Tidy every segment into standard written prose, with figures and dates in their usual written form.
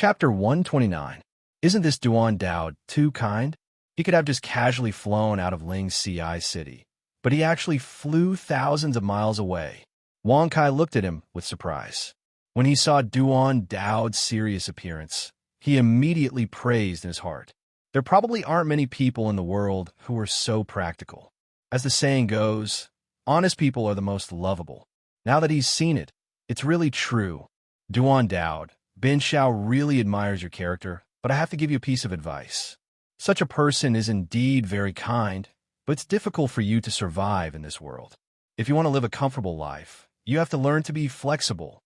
Chapter 129. Isn't this Duan Dao too kind? He could have just casually flown out of Ling's CI city, but he actually flew thousands of miles away. Wang Kai looked at him with surprise. When he saw Duan Dao's serious appearance, he immediately praised in his heart. There probably aren't many people in the world who are so practical. As the saying goes, honest people are the most lovable. Now that he's seen it, it's really true. Duan Dao, Bin Xiao really admires your character, but I have to give you a piece of advice. Such a person is indeed very kind, but it's difficult for you to survive in this world. If you want to live a comfortable life, you have to learn to be flexible.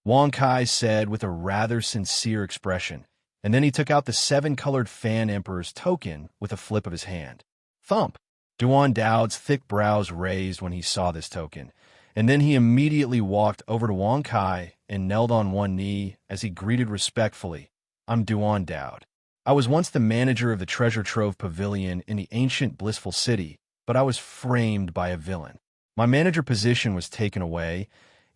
Wang Kai said with a rather sincere expression, and then he took out the 7-colored Fan Emperor's token with a flip of his hand. Thump! Duan Dao's thick brows raised when he saw this token, and then he immediately walked over to Wang Kai and knelt on one knee as he greeted respectfully. I'm Duan Dao. I was once the manager of the Treasure Trove Pavilion in the ancient blissful city, but I was framed by a villain. My manager position was taken away,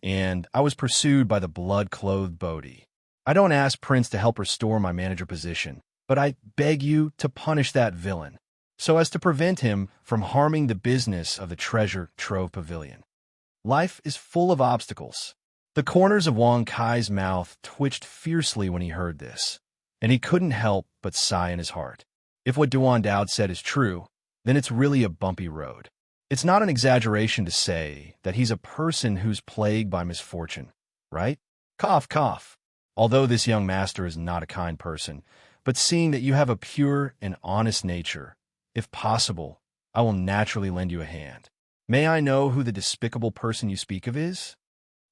and I was pursued by the blood-clothed Bodhi. I don't ask Prince to help restore my manager position, but I beg you to punish that villain, so as to prevent him from harming the business of the Treasure Trove Pavilion. Life is full of obstacles. The corners of Wang Kai's mouth twitched fiercely when he heard this, and he couldn't help but sigh in his heart. If what Duan Dao said is true, then it's really a bumpy road. It's not an exaggeration to say that he's a person who's plagued by misfortune, right? Cough, cough. Although this young master is not a kind person, but seeing that you have a pure and honest nature, if possible, I will naturally lend you a hand. May I know who the despicable person you speak of is?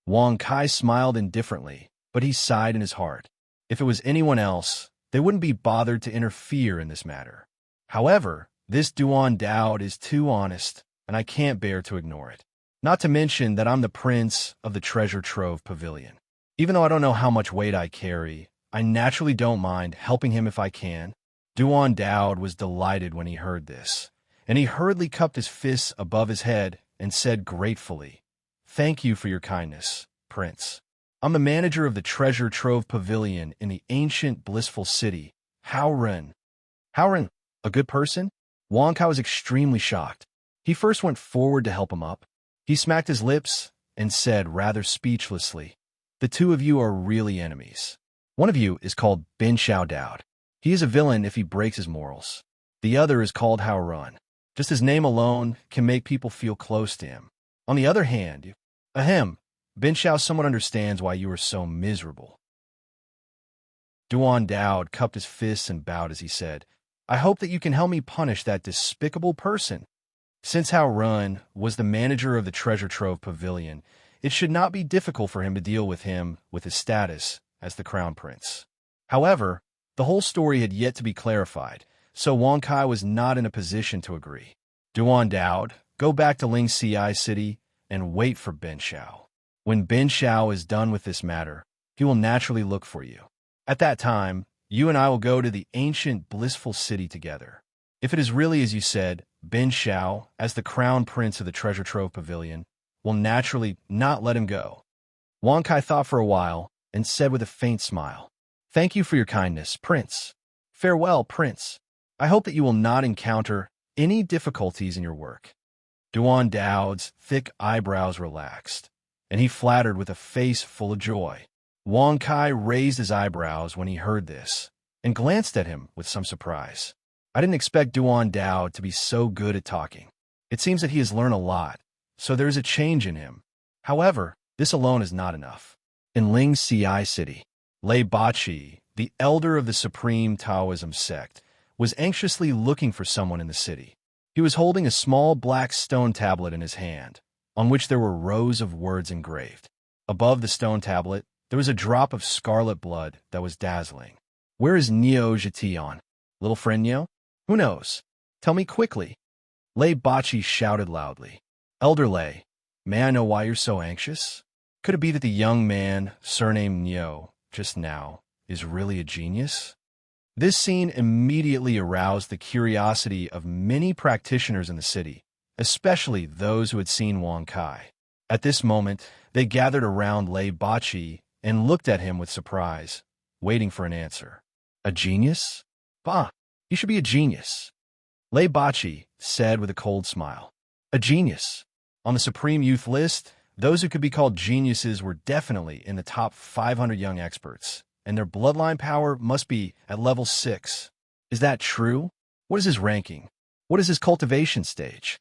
Wang Kai smiled indifferently, but he sighed in his heart. If it was anyone else, they wouldn't be bothered to interfere in this matter. However, this Duan Dao is too honest, and I can't bear to ignore it. Not to mention that I'm the prince of the Treasure Trove Pavilion. Even though I don't know how much weight I carry, I naturally don't mind helping him if I can. Duan Dao was delighted when he heard this, and he hurriedly cupped his fists above his head and said gratefully, Thank you for your kindness, Prince. I'm the manager of the Treasure Trove Pavilion in the ancient blissful city, Haoren. Haoren, a good person? Wang Kai was extremely shocked. He first went forward to help him up. He smacked his lips and said rather speechlessly, The two of you are really enemies. One of you is called Bin Xiao Dao. He is a villain if he breaks his morals. The other is called Haoren. Just his name alone can make people feel close to him. On the other hand, Bin Xiao somewhat understands why you are so miserable. Duan Dao cupped his fists and bowed as he said, I hope that you can help me punish that despicable person. Since Haoren was the manager of the Treasure Trove Pavilion, it should not be difficult for him to deal with him with his status as the Crown Prince. However, the whole story had yet to be clarified, so Wang Kai was not in a position to agree. Duan Dao, go back to Ling's CI city and wait for Bin Xiao. When Bin Xiao is done with this matter, he will naturally look for you. At that time, you and I will go to the ancient blissful city together. If it is really as you said, Bin Xiao, as the crown prince of the Treasure Trove Pavilion, will naturally not let him go. Wang Kai thought for a while and said with a faint smile, Thank you for your kindness, Prince. Farewell, Prince. I hope that you will not encounter any difficulties in your work. Duan Dao's thick eyebrows relaxed, and he flattered with a face full of joy. Wang Kai raised his eyebrows when he heard this, and glanced at him with some surprise. I didn't expect Duan Dao to be so good at talking. It seems that he has learned a lot, so there is a change in him. However, this alone is not enough. In Ling's CI city, Lei Bachi, the elder of the Supreme Taoism sect, was anxiously looking for someone in the city. He was holding a small black stone tablet in his hand, on which there were rows of words engraved. Above the stone tablet, there was a drop of scarlet blood that was dazzling. Where is Neo Jitian? Little friend Neo? Who knows? Tell me quickly. Lei Bachi shouted loudly. Elder Lei, may I know why you're so anxious? Could it be that the young man, surnamed Neo, just now, is really a genius? This scene immediately aroused the curiosity of many practitioners in the city, especially those who had seen Wang Kai. At this moment, they gathered around Lei Bachi and looked at him with surprise. waiting for an answer. A genius? Bah, you should be a genius. Lei Bachi said with a cold smile. A genius. On the Supreme Youth list, those who could be called geniuses were definitely in the top 500 young experts, and their bloodline power must be at level 6. Is that true? What is his ranking? What is his cultivation stage?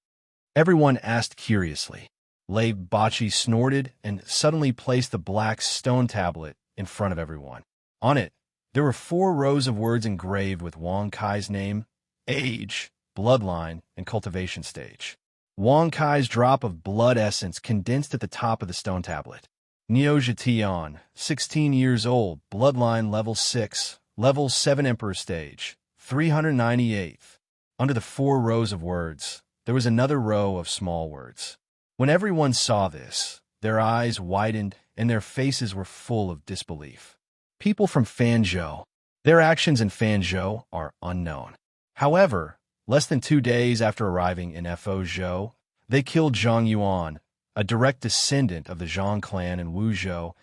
Everyone asked curiously. Lei Bachi snorted and suddenly placed the black stone tablet in front of everyone. On it, there were 4 rows of words engraved with Wang Kai's name, age, bloodline, and cultivation stage. Wang Kai's drop of blood essence condensed at the top of the stone tablet. Niu Zhetian, 16 years old, bloodline level 6, level 7 emperor stage, 398th. Under the 4 rows of words, there was another row of small words. When everyone saw this, their eyes widened and their faces were full of disbelief. People from Fanzhou. Their actions in Fanzhou are unknown. However, less than 2 days after arriving in Fozhou, they killed Zhang Yuan, a direct descendant of the Zhang clan in Wuzhou,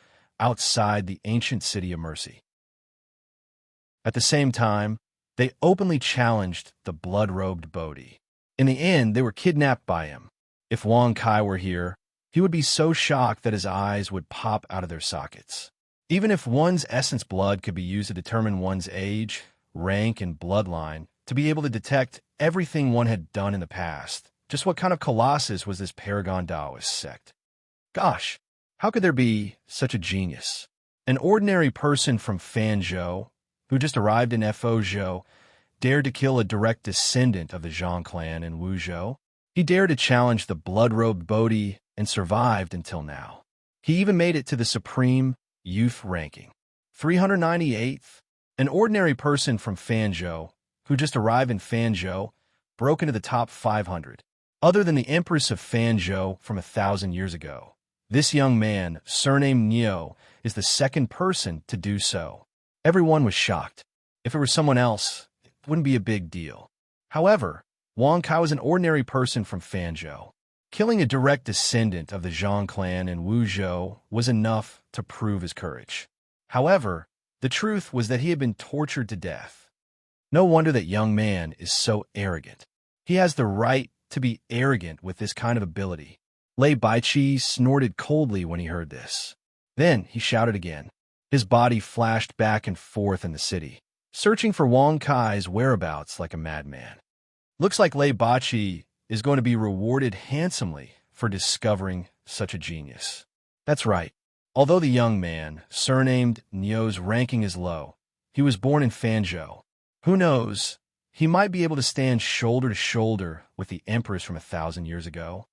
outside the ancient city of Mercy. At the same time, they openly challenged the blood-robed Bodhi. In the end, they were kidnapped by him. If Wang Kai were here, he would be so shocked that his eyes would pop out of their sockets. Even if one's essence blood could be used to determine one's age, rank, and bloodline, to be able to detect everything one had done in the past, just what kind of colossus was this Paragon Taoist sect? Gosh, how could there be such a genius? An ordinary person from Fanzhou, who just arrived in Fozhou, dared to kill a direct descendant of the Zhang clan in Wuzhou. He dared to challenge the blood-robed Bodhi and survived until now. He even made it to the Supreme Youth ranking. 398th, an ordinary person from Fanzhou, who just arrived in Fanzhou, broke into the top 500. Other than the Empress of Fanzhou from 1,000 years ago, this young man, surnamed Niu, is the second person to do so. Everyone was shocked. If it were someone else, it wouldn't be a big deal. However, Wang Kai was an ordinary person from Fanzhou. Killing a direct descendant of the Zhang clan in Wuzhou was enough to prove his courage. However, the truth was that he had been tortured to death. No wonder that young man is so arrogant. He has the right to be arrogant with this kind of ability. Lei Baichi snorted coldly when he heard this. Then he shouted again. His body flashed back and forth in the city, searching for Wang Kai's whereabouts like a madman. Looks like Lei Baichi is going to be rewarded handsomely for discovering such a genius. That's right. Although the young man, surnamed Niu's ranking is low, he was born in Fanzhou. Who knows, he might be able to stand shoulder to shoulder with the Empress from 1,000 years ago.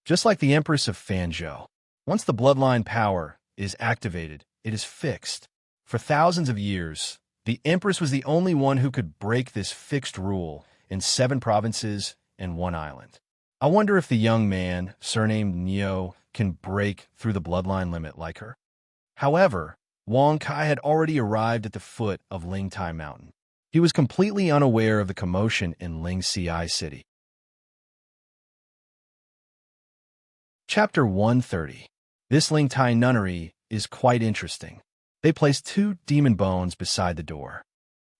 Just like the Empress of Fanzhou, once the bloodline power is activated, it is fixed. For thousands of years, the Empress was the only one who could break this fixed rule in 7 provinces and 1 island. I wonder if the young man, surnamed Niu, can break through the bloodline limit like her. However, Wang Kai had already arrived at the foot of Lingtai Mountain. He was completely unaware of the commotion in Lingci City. Chapter 130. This Lingtai nunnery is quite interesting. They placed 2 demon bones beside the door.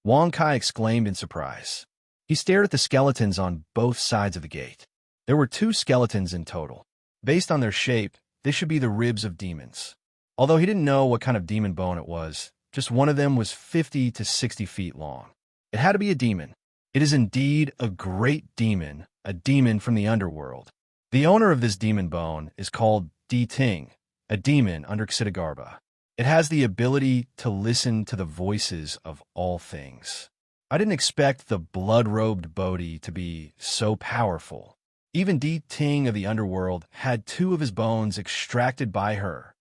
Wang Kai exclaimed in surprise. He stared at the skeletons on both sides of the gate. There were 2 skeletons in total. Based on their shape, they should be the ribs of demons. Although he didn't know what kind of demon bone it was, just one of them was 50 to 60 feet long. It had to be a demon. It is indeed a great demon, a demon from the underworld. The owner of this demon bone is called Di Ting, a demon under Xitigarbha. It has the ability to listen to the voices of all things. I didn't expect the blood-robed Bodhi to be so powerful. Even Di Ting of the underworld had 2 of his bones extracted by her.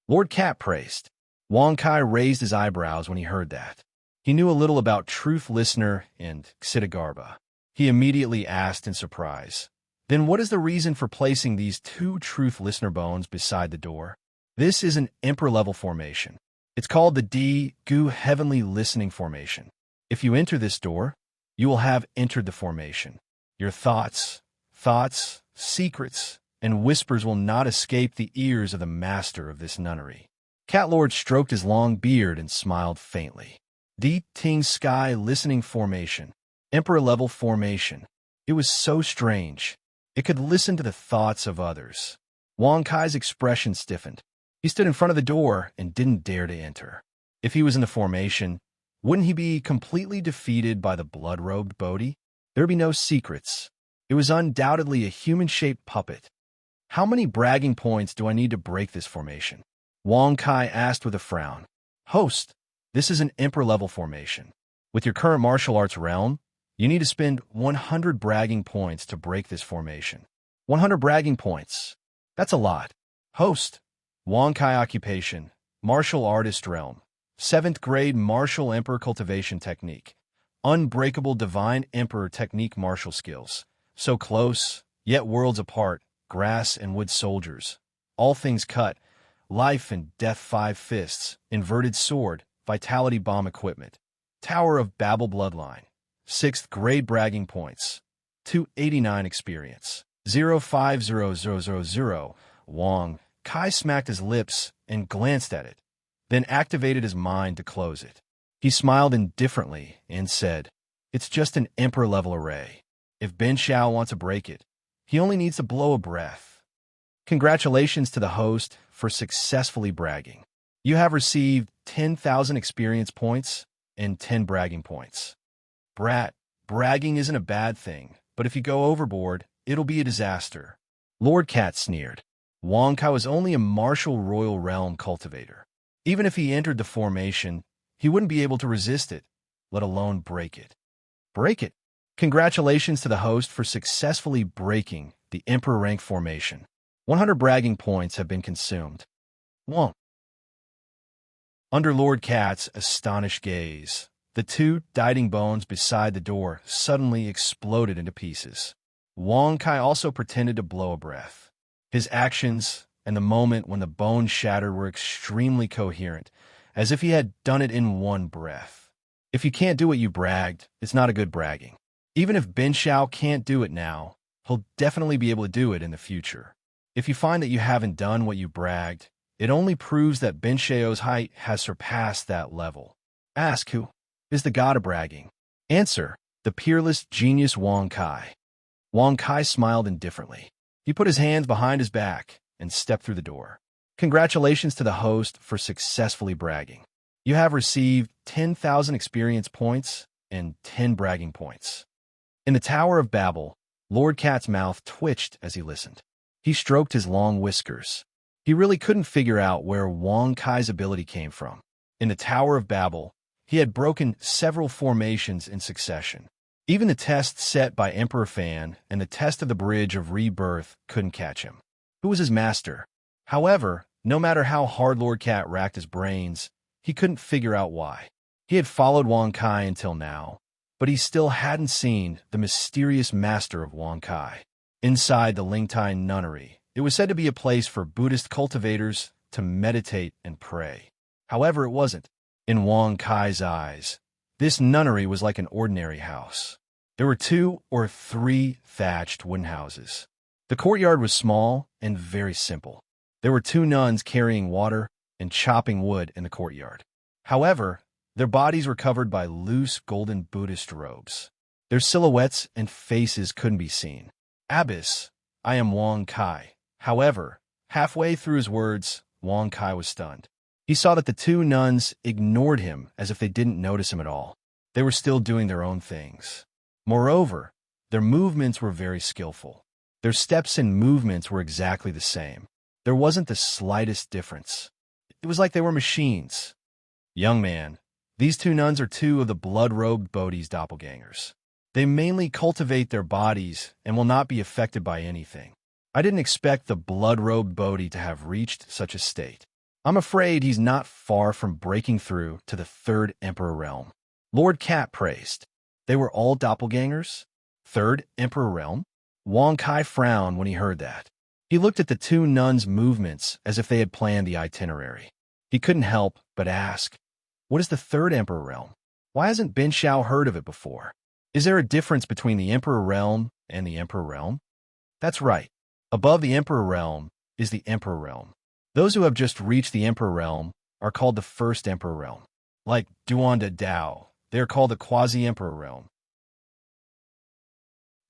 Lord Cat praised. Wang Kai raised his eyebrows when he heard that. He knew a little about Truth Listener and Xitigarbha. He immediately asked in surprise, "Then what is the reason for placing these 2 Truth Listener bones beside the door?" This is an Emperor-level formation. It's called the Di Gu Heavenly Listening Formation. If you enter this door, you will have entered the formation. Your thoughts, secrets, and whispers will not escape the ears of the master of this nunnery. Cat Lord stroked his long beard and smiled faintly. Di Ting Sky Listening Formation. Emperor-level formation. It was so strange. It could listen to the thoughts of others. Wang Kai's expression stiffened. He stood in front of the door and didn't dare to enter. If he was in the formation, wouldn't he be completely defeated by the blood-robed Bodhi? There'd be no secrets. It was undoubtedly a human-shaped puppet. How many bragging points do I need to break this formation? Wang Kai asked with a frown. Host, this is an emperor-level formation. With your current martial arts realm, you need to spend 100 bragging points to break this formation. 100 bragging points. That's a lot. Host, Wang Kai occupation, martial artist realm, 7th grade martial emperor cultivation technique, unbreakable divine emperor technique martial skills. So close, yet worlds apart, grass and wood soldiers. All things cut, life and death 5 fists, inverted sword, vitality bomb equipment. Tower of Babel bloodline. 6th grade bragging points. 289 experience. 050000. Wang Kai smacked his lips and glanced at it, then activated his mind to close it. He smiled indifferently and said, It's just an emperor-level array. If Ben Xiao wants to break it, he only needs to blow a breath. Congratulations to the host for successfully bragging. You have received 10,000 experience points and 10 bragging points. Brat, bragging isn't a bad thing, but if you go overboard, it'll be a disaster. Lord Cat sneered. Wang Kai was only a martial royal realm cultivator. Even if he entered the formation, he wouldn't be able to resist it, let alone break it. Break it. Congratulations to the host for successfully breaking the Emperor rank formation. 100 bragging points have been consumed. 1. Under Lord Cat's astonished gaze, the 2 dighting bones beside the door suddenly exploded into pieces. Wang Kai also pretended to blow a breath. His actions and the moment when the bones shattered were extremely coherent, as if he had done it in one breath. If you can't do what you bragged, it's not a good bragging. Even if Ben Xiao can't do it now, he'll definitely be able to do it in the future. If you find that you haven't done what you bragged, it only proves that Ben Xiao's height has surpassed that level. Ask who is the god of bragging. Answer, the peerless genius Wang Kai. Wang Kai smiled indifferently. He put his hands behind his back and stepped through the door. Congratulations to the host for successfully bragging. You have received 10,000 experience points and 10 bragging points. In the Tower of Babel, Lord Cat's mouth twitched as he listened. He stroked his long whiskers. He really couldn't figure out where Wang Kai's ability came from. In the Tower of Babel, he had broken several formations in succession. Even the test set by Emperor Fan and the test of the Bridge of Rebirth couldn't catch him. Who was his master? However, no matter how hard Lord Cat racked his brains, he couldn't figure out why. He had followed Wang Kai until now, but he still hadn't seen the mysterious master of Wang Kai. Inside the Lingtai Nunnery, it was said to be a place for Buddhist cultivators to meditate and pray. However, it wasn't. In Wang Kai's eyes, this nunnery was like an ordinary house. There were 2 or 3 thatched wooden houses. The courtyard was small and very simple. There were 2 nuns carrying water and chopping wood in the courtyard. However, their bodies were covered by loose golden Buddhist robes. Their silhouettes and faces couldn't be seen. Abbess, I am Wang Kai. However, halfway through his words, Wang Kai was stunned. He saw that the 2 nuns ignored him as if they didn't notice him at all. They were still doing their own things. Moreover, their movements were very skillful. Their steps and movements were exactly the same. There wasn't the slightest difference. It was like they were machines. Young man, these 2 nuns are 2 of the blood-robed Bodhi's doppelgangers. They mainly cultivate their bodies and will not be affected by anything. I didn't expect the blood-robed Bodhi to have reached such a state. I'm afraid he's not far from breaking through to the 3rd Emperor realm. Lord Cat praised. They were all doppelgangers? 3rd Emperor realm? Wang Kai frowned when he heard that. He looked at the 2 nuns' movements as if they had planned the itinerary. He couldn't help but ask, what is the 3rd Emperor realm? Why hasn't Ben Xiao heard of it before? Is there a difference between the Emperor realm and the Emperor realm? That's right. Above the Emperor realm is the Emperor realm. Those who have just reached the Emperor realm are called the first emperor realm. Like Duan de Dao, they are called the quasi-emperor realm.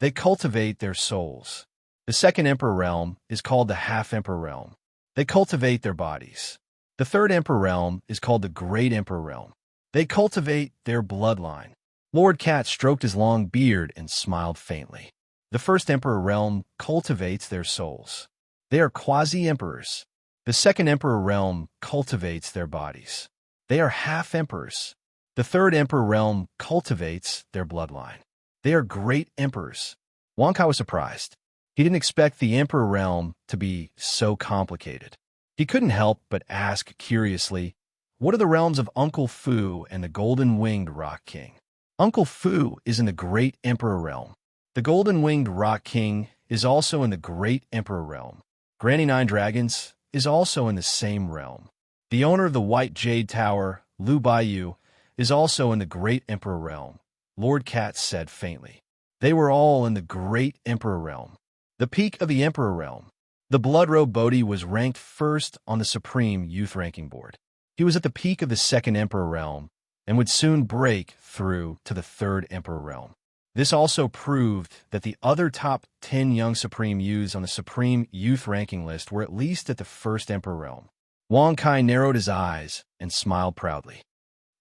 They cultivate their souls. The second emperor realm is called the half-emperor realm. They cultivate their bodies. The third emperor realm is called the great emperor realm. They cultivate their bloodline. Lord Cat stroked his long beard and smiled faintly. The first emperor realm cultivates their souls. They are quasi-emperors. The second emperor realm cultivates their bodies. They are half-emperors. The third emperor realm cultivates their bloodline. They are great emperors. Wang Kai was surprised. He didn't expect the emperor realm to be so complicated. He couldn't help but ask curiously, what are the realms of Uncle Fu and the golden-winged Rock King? Uncle Fu is in the great emperor realm. The golden-winged Rock King is also in the great emperor realm. Granny Nine Dragons is also in the same realm. The owner of the White Jade Tower, Lu Baiyu, is also in the great emperor realm. Lord Cat said faintly. They were all in the great emperor realm. The peak of the emperor realm. The Blood-Robe Bodhi was ranked first on the Supreme Youth Ranking Board. He was at the peak of the second emperor realm and would soon break through to the third emperor realm. This also proved that the other top 10 young Supreme Youths on the Supreme Youth Ranking list were at least at the first emperor realm. Wang Kai narrowed his eyes and smiled proudly.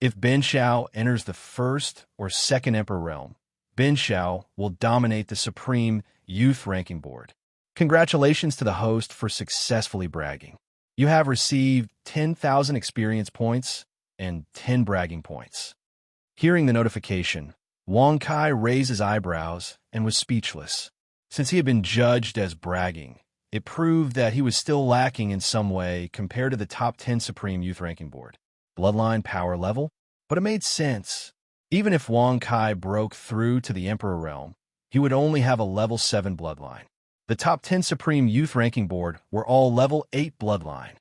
If Ben Shao enters the first or second emperor realm, Ben Shao will dominate the Supreme Youth Ranking Board. Congratulations to the host for successfully bragging. You have received 10,000 experience points and 10 bragging points. Hearing the notification, Wang Kai raised his eyebrows and was speechless. Since he had been judged as bragging, it proved that he was still lacking in some way compared to the top 10 Supreme Youth Ranking Board. Bloodline power level? But it made sense. Even if Wang Kai broke through to the Emperor realm, he would only have a level 7 bloodline. The top 10 Supreme Youth Ranking Board were all level 8 bloodline.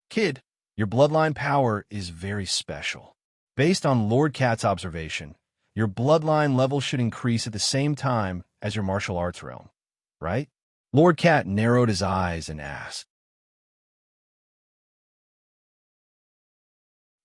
Kid, your bloodline power is very special. Based on Lord Cat's observation, your bloodline level should increase at the same time as your martial arts realm, right? Lord Cat narrowed his eyes and asked.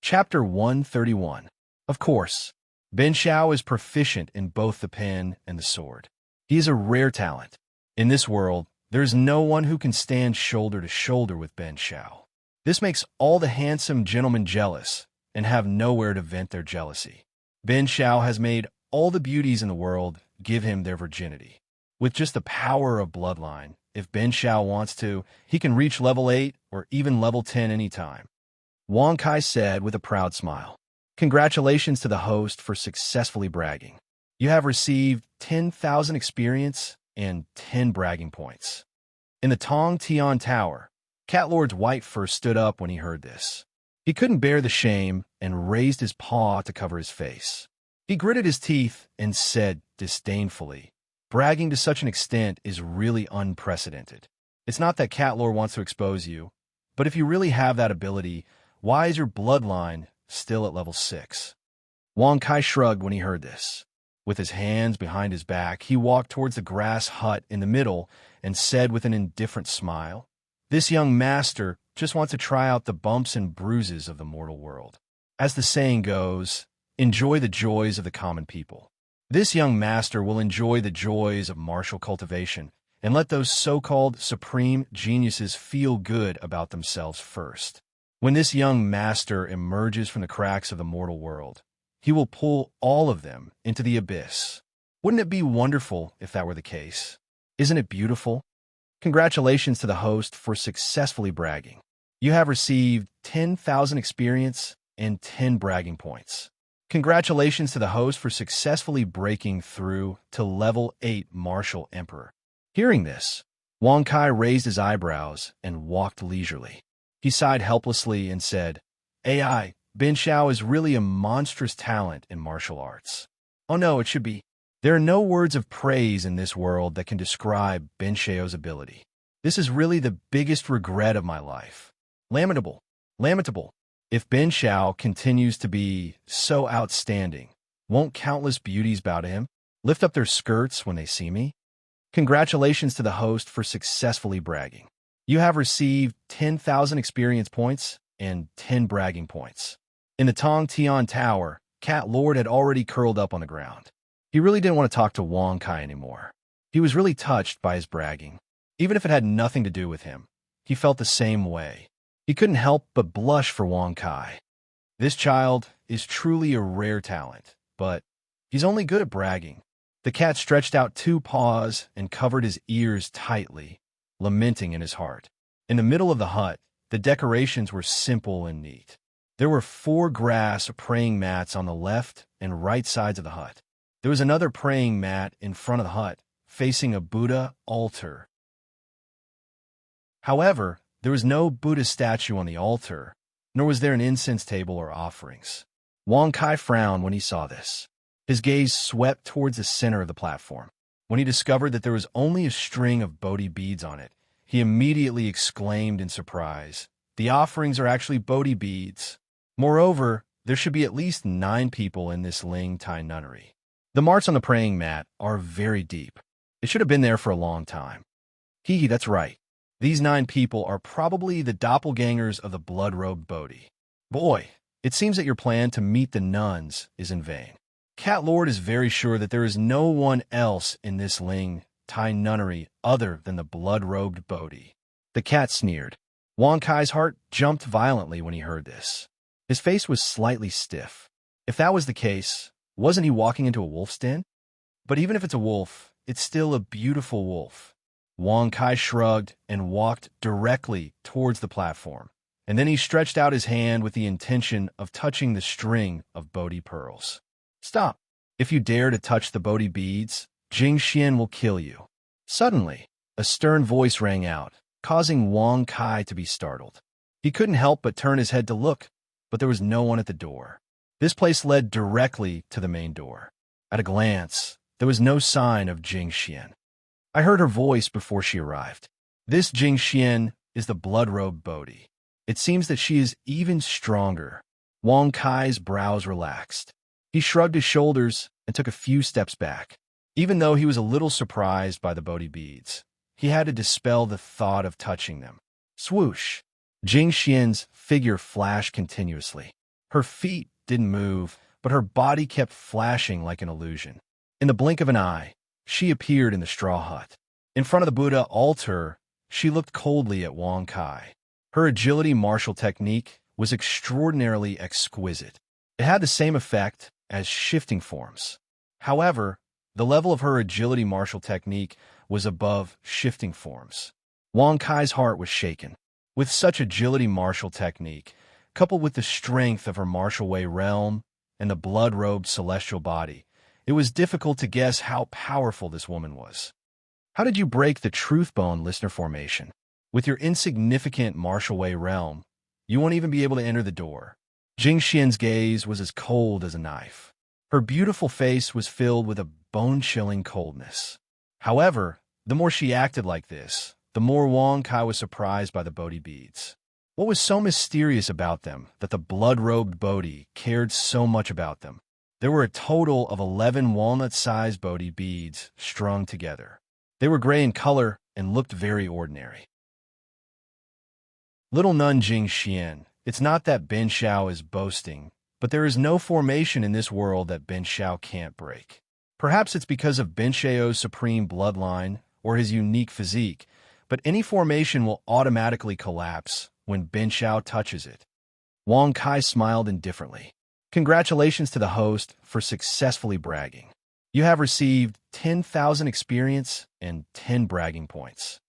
Chapter 131. Of course, Ben Shao is proficient in both the pen and the sword. He is a rare talent. In this world, there is no one who can stand shoulder to shoulder with Ben Shao. This makes all the handsome gentlemen jealous and have nowhere to vent their jealousy. Ben Shao has made all the beauties in the world give him their virginity. With just the power of bloodline, if Ben Shao wants to, he can reach level 8 or even level 10 anytime. Wang Kai said with a proud smile. Congratulations to the host for successfully bragging. You have received 10,000 experience and 10 bragging points. In the Tong Tian Tower, Cat Lord's wight first stood up when he heard this. He couldn't bear the shame and raised his paw to cover his face. He gritted his teeth and said disdainfully, bragging to such an extent is really unprecedented. It's not that Cat Lord wants to expose you, but if you really have that ability, why is your bloodline still at level 6? Wang Kai shrugged when he heard this. With his hands behind his back, he walked towards the grass hut in the middle and said with an indifferent smile, this young master just wants to try out the bumps and bruises of the mortal world. As the saying goes, enjoy the joys of the common people. This young master will enjoy the joys of martial cultivation and let those so-called supreme geniuses feel good about themselves first. When this young master emerges from the cracks of the mortal world, he will pull all of them into the abyss. Wouldn't it be wonderful if that were the case? Isn't it beautiful? Congratulations to the host for successfully bragging. You have received 10,000 experience and 10 bragging points. Congratulations to the host for successfully breaking through to level 8 Martial Emperor. Hearing this, Wang Kai raised his eyebrows and walked leisurely. He sighed helplessly and said, AI, Ben Shao is really a monstrous talent in martial arts. Oh no, it should be. There are no words of praise in this world that can describe Ben Shao's ability. This is really the biggest regret of my life. Lamentable. Lamentable. If Ben Shao continues to be so outstanding, won't countless beauties bow to him, lift up their skirts when they see me? Congratulations to the host for successfully bragging. You have received 10,000 experience points and 10 bragging points. In the Tong Tian Tower, Cat Lord had already curled up on the ground. He really didn't want to talk to Wang Kai anymore. He was really touched by his bragging. Even if it had nothing to do with him, he felt the same way. He couldn't help but blush for Wang Kai. This child is truly a rare talent, but he's only good at bragging. The cat stretched out 2 paws and covered his ears tightly, lamenting in his heart. In the middle of the hut, the decorations were simple and neat. There were 4 grass praying mats on the left and right sides of the hut. There was another praying mat in front of the hut, facing a Buddha altar. However, there was no Buddha statue on the altar, nor was there an incense table or offerings. Wang Kai frowned when he saw this. His gaze swept towards the center of the platform. When he discovered that there was only a string of Bodhi beads on it, he immediately exclaimed in surprise, "The offerings are actually Bodhi beads. Moreover, there should be at least 9 people in this Ling Tai nunnery. The marks on the praying mat are very deep. It should have been there for a long time. Hee, that's right. These 9 people are probably the doppelgangers of the blood-robed Bodhi. Boy, it seems that your plan to meet the nuns is in vain. Cat Lord is very sure that there is no one else in this Ling Tai nunnery other than the blood-robed Bodhi." The cat sneered. Wang Kai's heart jumped violently when he heard this. His face was slightly stiff. If that was the case, wasn't he walking into a wolf's den? But even if it's a wolf, it's still a beautiful wolf. Wang Kai shrugged and walked directly towards the platform, and then he stretched out his hand with the intention of touching the string of Bodhi pearls. "Stop! If you dare to touch the Bodhi beads, Jing Xian will kill you." Suddenly, a stern voice rang out, causing Wang Kai to be startled. He couldn't help but turn his head to look, but there was no one at the door. This place led directly to the main door. At a glance, there was no sign of Jing Xian. I heard her voice before she arrived. "This Jing Xian is the blood-robed Bodhi. It seems that she is even stronger." Wang Kai's brows relaxed. He shrugged his shoulders and took a few steps back. Even though he was a little surprised by the Bodhi beads, he had to dispel the thought of touching them. Swoosh! Jing Xian's figure flashed continuously. Her feet didn't move, but her body kept flashing like an illusion. In the blink of an eye, she appeared in the straw hut. In front of the Buddha altar, she looked coldly at Wang Kai. Her agility martial technique was extraordinarily exquisite. It had the same effect as shifting forms. However, the level of her agility martial technique was above shifting forms. Wang Kai's heart was shaken. With such agility martial technique, coupled with the strength of her martial way realm and the blood-robed celestial body, it was difficult to guess how powerful this woman was. How did you break the truth bone listener formation? With your insignificant martial way realm, you won't even be able to enter the door. Jing Xian's gaze was as cold as a knife. Her beautiful face was filled with a bone-chilling coldness. However, the more she acted like this, the more Wang Kai was surprised by the Bodhi beads. What was so mysterious about them that the blood-robed Bodhi cared so much about them? There were a total of 11 walnut-sized Bodhi beads strung together. They were gray in color and looked very ordinary. Little nun Jing Xian, it's not that Ben Shao is boasting, but there is no formation in this world that Ben Shao can't break. Perhaps it's because of Ben Shao's supreme bloodline or his unique physique, but any formation will automatically collapse when Ben Shao touches it. Wang Kai smiled indifferently. Congratulations to the host for successfully bragging. You have received 10,000 experience and 10 bragging points.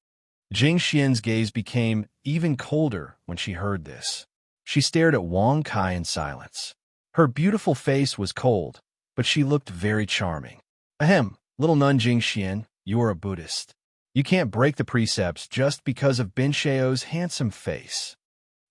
Jing Xian's gaze became even colder when she heard this. She stared at Wang Kai in silence. Her beautiful face was cold, but she looked very charming. Ahem, little nun Jing Xian, you are a Buddhist. You can't break the precepts just because of Ben Shao's handsome face.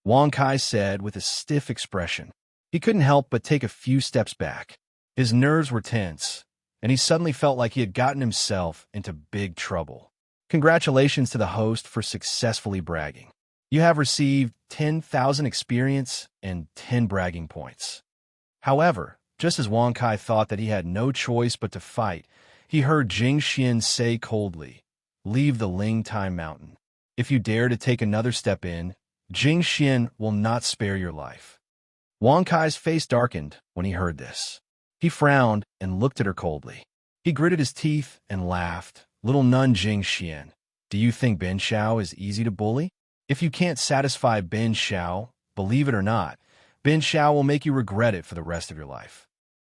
Wang Kai said with a stiff expression. He couldn't help but take a few steps back. His nerves were tense, and he suddenly felt like he had gotten himself into big trouble. Congratulations to the host for successfully bragging. You have received 10,000 experience and 10 bragging points. However, just as Wang Kai thought that he had no choice but to fight, he heard Jing Xian say coldly, "Leave the Ling Tai Mountain. If you dare to take another step in, Jing Xian will not spare your life. Wang Kai's face darkened when he heard this. He frowned and looked at her coldly. He gritted his teeth and laughed. Little nun Jing Xian, do you think Ben Xiao is easy to bully? If you can't satisfy Ben Xiao, believe it or not, Ben Xiao will make you regret it for the rest of your life.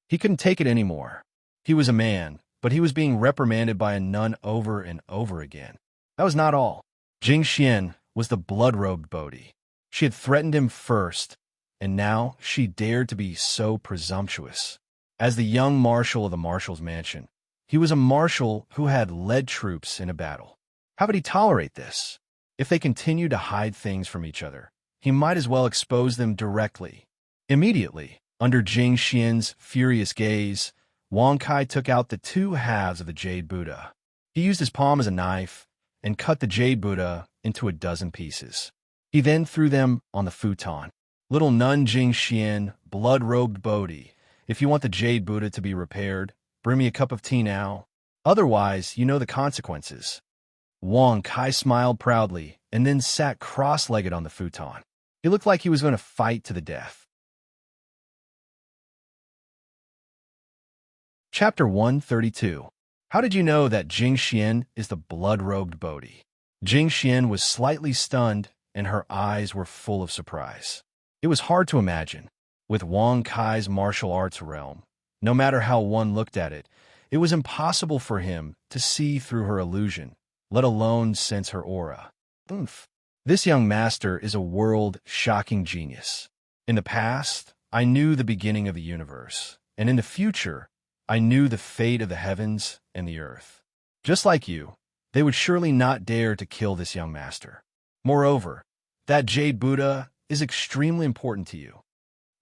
He couldn't take it anymore. He was a man, but he was being reprimanded by a nun over and over again. That was not all. Jing Xian was the blood-robed Bodhi. She had threatened him first, and now she dared to be so presumptuous. As the young marshal of the marshal's mansion, he was a marshal who had led troops in a battle. How could he tolerate this? If they continued to hide things from each other, he might as well expose them directly. Immediately, under Jing Xian's furious gaze, Wang Kai took out the two halves of the Jade Buddha. He used his palm as a knife and cut the Jade Buddha into a dozen pieces. He then threw them on the futon. Little nun Jing Xian, blood-robed Bodhi, if you want the Jade Buddha to be repaired, bring me a cup of tea now. Otherwise, you know the consequences. Wang Kai smiled proudly and then sat cross-legged on the futon. He looked like he was going to fight to the death. Chapter 132. How did you know that Jing Xian is the blood-robed Bodhi? Jing Xian was slightly stunned, and her eyes were full of surprise. It was hard to imagine. With Wang Kai's martial arts realm, no matter how one looked at it, it was impossible for him to see through her illusion, let alone sense her aura. Oomph. This young master is a world-shocking genius. In the past, I knew the beginning of the universe, and in the future, I knew the fate of the heavens and the earth. Just like you, they would surely not dare to kill this young master. Moreover, that Jade Buddha is extremely important to you.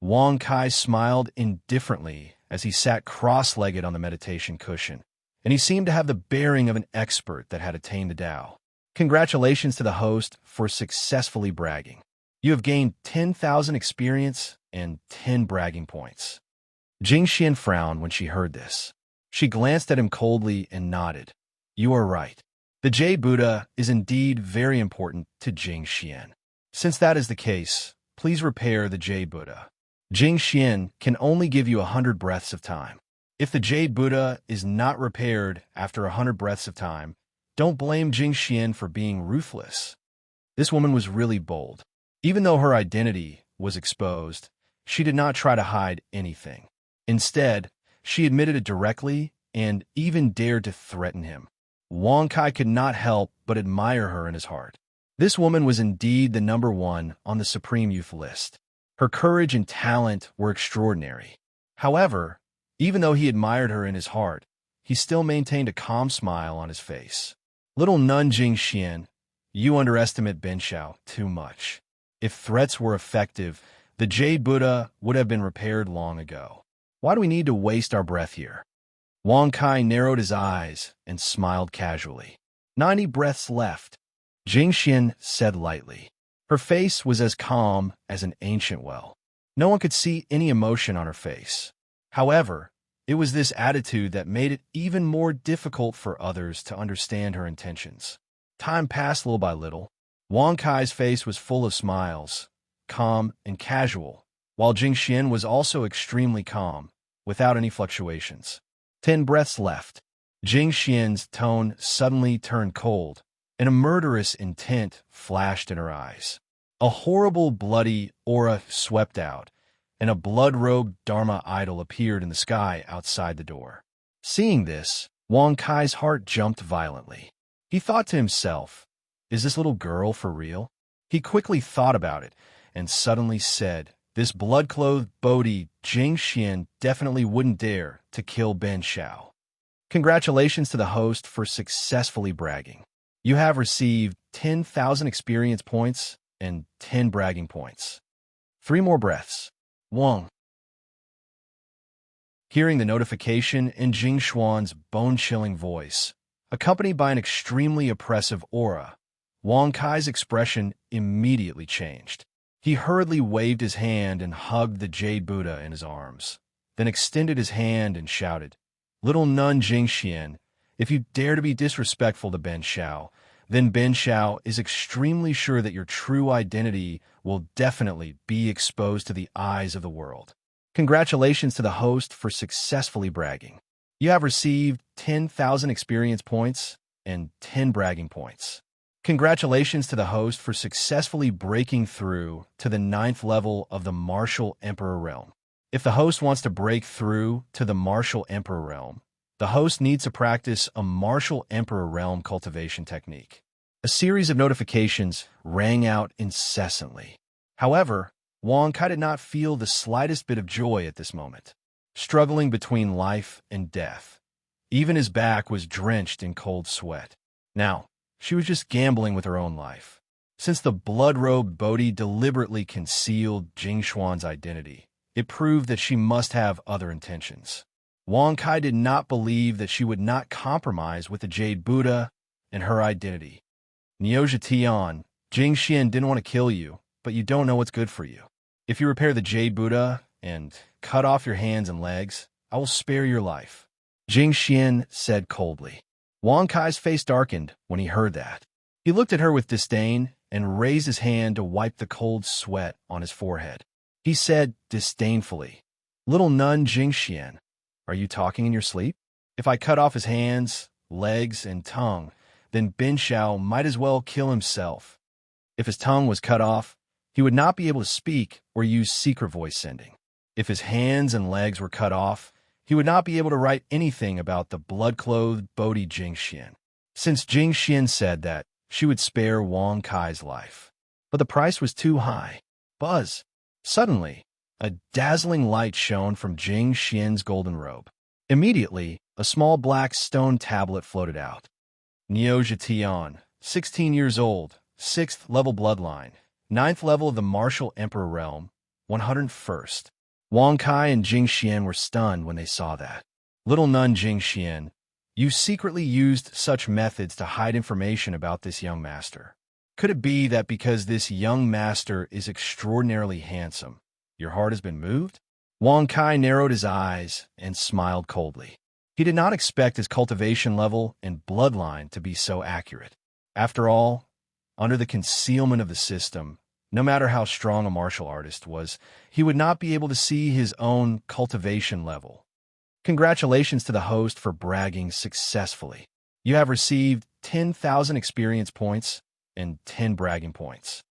Wang Kai smiled indifferently as he sat cross-legged on the meditation cushion, and he seemed to have the bearing of an expert that had attained the Tao. Congratulations to the host for successfully bragging. You have gained 10,000 experience and 10 bragging points. Jing Xian frowned when she heard this. She glanced at him coldly and nodded. You are right. The Jade Buddha is indeed very important to Jing Xian. Since that is the case, please repair the Jade Buddha. Jing Xian can only give you 100 breaths of time. If the Jade Buddha is not repaired after 100 breaths of time, don't blame Jing Xian for being ruthless. This woman was really bold. Even though her identity was exposed, she did not try to hide anything. Instead, she admitted it directly and even dared to threaten him. Wang Kai could not help but admire her in his heart. This woman was indeed the number one on the Supreme Youth list. Her courage and talent were extraordinary. However, even though he admired her in his heart, he still maintained a calm smile on his face. Little nun Jing Xian, you underestimate Ben Xiao too much. If threats were effective, the Jade Buddha would have been repaired long ago. Why do we need to waste our breath here? Wang Kai narrowed his eyes and smiled casually. 90 breaths left, Jing Xian said lightly. Her face was as calm as an ancient well. No one could see any emotion on her face. However, it was this attitude that made it even more difficult for others to understand her intentions. Time passed little by little. Wang Kai's face was full of smiles, calm and casual, while Jing Xian was also extremely calm, without any fluctuations. 10 breaths left. Jing Xian's tone suddenly turned cold, and a murderous intent flashed in her eyes. A horrible, bloody aura swept out, and a blood-robed Dharma idol appeared in the sky outside the door. Seeing this, Wang Kai's heart jumped violently. He thought to himself, is this little girl for real? He quickly thought about it, and suddenly said, this blood-clothed Bodhi Jing Xian definitely wouldn't dare to kill Ben Xiao. Congratulations to the host for successfully bragging. You have received 10,000 experience points and 10 bragging points. 3 more breaths. Wang. Hearing the notification in Jing Xuan's bone-chilling voice, accompanied by an extremely oppressive aura, Wang Kai's expression immediately changed. He hurriedly waved his hand and hugged the Jade Buddha in his arms, then extended his hand and shouted, Little nun Jing Xian, if you dare to be disrespectful to Ben Xiao, then Ben Shao is extremely sure that your true identity will definitely be exposed to the eyes of the world. Congratulations to the host for successfully bragging. You have received 10,000 experience points and 10 bragging points. Congratulations to the host for successfully breaking through to the 9th level of the Martial Emperor realm. If the host wants to break through to the Martial Emperor realm, the host needs to practice a Martial Emperor realm cultivation technique. A series of notifications rang out incessantly. However, Wang Kai did not feel the slightest bit of joy at this moment, struggling between life and death. Even his back was drenched in cold sweat. Now, she was just gambling with her own life. Since the blood-robed Bodhi deliberately concealed Jing Xuan's identity, it proved that she must have other intentions. Wang Kai did not believe that she would not compromise with the Jade Buddha and her identity. Niuzha Tian, Jing Xian didn't want to kill you, but you don't know what's good for you. If you repair the Jade Buddha and cut off your hands and legs, I will spare your life, Jing Xian said coldly. Wang Kai's face darkened when he heard that. He looked at her with disdain and raised his hand to wipe the cold sweat on his forehead. He said disdainfully, "Little nun Jing Xian, are you talking in your sleep? If I cut off his hands, legs, and tongue, then Ben Shao might as well kill himself. If his tongue was cut off, he would not be able to speak or use secret voice sending. If his hands and legs were cut off, he would not be able to write anything about the blood-clothed Bodhi Jing Xian." Since Jing Xian said that she would spare Wang Kai's life. But the price was too high. Buzz! Suddenly, a dazzling light shone from Jing Xian's golden robe. Immediately, a small black stone tablet floated out. Niuzha Tian, 16 years old, 6th level bloodline, 9th level of the Martial Emperor realm, 101st. Wang Kai and Jing Xian were stunned when they saw that. Little nun Jing Xian, you secretly used such methods to hide information about this young master. Could it be that because this young master is extraordinarily handsome, your heart has been moved? Wang Kai narrowed his eyes and smiled coldly. He did not expect his cultivation level and bloodline to be so accurate. After all, under the concealment of the system, no matter how strong a martial artist was, he would not be able to see his own cultivation level. Congratulations to the host for bragging successfully. You have received 10,000 experience points and 10 bragging points.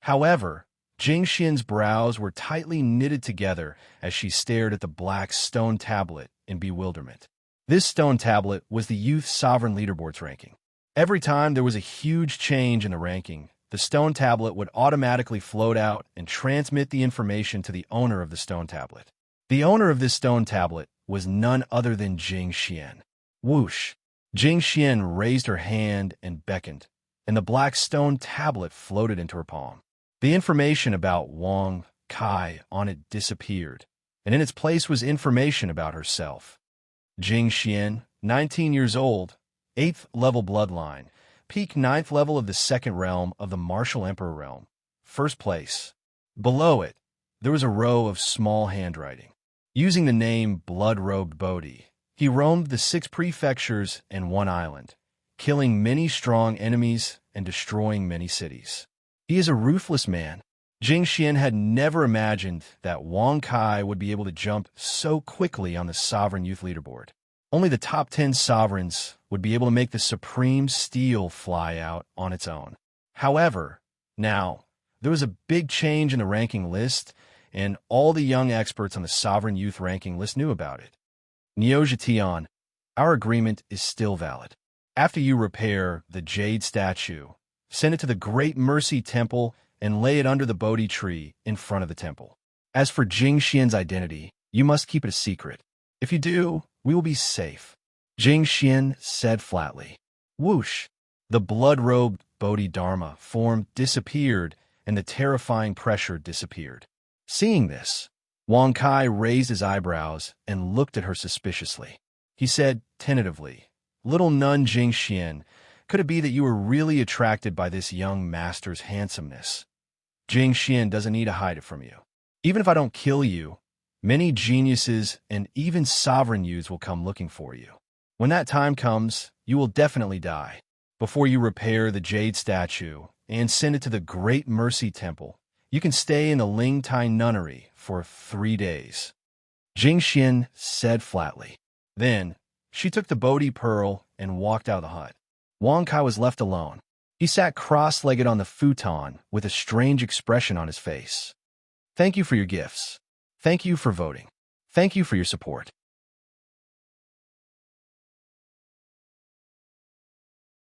However, Jing Xian's brows were tightly knitted together as she stared at the black stone tablet in bewilderment. This stone tablet was the Youth Sovereign Leaderboard's ranking. Every time there was a huge change in the ranking, the stone tablet would automatically float out and transmit the information to the owner of the stone tablet. The owner of this stone tablet was none other than Jing Xian. Whoosh! Jing Xian raised her hand and beckoned, and the black stone tablet floated into her palm. The information about Wang Kai on it disappeared, and in its place was information about herself. Jing Xian, 19 years old, 8th level bloodline, peak 9th level of the 2nd realm of the Martial Emperor realm, 1st place. Below it, there was a row of small handwriting. Using the name Blood-Robed Bodhi, he roamed the 6 prefectures and 1 island, killing many strong enemies and destroying many cities. He is a ruthless man. Jing Xian had never imagined that Wang Kai would be able to jump so quickly on the Sovereign Youth Leaderboard. Only the top 10 sovereigns would be able to make the Supreme Steel fly out on its own. However, now, there was a big change in the ranking list, and all the young experts on the Sovereign Youth ranking list knew about it. Niuzha Tian, our agreement is still valid. After you repair the Jade statue, send it to the Great Mercy Temple and lay it under the Bodhi tree in front of the temple. As for Jing Xian's identity, you must keep it a secret. If you do, we will be safe, Jing Xian said flatly. Whoosh! The blood-robed Bodhidharma form disappeared and the terrifying pressure disappeared. Seeing this, Wang Kai raised his eyebrows and looked at her suspiciously. He said tentatively, "Little nun Jing Xian, could it be that you were really attracted by this young master's handsomeness? Jing Xian doesn't need to hide it from you. Even if I don't kill you, many geniuses and even sovereign youths will come looking for you. When that time comes, you will definitely die. Before you repair the jade statue and send it to the Great Mercy Temple, you can stay in the Lingtai Nunnery for 3 days. Jing Xian said flatly. Then, she took the Bodhi pearl and walked out of the hut. Wang Kai was left alone. He sat cross-legged on the futon with a strange expression on his face. Thank you for your gifts. Thank you for voting. Thank you for your support.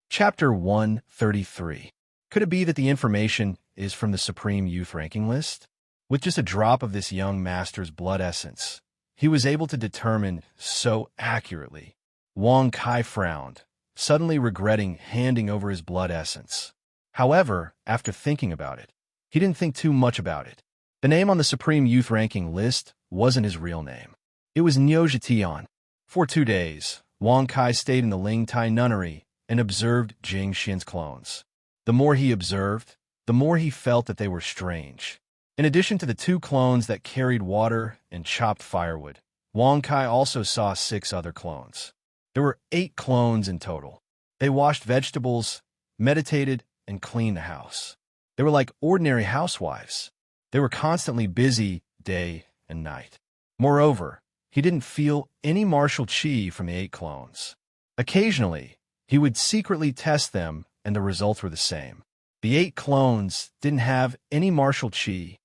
Chapter 133. Could it be that the information is from the Supreme Youth Ranking List? With just a drop of this young master's blood essence, he was able to determine so accurately. Wang Kai frowned, suddenly regretting handing over his blood essence. However, after thinking about it, he didn't think too much about it. The name on the Supreme Youth Ranking List wasn't his real name. It was Niuzhi Tian. For 2 days, Wang Kai stayed in the Lingtai Nunnery and observed Jing Xian's clones. The more he observed, the more he felt that they were strange. In addition to the 2 clones that carried water and chopped firewood, Wang Kai also saw 6 other clones. There were 8 clones in total. They washed vegetables, meditated, and cleaned the house. They were like ordinary housewives. They were constantly busy day and night. Moreover, he didn't feel any martial qi from the 8 clones. Occasionally, he would secretly test them, and the results were the same. The 8 clones didn't have any martial qi.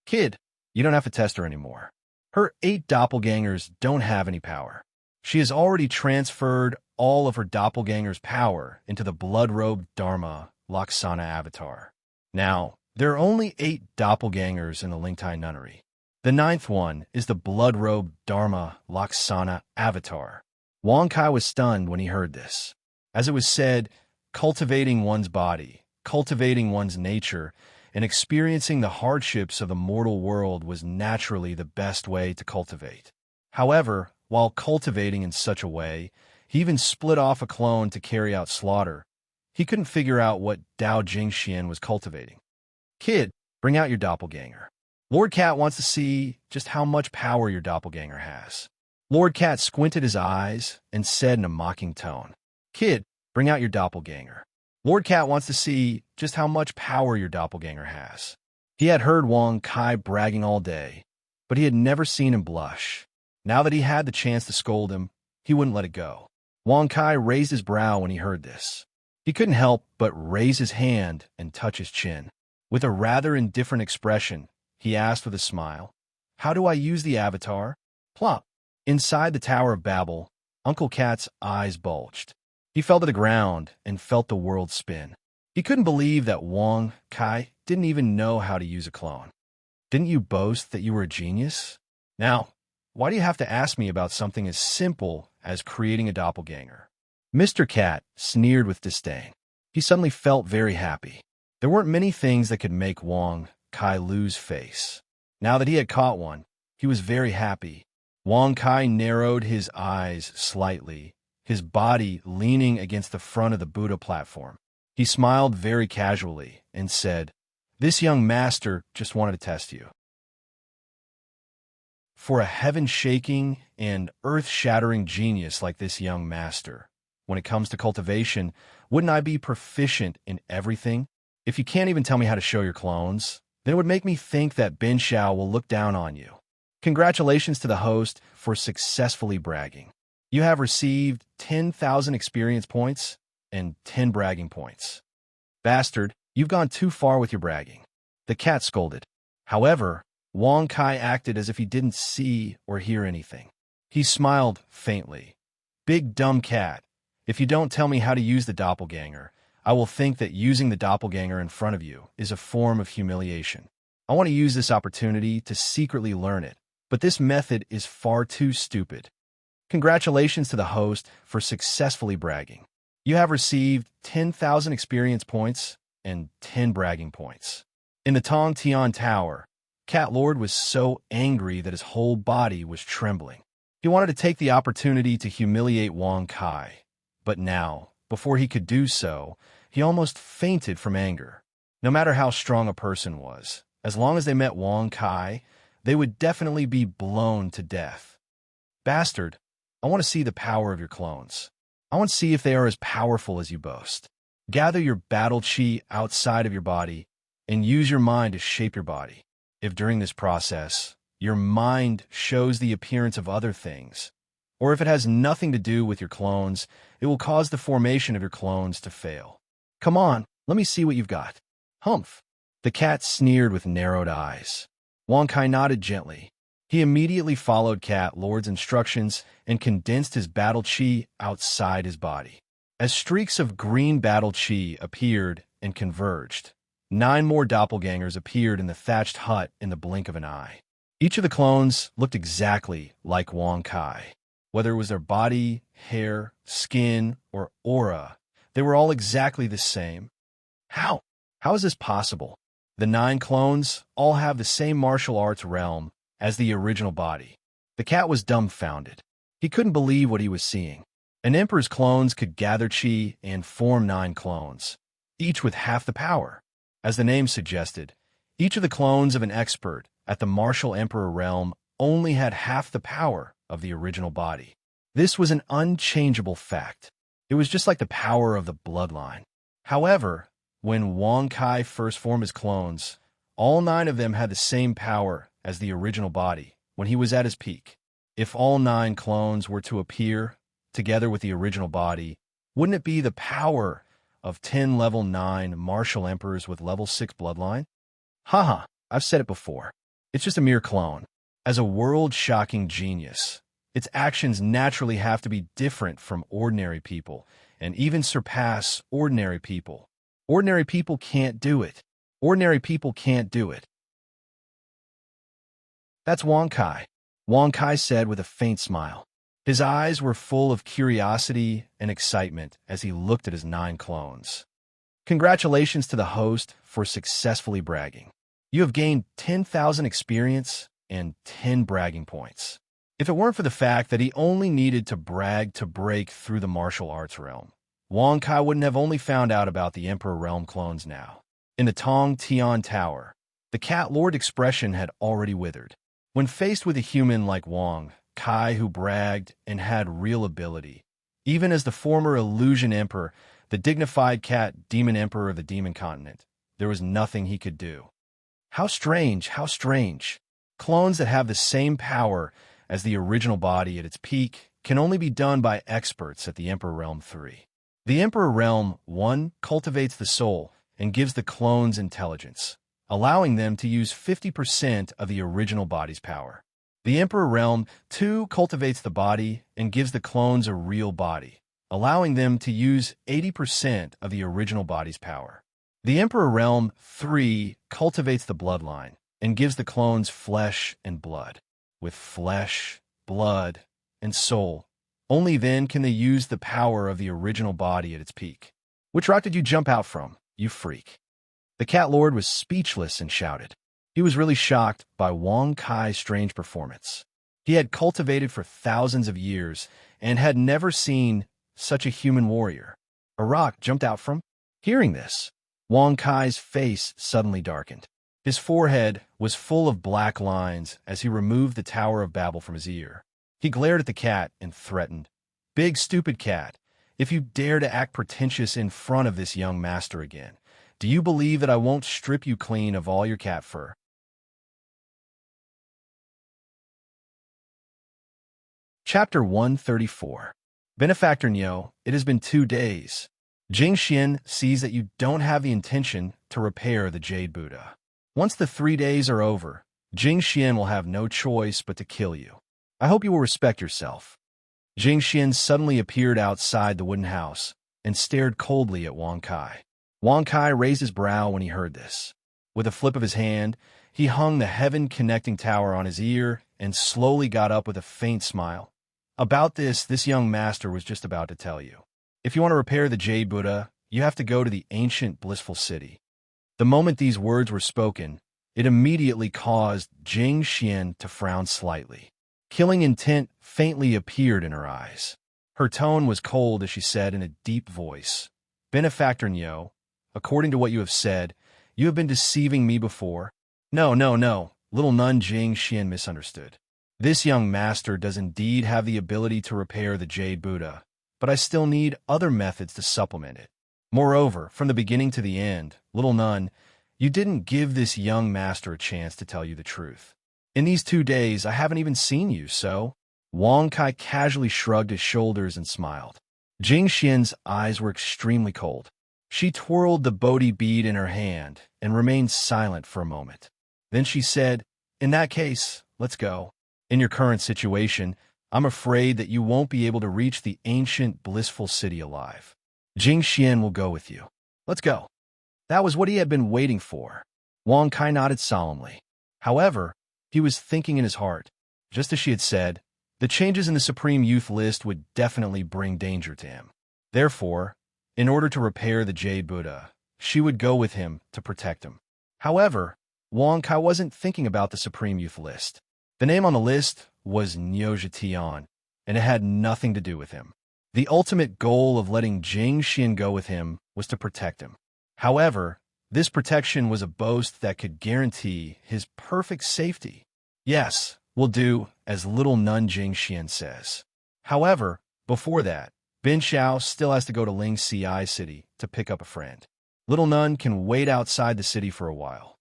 Kid, you don't have to test her anymore. Her 8 doppelgangers don't have any power. She has already transferred all of her doppelganger's power into the blood-robed Dharma Laksana avatar. Now, there are only 8 doppelgangers in the Lingtai Nunnery. The 9th one is the blood-robed Dharma Laksana avatar. Wang Kai was stunned when he heard this. As it was said, cultivating one's body, cultivating one's nature, and experiencing the hardships of the mortal world was naturally the best way to cultivate. However, while cultivating in such a way, he even split off a clone to carry out slaughter. He couldn't figure out what Dao Jingxian was cultivating. Kid, bring out your doppelganger. Lord Cat wants to see just how much power your doppelganger has. Lord Cat squinted his eyes and said in a mocking tone, Kid, bring out your doppelganger. Lord Cat wants to see just how much power your doppelganger has. He had heard Wang Kai bragging all day, but he had never seen him blush. Now that he had the chance to scold him, he wouldn't let it go. Wang Kai raised his brow when he heard this. He couldn't help but raise his hand and touch his chin. With a rather indifferent expression, he asked with a smile, How do I use the avatar? Plop. Inside the Tower of Babel, Uncle Cat's eyes bulged. He fell to the ground and felt the world spin. He couldn't believe that Wang Kai didn't even know how to use a clone. Didn't you boast that you were a genius? Now, why do you have to ask me about something as simple as creating a doppelganger? Mr. Cat sneered with disdain. He suddenly felt very happy. There weren't many things that could make Wang Kai lose face. Now that he had caught one, he was very happy. Wang Kai narrowed his eyes slightly, his body leaning against the front of the Buddha platform. He smiled very casually and said, This young master just wanted to test you. For a heaven-shaking and earth-shattering genius like this young master, when it comes to cultivation, wouldn't I be proficient in everything? If you can't even tell me how to show your clones, then it would make me think that Bin Xiao will look down on you. Congratulations to the host for successfully bragging. You have received 10,000 experience points and 10 bragging points. Bastard, you've gone too far with your bragging. The cat scolded. However, Wang Kai acted as if he didn't see or hear anything. He smiled faintly. Big dumb cat, if you don't tell me how to use the doppelganger, I will think that using the doppelganger in front of you is a form of humiliation. I want to use this opportunity to secretly learn it, but this method is far too stupid. Congratulations to the host for successfully bragging. You have received 10,000 experience points and 10 bragging points. In the Tong Tian Tower, Cat Lord was so angry that his whole body was trembling. He wanted to take the opportunity to humiliate Wang Kai, but now, before he could do so, he almost fainted from anger. No matter how strong a person was, as long as they met Wang Kai, they would definitely be blown to death. Bastard, I want to see the power of your clones. I want to see if they are as powerful as you boast. Gather your battle chi outside of your body and use your mind to shape your body. If during this process, your mind shows the appearance of other things, or if it has nothing to do with your clones, it will cause the formation of your clones to fail. Come on, let me see what you've got. Humph. The cat sneered with narrowed eyes. Wang Kai nodded gently. He immediately followed Cat Lord's instructions and condensed his battle chi outside his body. As streaks of green battle chi appeared and converged, 9 more doppelgangers appeared in the thatched hut in the blink of an eye. Each of the clones looked exactly like Wang Kai. Whether it was their body, hair, skin, or aura, they were all exactly the same. How? How is this possible? The 9 clones all have the same martial arts realm as the original body. The cat was dumbfounded. He couldn't believe what he was seeing. An emperor's clones could gather chi and form 9 clones, each with half the power. As the name suggested, each of the clones of an expert at the martial emperor realm only had half the power of the original body. This was an unchangeable fact. It was just like the power of the bloodline. However, when Wang Kai first formed his clones, all 9 of them had the same power as the original body when he was at his peak. If all 9 clones were to appear together with the original body, wouldn't it be the power of 10 level 9 martial emperors with level 6 bloodline? Haha, I've said it before. It's just a mere clone. As a world-shocking genius, its actions naturally have to be different from ordinary people and even surpass ordinary people. Ordinary people can't do it. Ordinary people can't do it. That's Wang Kai, Wang Kai said with a faint smile. His eyes were full of curiosity and excitement as he looked at his 9 clones. Congratulations to the host for successfully bragging. You have gained 10,000 experience and 10 bragging points. If it weren't for the fact that he only needed to brag to break through the martial arts realm, Wang Kai wouldn't have only found out about the Emperor Realm clones now. In the Tong Tian Tower, the Cat Lord expression had already withered. When faced with a human like Wang Kai who bragged and had real ability, even as the former Illusion Emperor, the dignified cat Demon Emperor of the Demon Continent, there was nothing he could do. How strange, how strange. Clones that have the same power as the original body at its peak can only be done by experts at the Emperor Realm 3. The Emperor Realm 1 cultivates the soul and gives the clones intelligence, allowing them to use 50% of the original body's power. The Emperor Realm 2 cultivates the body and gives the clones a real body, allowing them to use 80% of the original body's power. The Emperor Realm 3 cultivates the bloodline and gives the clones flesh and blood. With flesh, blood, and soul, only then can they use the power of the original body at its peak. Which rock did you jump out from, you freak? The Cat Lord was speechless and shouted. He was really shocked by Wang Kai's strange performance. He had cultivated for thousands of years and had never seen such a human warrior. A rock jumped out from? Hearing this, Wang Kai's face suddenly darkened. His forehead was full of black lines as he removed the Tower of Babel from his ear. He glared at the cat and threatened, "Big stupid cat, if you dare to act pretentious in front of this young master again, do you believe that I won't strip you clean of all your cat fur?" Chapter 134. Benefactor Nyo, it has been 2 days. Jing Xian sees that you don't have the intention to repair the Jade Buddha. Once the 3 days are over, Jing Xian will have no choice but to kill you. I hope you will respect yourself. Jing Xian suddenly appeared outside the wooden house and stared coldly at Wang Kai. Wang Kai raised his brow when he heard this. With a flip of his hand, he hung the heaven-connecting tower on his ear and slowly got up with a faint smile. About this young master was just about to tell you. If you want to repair the Jade Buddha, you have to go to the ancient blissful city. The moment these words were spoken, it immediately caused Jing Xian to frown slightly. Killing intent faintly appeared in her eyes. Her tone was cold as she said in a deep voice, "Benefactor Nyo, according to what you have said, you have been deceiving me before." No, little nun Jing Xian misunderstood. This young master does indeed have the ability to repair the Jade Buddha, but I still need other methods to supplement it. Moreover, from the beginning to the end, little nun, you didn't give this young master a chance to tell you the truth. In these 2 days, I haven't even seen you, so—" Wang Kai casually shrugged his shoulders and smiled. Jing Xian's eyes were extremely cold. She twirled the Bodhi bead in her hand and remained silent for a moment. Then she said, "In that case, let's go. In your current situation, I'm afraid that you won't be able to reach the ancient, blissful city alive. Jing Xian will go with you. Let's go." That was what he had been waiting for. Wang Kai nodded solemnly. However, he was thinking in his heart, just as she had said, the changes in the Supreme Youth list would definitely bring danger to him. Therefore, in order to repair the Jade Buddha, she would go with him to protect him. However, Wang Kai wasn't thinking about the Supreme Youth list. The name on the list was Niuzhe Tian, and it had nothing to do with him. The ultimate goal of letting Jing Xian go with him was to protect him. However, this protection was a boast that could guarantee his perfect safety. Yes, we'll do as little nun Jing Xian says. However, before that, Bin Xiao still has to go to Ling Ci City to pick up a friend. Little nun can wait outside the city for a while.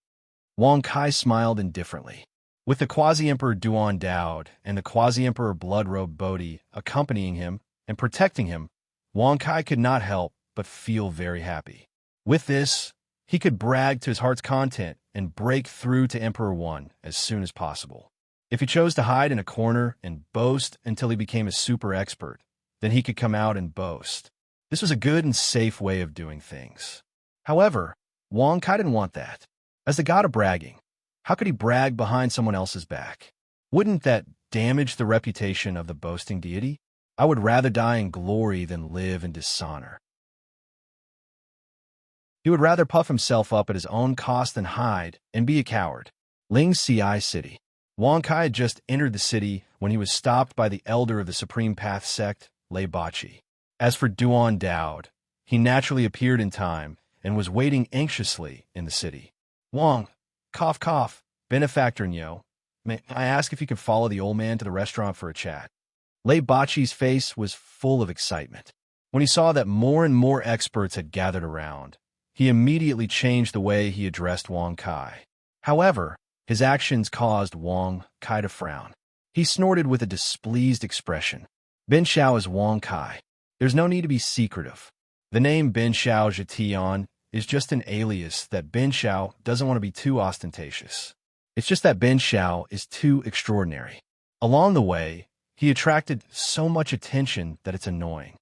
Wang Kai smiled indifferently. With the Quasi-Emperor Duan Daod and the Quasi-Emperor Blood-Robed Bodhi accompanying him and protecting him, Wang Kai could not help but feel very happy. With this, he could brag to his heart's content and break through to Emperor One as soon as possible. If he chose to hide in a corner and boast until he became a super expert, then he could come out and boast. This was a good and safe way of doing things. However, Wang Kai didn't want that. As the god of bragging, how could he brag behind someone else's back? Wouldn't that damage the reputation of the boasting deity? I would rather die in glory than live in dishonor. He would rather puff himself up at his own cost than hide and be a coward. Ling Ci City. Wang Kai had just entered the city when he was stopped by the elder of the Supreme Path sect, Lei Bachi. As for Duan Daod, he naturally appeared in time and was waiting anxiously in the city. Wang, cough cough, benefactor Nyo, may I ask if you could follow the old man to the restaurant for a chat? Lei Bachi's face was full of excitement. When he saw that more and more experts had gathered around, he immediately changed the way he addressed Wang Kai. However, his actions caused Wang Kai to frown. He snorted with a displeased expression. Bin Xiao is Wang Kai. There's no need to be secretive. The name Bin Xiao Zhetian is just an alias that Bin Xiao doesn't want to be too ostentatious. It's just that Bin Xiao is too extraordinary. Along the way, he attracted so much attention that it's annoying.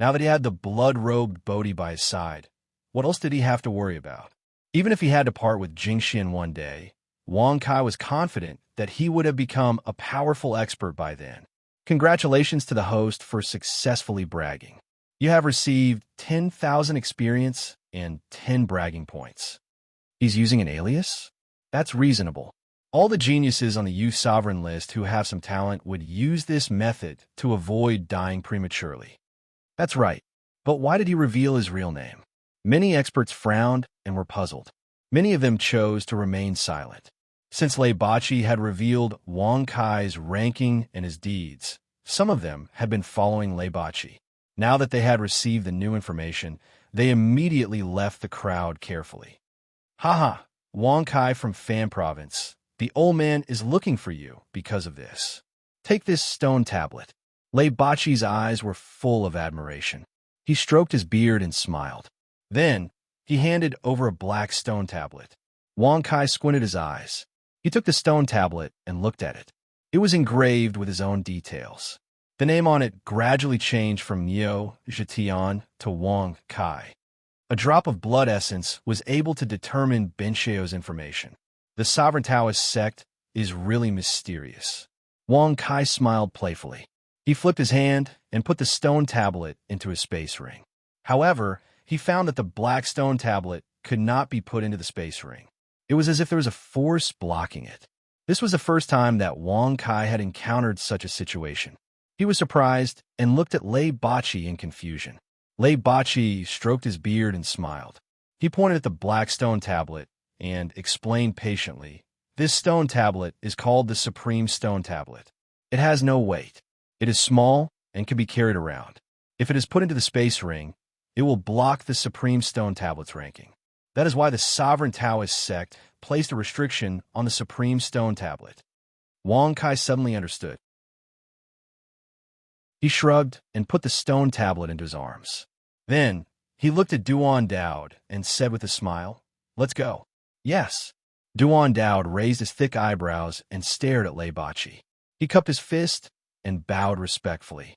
Now that he had the blood-robed Bodhi by his side, what else did he have to worry about? Even if he had to part with Jing Xian one day, Wang Kai was confident that he would have become a powerful expert by then. Congratulations to the host for successfully bragging. You have received 10,000 experience and 10 bragging points. He's using an alias? That's reasonable. All the geniuses on the Youth Sovereign list who have some talent would use this method to avoid dying prematurely. That's right. But why did he reveal his real name? Many experts frowned and were puzzled. Many of them chose to remain silent. Since Lei Bachi had revealed Wang Kai's ranking and his deeds, some of them had been following Lei Bachi. Now that they had received the new information, they immediately left the crowd carefully. Haha, Wang Kai from Fan Province. The old man is looking for you because of this. Take this stone tablet. Lei Bachi's eyes were full of admiration. He stroked his beard and smiled. Then, he handed over a black stone tablet. Wang Kai squinted his eyes. He took the stone tablet and looked at it. It was engraved with his own details. The name on it gradually changed from Niuzhe Tian to Wang Kai. A drop of blood essence was able to determine Bin Xiao's information. The Sovereign Taoist sect is really mysterious. Wang Kai smiled playfully. He flipped his hand and put the stone tablet into his space ring. However, he found that the black stone tablet could not be put into the space ring. It was as if there was a force blocking it. This was the first time that Wang Kai had encountered such a situation. He was surprised and looked at Lei Bachi in confusion. Lei Bachi stroked his beard and smiled. He pointed at the black stone tablet and explained patiently, "This stone tablet is called the Supreme Stone Tablet. It has no weight. It is small and can be carried around. If it is put into the space ring, it will block the Supreme Stone Tablet's ranking. That is why the sovereign Taoist sect placed a restriction on the Supreme Stone Tablet. Wang Kai suddenly understood. He shrugged and put the stone tablet into his arms. Then, he looked at Duan Dowd and said with a smile, "Let's go." "Yes." Duan Dowd raised his thick eyebrows and stared at Lei Bachi. He cupped his fist and bowed respectfully.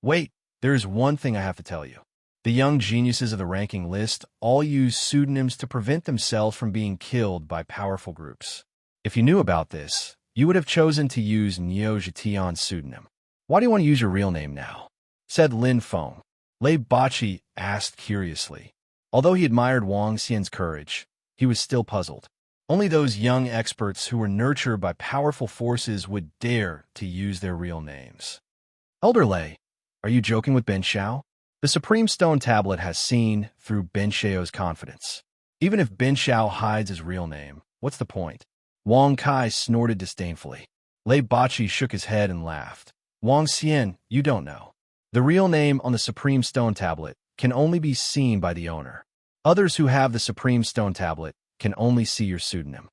"Wait, there is one thing I have to tell you. The young geniuses of the ranking list all use pseudonyms to prevent themselves from being killed by powerful groups. If you knew about this, you would have chosen to use Neo Jitian's pseudonym. Why do you want to use your real name now?" said Lin Feng. Lei Bachi asked curiously. Although he admired Wang Xian's courage, he was still puzzled. Only those young experts who were nurtured by powerful forces would dare to use their real names. "Elder Lei, are you joking with Ben Xiao?" The Supreme Stone Tablet has seen through Ben Xiao's confidence. Even if Ben Xiao hides his real name, what's the point? Wang Kai snorted disdainfully. Lei Bachi shook his head and laughed. "Wang Xian, you don't know. The real name on the Supreme Stone Tablet can only be seen by the owner. Others who have the Supreme Stone Tablet can only see your pseudonym."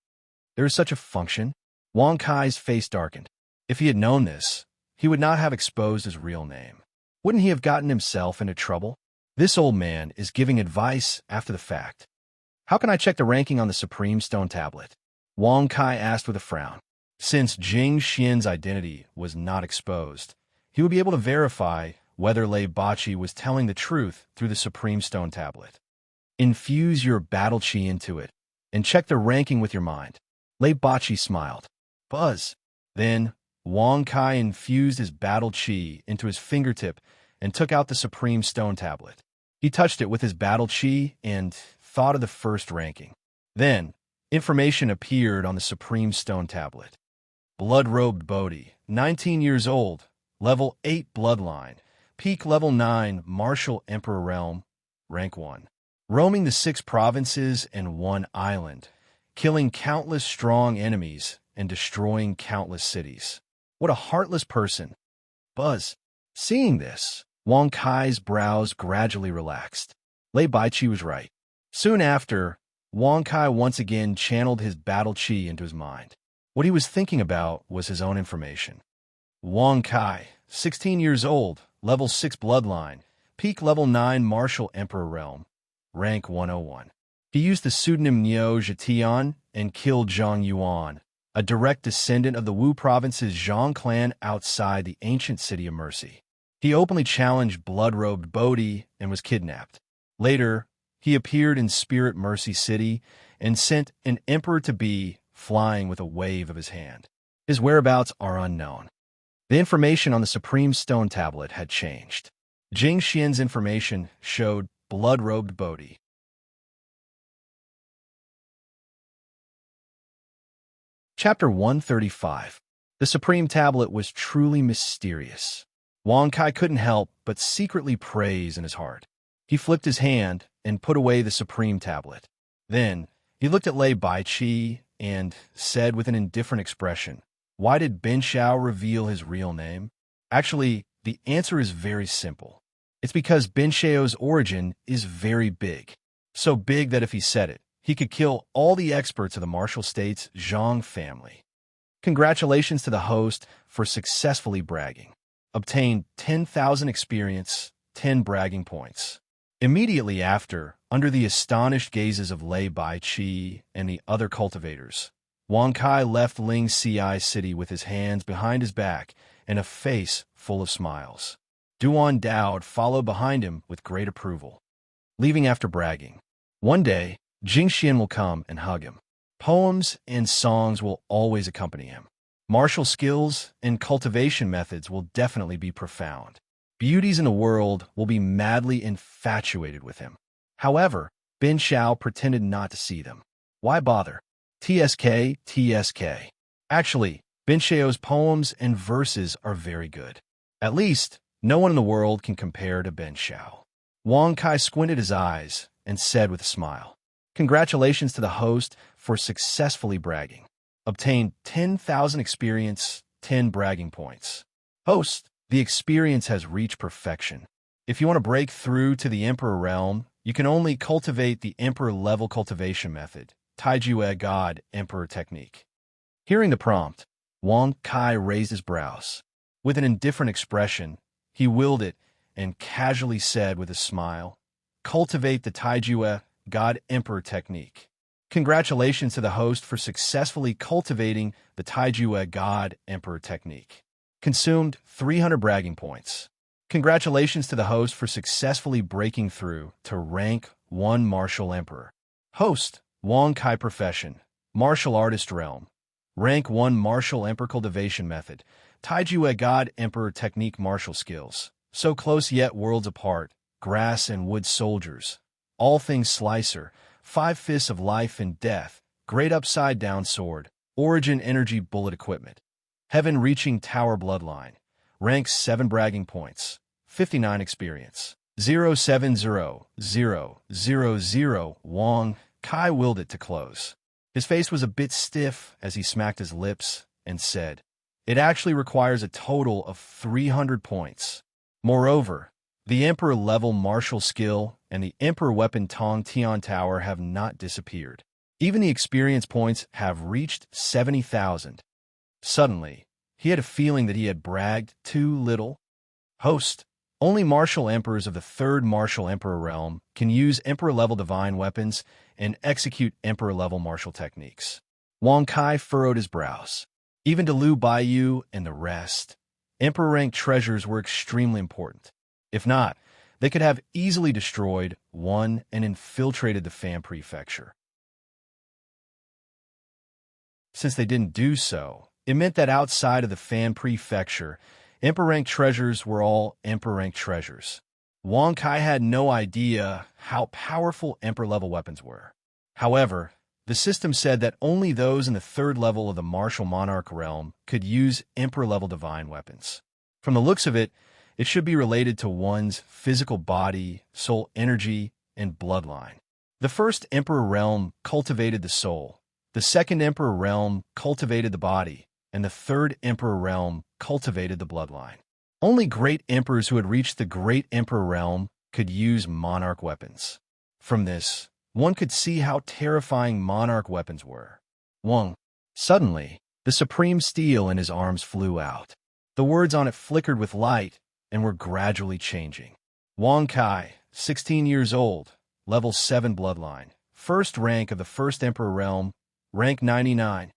"There is such a function?" Wang Kai's face darkened. If he had known this, he would not have exposed his real name. Wouldn't he have gotten himself into trouble? This old man is giving advice after the fact. "How can I check the ranking on the Supreme Stone Tablet?" Wang Kai asked with a frown. Since Jing Xian's identity was not exposed, he would be able to verify whether Lei Bachi was telling the truth through the Supreme Stone Tablet. "Infuse your battle chi into it, and check the ranking with your mind." Lei Bachi smiled. "Buzz." Then, Wang Kai infused his battle chi into his fingertip and took out the Supreme Stone Tablet. He touched it with his battle chi and thought of the first ranking. Then, information appeared on the Supreme Stone Tablet. Blood-robed Bodhi, 19 years old, level 8 bloodline, peak level 9 martial emperor realm, rank 1. Roaming the 6 provinces and 1 island, killing countless strong enemies and destroying countless cities. What a heartless person. Buzz. Seeing this, Wang Kai's brows gradually relaxed. Lei Baichi was right. Soon after, Wang Kai once again channeled his battle chi into his mind. What he was thinking about was his own information. Wang Kai, 16 years old, level 6 bloodline, peak level 9 martial emperor realm, rank 101. He used the pseudonym Neo Jitian and killed Zhang Yuan, a direct descendant of the Wu province's Zhang clan outside the ancient city of Mercy. He openly challenged blood-robed Bodhi and was kidnapped. Later, he appeared in Spirit Mercy City and sent an emperor-to-be flying with a wave of his hand. His whereabouts are unknown. The information on the Supreme Stone Tablet had changed. Jing Xian's information showed blood-robed Bodhi. Chapter 135. The Supreme Tablet was truly mysterious. Wang Kai couldn't help but secretly praise in his heart. He flicked his hand and put away the Supreme Tablet. Then, he looked at Lei Baichi and said with an indifferent expression, "Why did Ben Xiao reveal his real name?" Actually, the answer is very simple. It's because Ben Xiao's origin is very big. So big that if he said it, he could kill all the experts of the Martial States Zhang family. Congratulations to the host for successfully bragging. Obtained 10,000 experience, 10 bragging points. Immediately after, under the astonished gazes of Lei Baichi and the other cultivators, Wang Kai left Ling Ci City with his hands behind his back and a face full of smiles. Duan Dowd followed behind him with great approval. Leaving after bragging. One day, Jing Xian will come and hug him. Poems and songs will always accompany him. Martial skills and cultivation methods will definitely be profound. Beauties in the world will be madly infatuated with him. However, Ben Xiao pretended not to see them. Why bother? TSK, TSK. Actually, Ben Xiao's poems and verses are very good. At least, no one in the world can compare to Ben Xiao. Wang Kai squinted his eyes and said with a smile, "Congratulations to the host for successfully bragging. Obtained 10,000 experience, 10 bragging points. Host, the experience has reached perfection. If you want to break through to the Emperor realm, you can only cultivate the Emperor-level cultivation method, Taijue God Emperor technique. Hearing the prompt, Wang Kai raised his brows. With an indifferent expression, he willed it and casually said with a smile, "Cultivate the Taijue God Emperor technique. Congratulations to the host for successfully cultivating the Taijue God Emperor technique. Consumed 300 bragging points. Congratulations to the host for successfully breaking through to rank 1 Martial Emperor. Host, Wang Kai profession, Martial Artist realm. Rank 1 Martial Emperor cultivation method, Taijue God Emperor technique martial skills. So close yet worlds apart, grass and wood soldiers. All things slicer, 5 fists of life and death, great upside-down sword, origin energy bullet equipment. Heaven-reaching tower bloodline. Rank 7 bragging points, 59 experience. 0700000. Wang Kai willed it to close. His face was a bit stiff as he smacked his lips and said, "It actually requires a total of 300 points. Moreover, the Emperor-level martial skill and the Emperor weapon Tong Tian Tower have not disappeared. Even the experience points have reached 70,000. Suddenly, he had a feeling that he had bragged too little. Host, only martial emperors of the 3rd Martial Emperor realm can use Emperor-level divine weapons and execute Emperor-level martial techniques." Wang Kai furrowed his brows. Even to Liu Baiyu and the rest, Emperor-rank treasures were extremely important. If not, they could have easily destroyed one and infiltrated the Fan Prefecture. Since they didn't do so, it meant that outside of the Fan Prefecture, Emperor-rank treasures were all Emperor-rank treasures. Wang Kai had no idea how powerful Emperor-level weapons were. However, the system said that only those in the 3rd level of the Martial Monarch realm could use Emperor-level divine weapons. From the looks of it, it should be related to one's physical body, soul energy, and bloodline. The 1st Emperor realm cultivated the soul, the 2nd Emperor realm cultivated the body, and the 3rd Emperor realm cultivated the bloodline. Only great emperors who had reached the Great Emperor realm could use monarch weapons. From this, one could see how terrifying monarch weapons were. Suddenly, the supreme steel in his arms flew out. The words on it flickered with light and were gradually changing. Wang Kai, 16 years old, level 7 bloodline, 1st rank of the 1st Emperor realm, rank 99.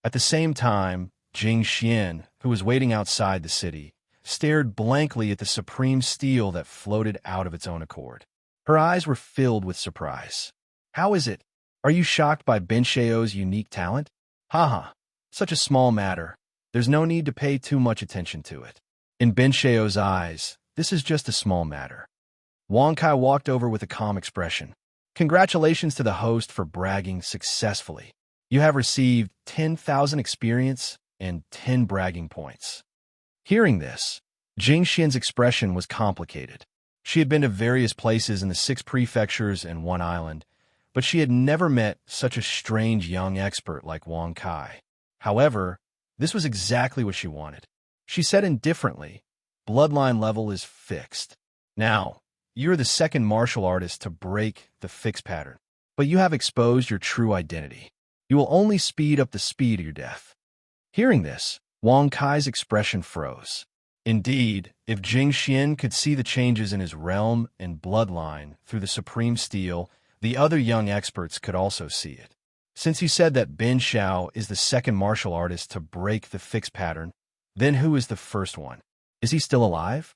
At the same time, Jing Xian, who was waiting outside the city, stared blankly at the supreme steel that floated out of its own accord. Her eyes were filled with surprise. "How is it? Are you shocked by Ben Xiao's unique talent? Haha, such a small matter. There's no need to pay too much attention to it." In Ben Xiao's eyes, this is just a small matter. Wang Kai walked over with a calm expression. "Congratulations to the host for bragging successfully. You have received 10,000 experience and 10 bragging points." Hearing this, Jing Xian's expression was complicated. She had been to various places in the 6 prefectures and 1 island, but she had never met such a strange young expert like Wang Kai. However, this was exactly what she wanted. She said indifferently, "Bloodline level is fixed. Now, you're the 2nd martial artist to break the fixed pattern, but you have exposed your true identity. You will only speed up the speed of your death." Hearing this, Wang Kai's expression froze. Indeed, if Jing Xian could see the changes in his realm and bloodline through the supreme steel, the other young experts could also see it. Since he said that Ben Xiao is the 2nd martial artist to break the fixed pattern, then who is the 1st one? Is he still alive?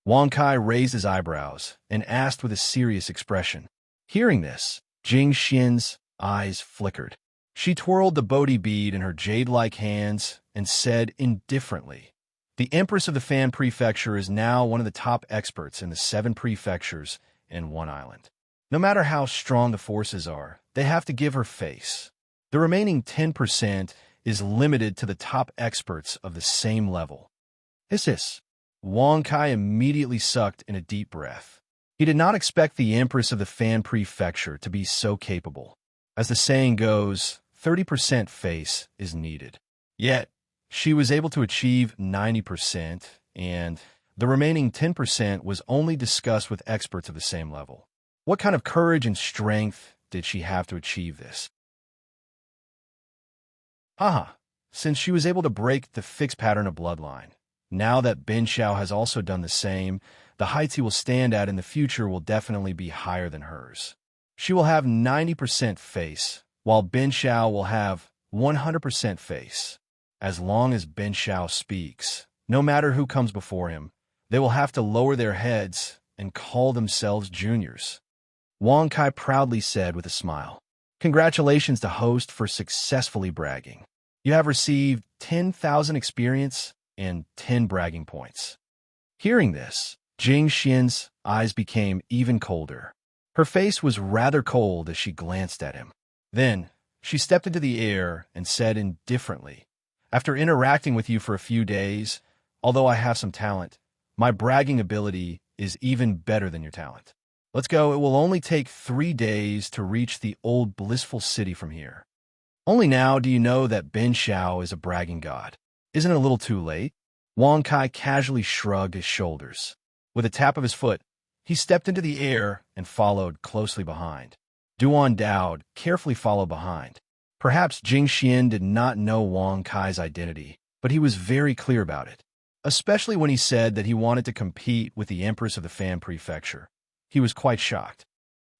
Wang Kai raised his eyebrows and asked with a serious expression. Hearing this, Jing Xian's eyes flickered. She twirled the Bodhi bead in her jade-like hands and said indifferently, "The Empress of the Fan Prefecture is now one of the top experts in the 7 prefectures and 1 island. No matter how strong the forces are, they have to give her face. The remaining 10% is limited to the top experts of the same level." This. Wang Kai immediately sucked in a deep breath. He did not expect the Empress of the Fan Prefecture to be so capable. As the saying goes, 30% face is needed. Yet, she was able to achieve 90%, and The remaining 10% was only discussed with experts of the same level. What kind of courage and strength did she have to achieve this? Haha, since she was able to break the fixed pattern of bloodline. Now that Ben Xiao has also done the same, the heights he will stand at in the future will definitely be higher than hers. She will have 90% face, while Ben Xiao will have 100% face. As long as Ben Xiao speaks, no matter who comes before him, they will have to lower their heads and call themselves juniors. Wang Kai proudly said with a smile, "Congratulations to host for successfully bragging. You have received 10,000 experience and 10 bragging points." Hearing this, Jing Xian's eyes became even colder. Her face was rather cold as she glanced at him. Then, she stepped into the air and said indifferently, "After interacting with you for a few days, although I have some talent, my bragging ability is even better than your talent. Let's go. It will only take 3 days to reach the old blissful city from here. Only now do you know that Ben Xiao is a bragging god. Isn't it a little too late?" Wang Kai casually shrugged his shoulders. With a tap of his foot, he stepped into the air and followed closely behind. Duan Dao carefully followed behind. Perhaps Jing Xian did not know Wang Kai's identity, but he was very clear about it, especially when he said that he wanted to compete with the Empress of the Fan Prefecture. He was quite shocked.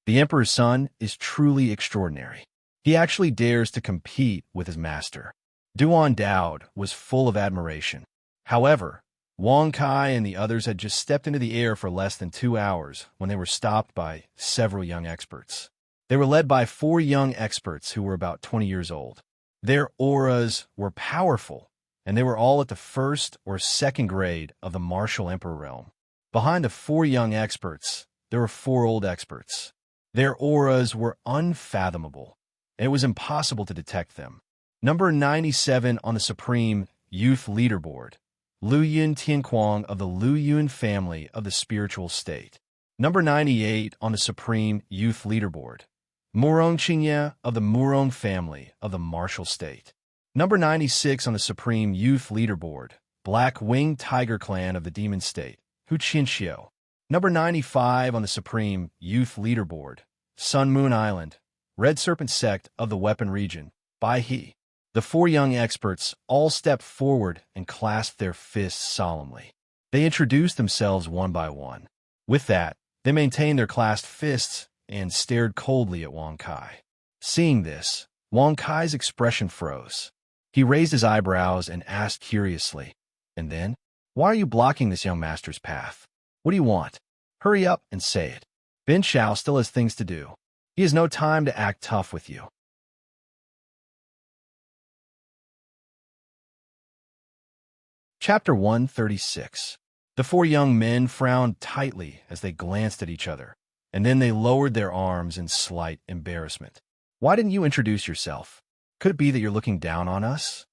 The Emperor's son is truly extraordinary. He actually dares to compete with his master. Duan Dao was full of admiration. However, Wang Kai and the others had just stepped into the air for less than 2 hours when they were stopped by several young experts. They were led by 4 young experts who were about 20 years old. Their auras were powerful, and they were all at the 1st or 2nd grade of the martial emperor realm. Behind the 4 young experts, there were 4 old experts. Their auras were unfathomable, and it was impossible to detect them. Number 97 on the Supreme Youth Leaderboard, Lu Yun Tianquang of the Lu Yun family of the spiritual state. Number 98 on the Supreme Youth Leaderboard, Murong Qingye of the Murong family of the martial state. Number 96 on the Supreme Youth Leaderboard, Black Winged Tiger Clan of the demon state, Hu Qinxiu. Number 95 on the Supreme Youth Leaderboard, Sun Moon Island, Red Serpent Sect of the Weapon Region, Bai He. The 4 young experts all stepped forward and clasped their fists solemnly. They introduced themselves one by one. With that, they maintained their clasped fists and stared coldly at Wang Kai. Seeing this, Wang Kai's expression froze. He raised his eyebrows and asked curiously, "And then? Why are you blocking this young master's path? What do you want? Hurry up and say it. Ben Xiao still has things to do. He has no time to act tough with you." Chapter 136. The 4 young men frowned tightly as they glanced at each other, and then they lowered their arms in slight embarrassment. "Why didn't you introduce yourself? Could it be that you're looking down on us?"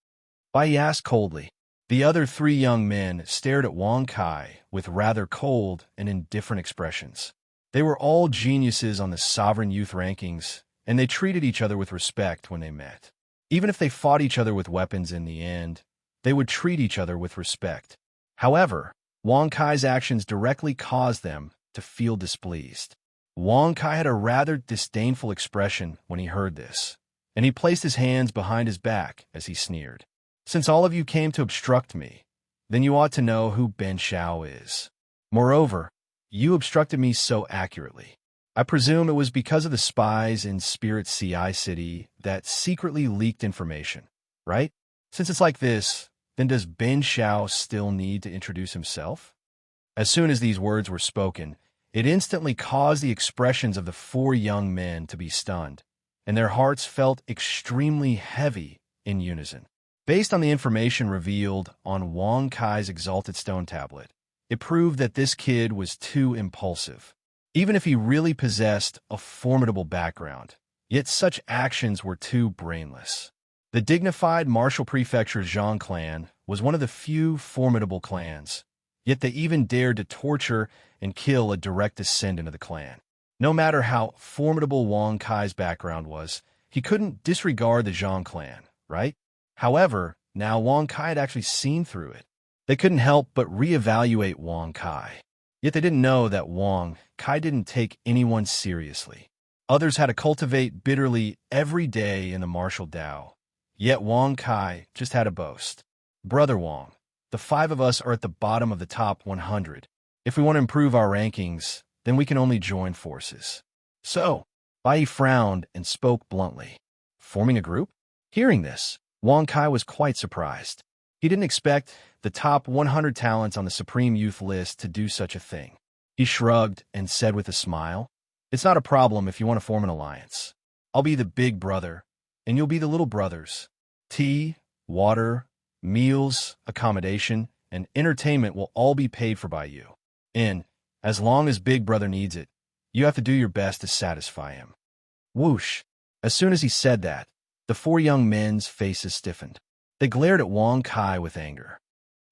Bai asked coldly. The other 3 young men stared at Wang Kai with rather cold and indifferent expressions. They were all geniuses on the sovereign youth rankings, and they treated each other with respect when they met. Even if they fought each other with weapons in the end, they would treat each other with respect. However, Wang Kai's actions directly caused them to feel displeased. Wang Kai had a rather disdainful expression when he heard this, and he placed his hands behind his back as he sneered. "Since all of you came to obstruct me, then you ought to know who Ben Xiao is. Moreover, you obstructed me so accurately. I presume it was because of the spies in Spirit CI City that secretly leaked information, right? Since it's like this, then does Ben Xiao still need to introduce himself?" As soon as these words were spoken, it instantly caused the expressions of the 4 young men to be stunned, and their hearts felt extremely heavy in unison. Based on the information revealed on Wang Kai's exalted stone tablet, it proved that this kid was too impulsive. Even if he really possessed a formidable background, yet such actions were too brainless. The dignified martial prefecture Zhang clan was one of the few formidable clans, yet they even dared to torture and kill a direct descendant of the clan. No matter how formidable Wang Kai's background was, he couldn't disregard the Zhang clan, right? However, now Wang Kai had actually seen through it. They couldn't help but reevaluate Wang Kai. Yet they didn't know that Wang Kai didn't take anyone seriously. Others had to cultivate bitterly every day in the martial Tao. Yet Wang Kai just had a boast. Brother Wang, the five of us are at the bottom of the top 100. If we want to improve our rankings, then we can only join forces. So, Bai frowned and spoke bluntly. Forming a group? Hearing this, Wang Kai was quite surprised. He didn't expect the top 100 talents on the Supreme Youth list to do such a thing. He shrugged and said with a smile, "It's not a problem if you want to form an alliance. I'll be the big brother, and you'll be the little brothers. Tea, water, meals, accommodation, and entertainment will all be paid for by you. And, as long as Big Brother needs it, you have to do your best to satisfy him." Whoosh! As soon as he said that, the four young men's faces stiffened. They glared at Wang Kai with anger.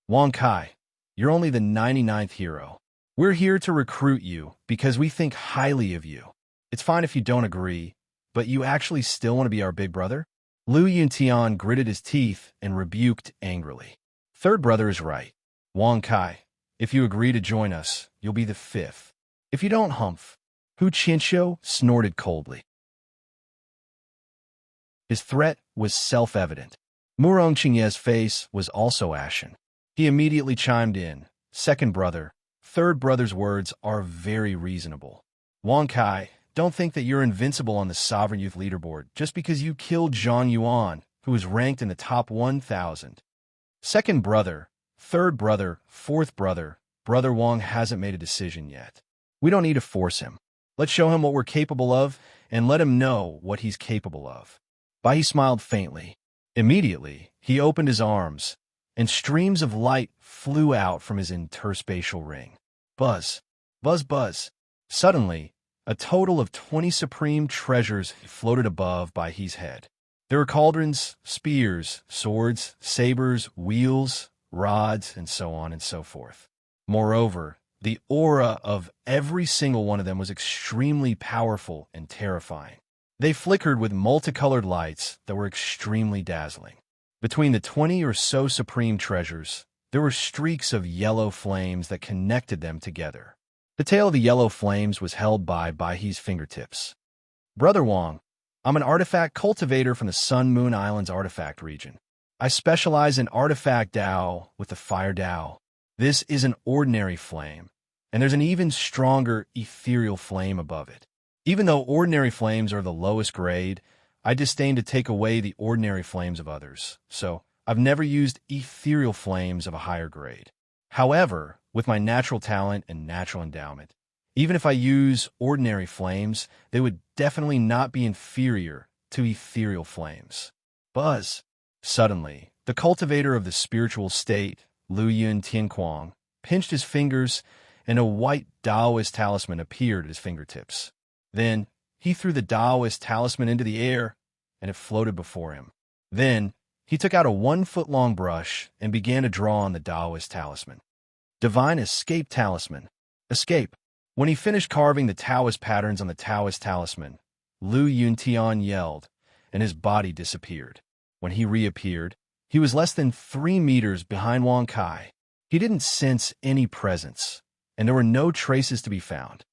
"Wang Kai, you're only the 99th hero. We're here to recruit you because we think highly of you. It's fine if you don't agree, but you actually still want to be our big brother?" Lu Yuntian gritted his teeth and rebuked angrily. "Third brother is right. Wang Kai, if you agree to join us, you'll be the fifth. If you don't, humph." Hu Qianqiu snorted coldly. His threat was self-evident. Murong Qingye's face was also ashen. He immediately chimed in, "Second brother, third brother's words are very reasonable. Wang Kai, don't think that you're invincible on the Sovereign Youth Leaderboard just because you killed Zhang Yuan, who was ranked in the top 1,000. Second brother, third brother, fourth brother, Brother Wang hasn't made a decision yet. We don't need to force him. Let's show him what we're capable of and let him know what he's capable of." Bai smiled faintly. Immediately, he opened his arms, and streams of light flew out from his interspatial ring. Buzz, buzz, buzz. Suddenly, a total of 20 supreme treasures floated above Bai's head. There were cauldrons, spears, swords, sabers, wheels, rods, and so on and so forth. Moreover, the aura of every single one of them was extremely powerful and terrifying. They flickered with multicolored lights that were extremely dazzling. Between the 20 or so supreme treasures, there were streaks of yellow flames that connected them together. The tail of the yellow flames was held by Bai's fingertips. "Brother Wang, I'm an artifact cultivator from the Sun Moon Islands artifact region. I specialize in artifact Tao with the fire Tao. This is an ordinary flame, and there's an even stronger ethereal flame above it. Even though ordinary flames are the lowest grade, I disdain to take away the ordinary flames of others, so I've never used ethereal flames of a higher grade. However, with my natural talent and natural endowment, even if I use ordinary flames, they would definitely not be inferior to ethereal flames." Buzz! Suddenly, the cultivator of the spiritual state, Lu Yun Tianquang, pinched his fingers, and a white Taoist talisman appeared at his fingertips. Then, he threw the Taoist talisman into the air, and it floated before him. Then, he took out a 1-foot-long brush and began to draw on the Taoist talisman. Divine Escape Talisman. Escape. When he finished carving the Taoist patterns on the Taoist talisman, Lu Yuntian yelled, and his body disappeared. When he reappeared, he was less than 3 meters behind Wang Kai. He didn't sense any presence, and there were no traces to be found.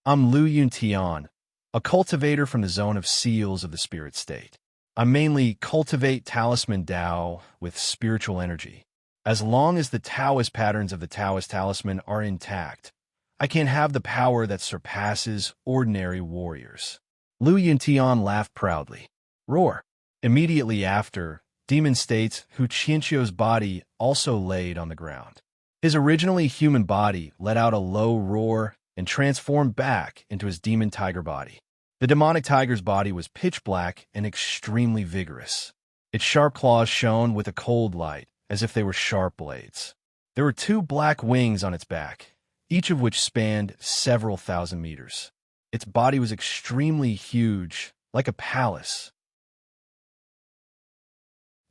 "I'm Lu Yuntian, a cultivator from the zone of seals of the spirit state. I mainly cultivate talisman Tao with spiritual energy. As long as the Taoist patterns of the Taoist talisman are intact, I can have the power that surpasses ordinary warriors." Lu Yuntian laughed proudly. Roar! Immediately after, Demon State's Hu Qianqiu's body also laid on the ground. His originally human body let out a low roar and transformed back into his demon tiger body. The demonic tiger's body was pitch black and extremely vigorous. Its sharp claws shone with a cold light, as if they were sharp blades. There were 2 black wings on its back, each of which spanned several thousand meters. Its body was extremely huge, like a palace.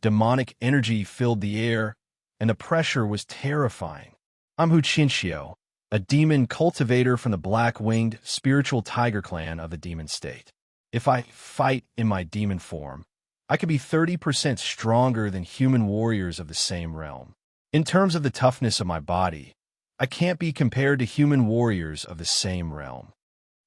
Demonic energy filled the air, and the pressure was terrifying. "I'm Hu Qianqiu, a demon cultivator from the black-winged spiritual tiger clan of the demon state. If I fight in my demon form, I could be 30% stronger than human warriors of the same realm. In terms of the toughness of my body, I can't be compared to human warriors of the same realm.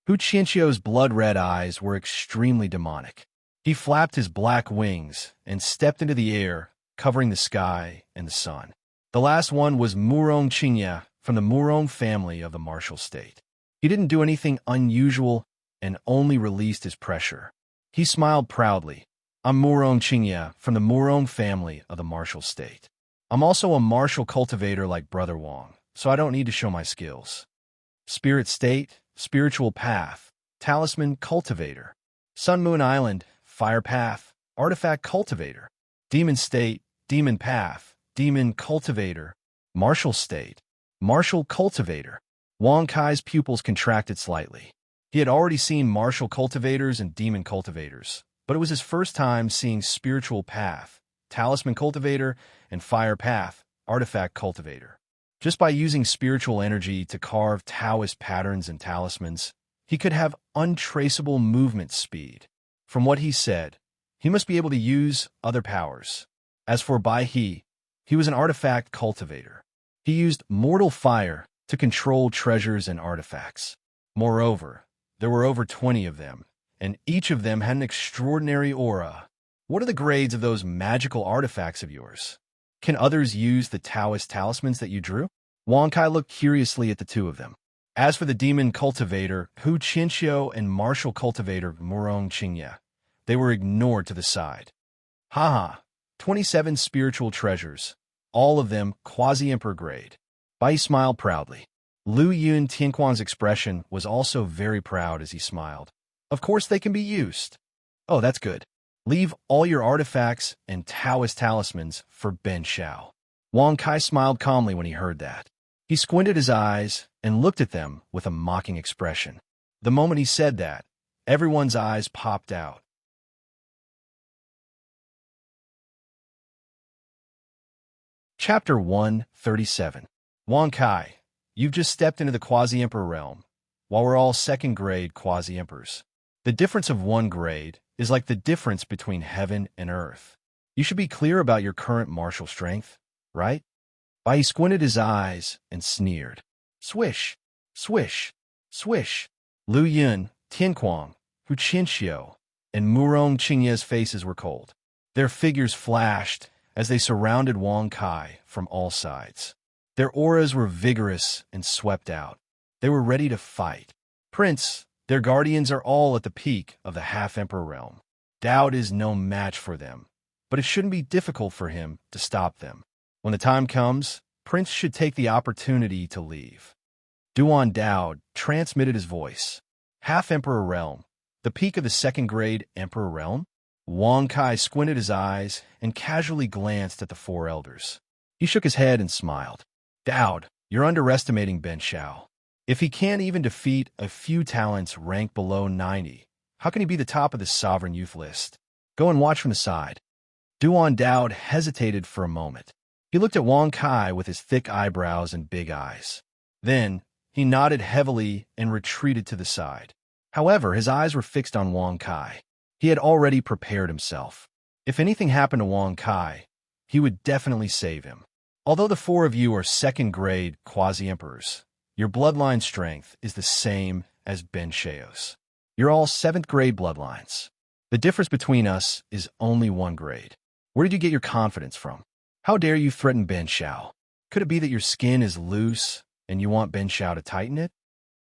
Hu Qianqiu's blood-red eyes were extremely demonic. He flapped his black wings and stepped into the air, covering the sky and the sun. The last one was Murong Qingye from the Murong family of the martial state. He didn't do anything unusual and only released his pressure. He smiled proudly. I'm Murong Qingye from the Murong family of the martial state. I'm also a martial cultivator like Brother Wang, so I don't need to show my skills. Spirit state, spiritual path, talisman cultivator. Sun Moon Island, fire path, artifact cultivator. Demon state, demon path, demon cultivator. Martial state, martial cultivator. Wang Kai's pupils contracted slightly. He had already seen martial cultivators and demon cultivators, but it was his first time seeing spiritual path, talisman cultivator, and fire path, artifact cultivator. Just by using spiritual energy to carve Taoist patterns and talismans, he could have untraceable movement speed. From what he said, he must be able to use other powers. As for Bai He was an artifact cultivator. He used mortal fire to control treasures and artifacts. Moreover, there were over 20 of them, and each of them had an extraordinary aura. What are the grades of those magical artifacts of yours? Can others use the Taoist talismans that you drew? Wang Kai looked curiously at the two of them. As for the demon cultivator, Hu Qianqiu and martial cultivator Murong Qingye, they were ignored to the side. Haha, 27 spiritual treasures, all of them quasi-emperor grade. Bai smiled proudly. Lu Yun Tianquan's expression was also very proud as he smiled. Of course they can be used. Oh, that's good. Leave all your artifacts and Taoist talismans for Ben Shao. Wang Kai smiled calmly when he heard that. He squinted his eyes and looked at them with a mocking expression. The moment he said that, everyone's eyes popped out. Chapter 137. Wang Kai, you've just stepped into the quasi-emperor realm, while we're all second-grade quasi-emperors. The difference of one grade is like the difference between heaven and earth. You should be clear about your current martial strength, right? Bai squinted his eyes and sneered. Swish, swish, swish. Lu Yun, Tianquan, Hu Qianqiu, and Murong Qingye's faces were cold. Their figures flashed as they surrounded Wang Kai from all sides. Their auras were vigorous and swept out. They were ready to fight. Prince, their guardians are all at the peak of the half-emperor realm. Doubt is no match for them, but it shouldn't be difficult for him to stop them. When the time comes, Prince should take the opportunity to leave. Duan Dao transmitted his voice. Half-emperor realm, the peak of the second-grade emperor realm? Wang Kai squinted his eyes and casually glanced at the four elders. He shook his head and smiled. Dowd, you're underestimating Ben Shao. If he can't even defeat a few talents ranked below 90, how can he be the top of the sovereign youth list? Go and watch from the side. Duan Dowd hesitated for a moment. He looked at Wang Kai with his thick eyebrows and big eyes. Then, he nodded heavily and retreated to the side. However, his eyes were fixed on Wang Kai. He had already prepared himself. If anything happened to Wang Kai, he would definitely save him. Although the four of you are second-grade quasi-emperors, your bloodline strength is the same as Ben Shao's. You're all seventh-grade bloodlines. The difference between us is only one grade. Where did you get your confidence from? How dare you threaten Ben Shao? Could it be that your skin is loose and you want Ben Shao to tighten it?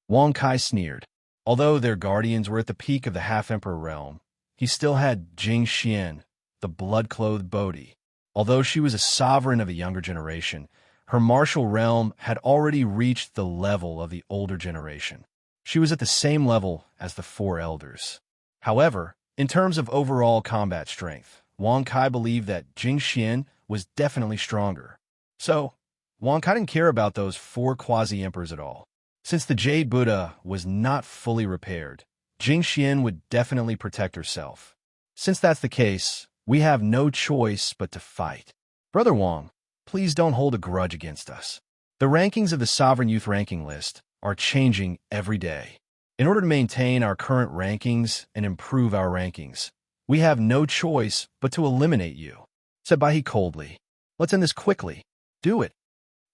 Wang Kai sneered. Although their guardians were at the peak of the half-emperor realm, he still had Jing Xian, the blood-clothed Bodhi. Although she was a sovereign of a younger generation, her martial realm had already reached the level of the older generation. She was at the same level as the four elders. However, in terms of overall combat strength, Wang Kai believed that Jing Xian was definitely stronger. So, Wang Kai didn't care about those four quasi-emperors at all. Since the Jade Buddha was not fully repaired, Jing Xian would definitely protect herself. Since that's the case, we have no choice but to fight. Brother Wang, please don't hold a grudge against us. The rankings of the Sovereign Youth ranking list are changing every day. In order to maintain our current rankings and improve our rankings, we have no choice but to eliminate you, said Bai He coldly. Let's end this quickly. Do it.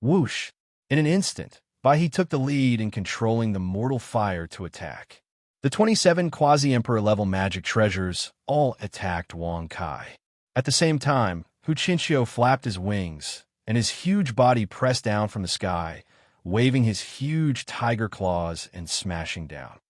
Whoosh. In an instant, Bai He took the lead in controlling the mortal fire to attack. The 27 quasi-emperor-level magic treasures all attacked Wang Kai. At the same time, Hu Qinxiu flapped his wings, and his huge body pressed down from the sky, waving his huge tiger claws and smashing down.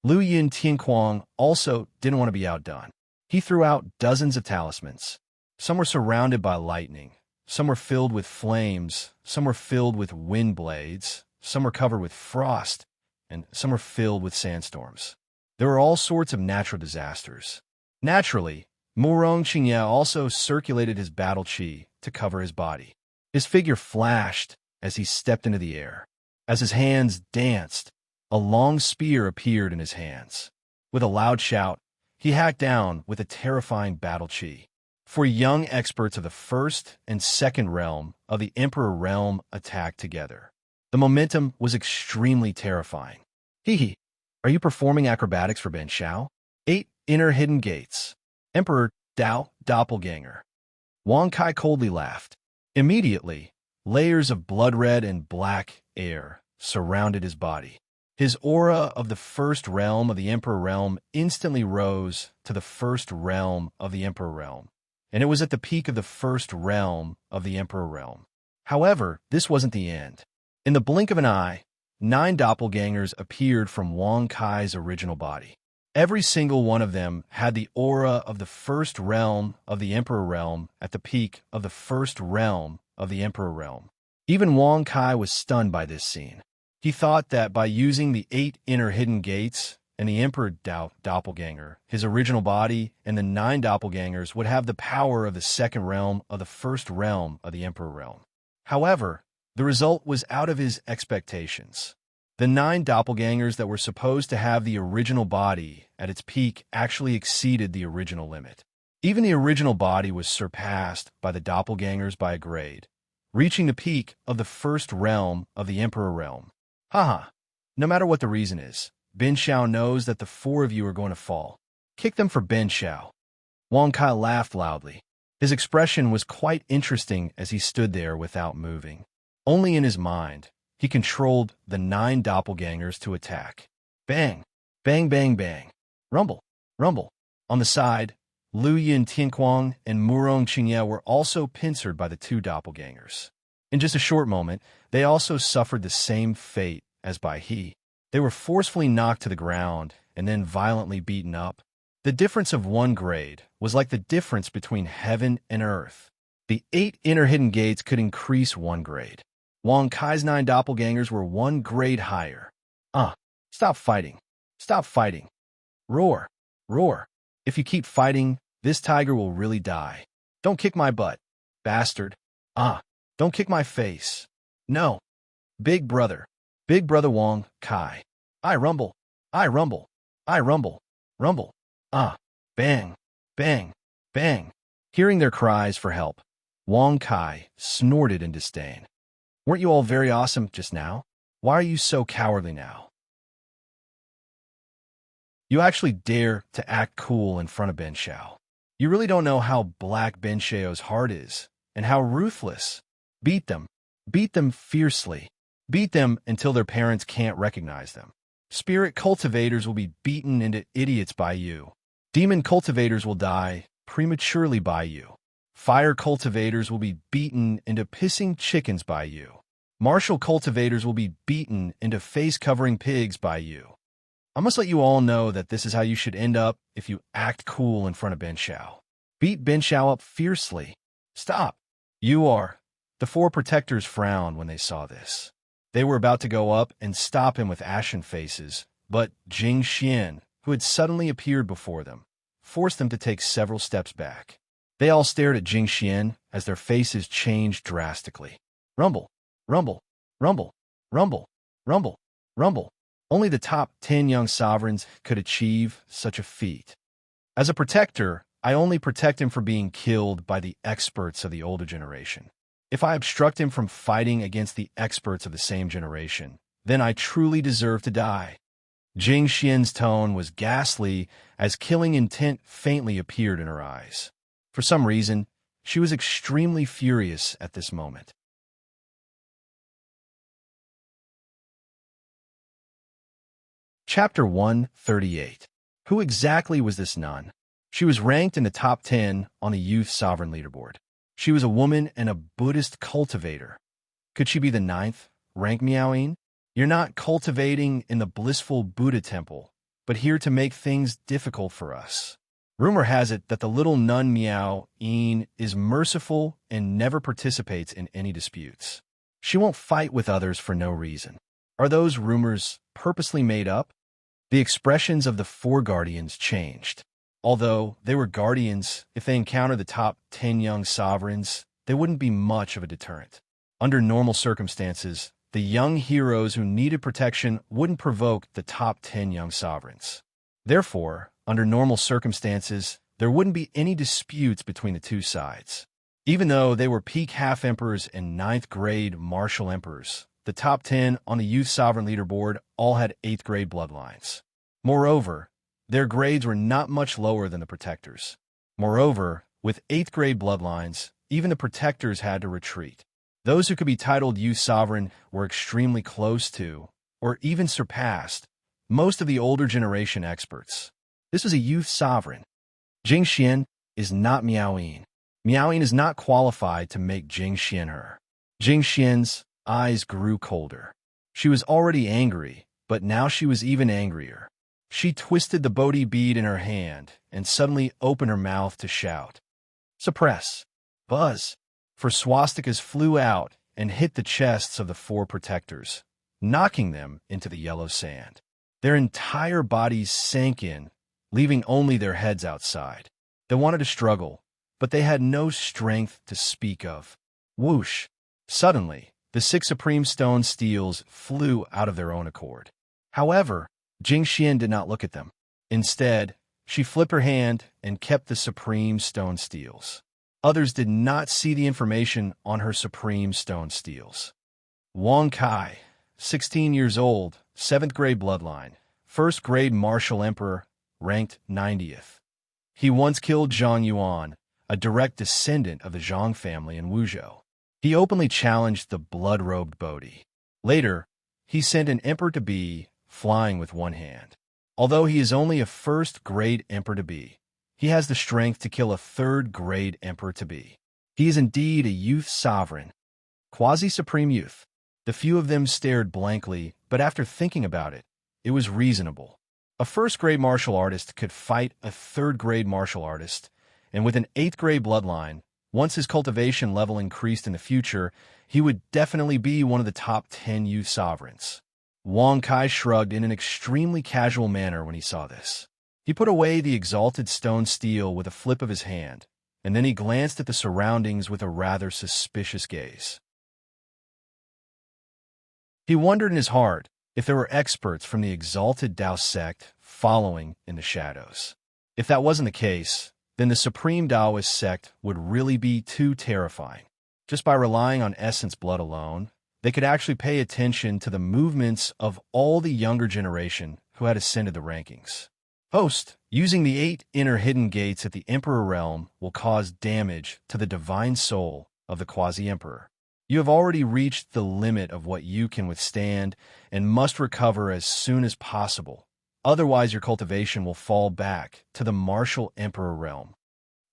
Liu Yin Tianquang also didn't want to be outdone. He threw out dozens of talismans. Some were surrounded by lightning, some were filled with flames, some were filled with wind blades, some were covered with frost, and some were filled with sandstorms. There were all sorts of natural disasters. Naturally, Murong Qingye also circulated his battle qi to cover his body. His figure flashed as he stepped into the air. As his hands danced, a long spear appeared in his hands. With a loud shout, he hacked down with a terrifying battle qi. For young experts of the first and second realm of the Emperor realm attacked together. The momentum was extremely terrifying. Hee, are you performing acrobatics for Ben Shao? 8 Inner Hidden Gates. Emperor Dao Doppelganger. Wang Kai coldly laughed. Immediately, layers of blood-red and black air surrounded his body. His aura of the first realm of the Emperor realm instantly rose to the first realm of the Emperor realm, and it was at the peak of the first realm of the Emperor realm. However, this wasn't the end. In the blink of an eye, 9 doppelgangers appeared from Wang Kai's original body. Every single one of them had the aura of the first realm of the Emperor realm at the peak of the first realm of the Emperor realm. Even Wang Kai was stunned by this scene. He thought that by using the 8 inner hidden gates and the Emperor doppelganger, his original body, and the 9 doppelgangers would have the power of the second realm of the first realm of the Emperor realm. However, the result was out of his expectations. The 9 doppelgangers that were supposed to have the original body at its peak actually exceeded the original limit. Even the original body was surpassed by the doppelgangers by a grade, reaching the peak of the first realm of the Emperor realm. Haha, no matter what the reason is, Ben Shao knows that the 4 of you are going to fall. Kick them for Ben Shao. Wang Kai laughed loudly. His expression was quite interesting as he stood there without moving. Only in his mind, he controlled the 9 doppelgangers to attack. Bang! Bang, bang, bang. Rumble! Rumble! On the side, Liu Yin Tianquang and Murong Qingye were also pincered by the 2 doppelgangers. In just a short moment, they also suffered the same fate as Bai He. They were forcefully knocked to the ground and then violently beaten up. The difference of 1 grade was like the difference between heaven and earth. The 8 inner hidden gates could increase 1 grade. Wang Kai's 9 doppelgangers were 1 grade higher. Stop fighting. Stop fighting. Roar. Roar. If you keep fighting, this tiger will really die. Don't kick my butt, bastard. Don't kick my face. No. Big brother. Big brother Wang Kai. I rumble. I rumble. I rumble. Rumble. Bang. Bang. Bang. Hearing their cries for help, Wang Kai snorted in disdain. Weren't you all very awesome just now? Why are you so cowardly now? You actually dare to act cool in front of Ben Shao. You really don't know how black Ben Shao's heart is, and how ruthless. Beat them. Beat them fiercely. Beat them until their parents can't recognize them. Spirit cultivators will be beaten into idiots by you. Demon cultivators will die prematurely by you. Fire cultivators will be beaten into pissing chickens by you. Martial cultivators will be beaten into face-covering pigs by you. I must let you all know that this is how you should end up if you act cool in front of Ben Shao. Beat Ben Shao up fiercely. Stop. You are. The 4 protectors frowned when they saw this. They were about to go up and stop him with ashen faces, but Jing Xian, who had suddenly appeared before them, forced them to take several steps back. They all stared at Jing Xian as their faces changed drastically. Rumble, rumble, rumble, rumble, rumble, rumble. Only the top 10 young sovereigns could achieve such a feat. As a protector, I only protect him from being killed by the experts of the older generation. If I obstruct him from fighting against the experts of the same generation, then I truly deserve to die. Jing Xian's tone was ghastly as killing intent faintly appeared in her eyes. For some reason, She was extremely furious at this moment. Chapter 138. Who exactly was this nun? She was ranked in the top 10 on the Youth Sovereign leaderboard. She was a woman and a Buddhist cultivator. Could she be the ninth rank Miaoyin? You're not cultivating in the blissful Buddha temple, but here to make things difficult for us. Rumor has it that the little nun Miaoyin is merciful and never participates in any disputes. She won't fight with others for no reason. Are those rumors purposely made up? The expressions of the four guardians changed. Although they were guardians, if they encounter the top 10 young sovereigns, they wouldn't be much of a deterrent. Under normal circumstances, the young heroes who needed protection wouldn't provoke the top 10 young sovereigns. Therefore, under normal circumstances, there wouldn't be any disputes between the two sides. Even though they were peak half-emperors and ninth-grade martial emperors, the top 10 on the Youth Sovereign leaderboard all had 8th-grade bloodlines. Moreover, their grades were not much lower than the protectors. Moreover, with 8th-grade bloodlines, even the protectors had to retreat. Those who could be titled Youth Sovereign were extremely close to, or even surpassed, most of the older generation experts. This was a Youth Sovereign. Jing Xian is not Miaoyin. Miaoyin is not qualified to make Jing Xian her. Jing Xian's eyes grew colder. She was already angry, but now she was even angrier. She twisted the Bodhi bead in her hand and suddenly opened her mouth to shout. Suppress. Buzz. For swastikas flew out and hit the chests of the four protectors, knocking them into the yellow sand. Their entire bodies sank in, leaving only their heads outside. They wanted to struggle, but they had no strength to speak of. Whoosh! Suddenly, the 6 supreme stone steels flew out of their own accord. However, Jing Xian did not look at them. Instead, she flipped her hand and kept the supreme stone steels. Others did not see the information on her supreme stone steels. Wang Kai, 16 years old, 7th grade bloodline, 1st grade martial emperor, ranked 90th. He once killed Zhang Yuan, a direct descendant of the Zhang family in Wuzhou. He openly challenged the blood-robed Bodhi. Later, he sent an emperor-to-be flying with one hand. Although he is only a 1st grade emperor-to-be, he has the strength to kill a 3rd grade emperor-to-be. He is indeed a youth sovereign, quasi-supreme youth. The few of them stared blankly, but after thinking about it, it was reasonable. A 1st grade martial artist could fight a 3rd grade martial artist, and with an 8th grade bloodline, once his cultivation level increased in the future, he would definitely be one of the top 10 youth sovereigns. Wang Kai shrugged in an extremely casual manner when he saw this. He put away the exalted stone steel with a flip of his hand, and then he glanced at the surroundings with a rather suspicious gaze. He wondered in his heart if there were experts from the exalted Dao sect following in the shadows. If that wasn't the case, then the Supreme Taoist sect would really be too terrifying. Just by relying on essence blood alone, they could actually pay attention to the movements of all the younger generation who had ascended the rankings. Host, using the 8 inner hidden gates at the Emperor realm will cause damage to the divine soul of the quasi-emperor. You have already reached the limit of what you can withstand and must recover as soon as possible. Otherwise, your cultivation will fall back to the martial emperor realm.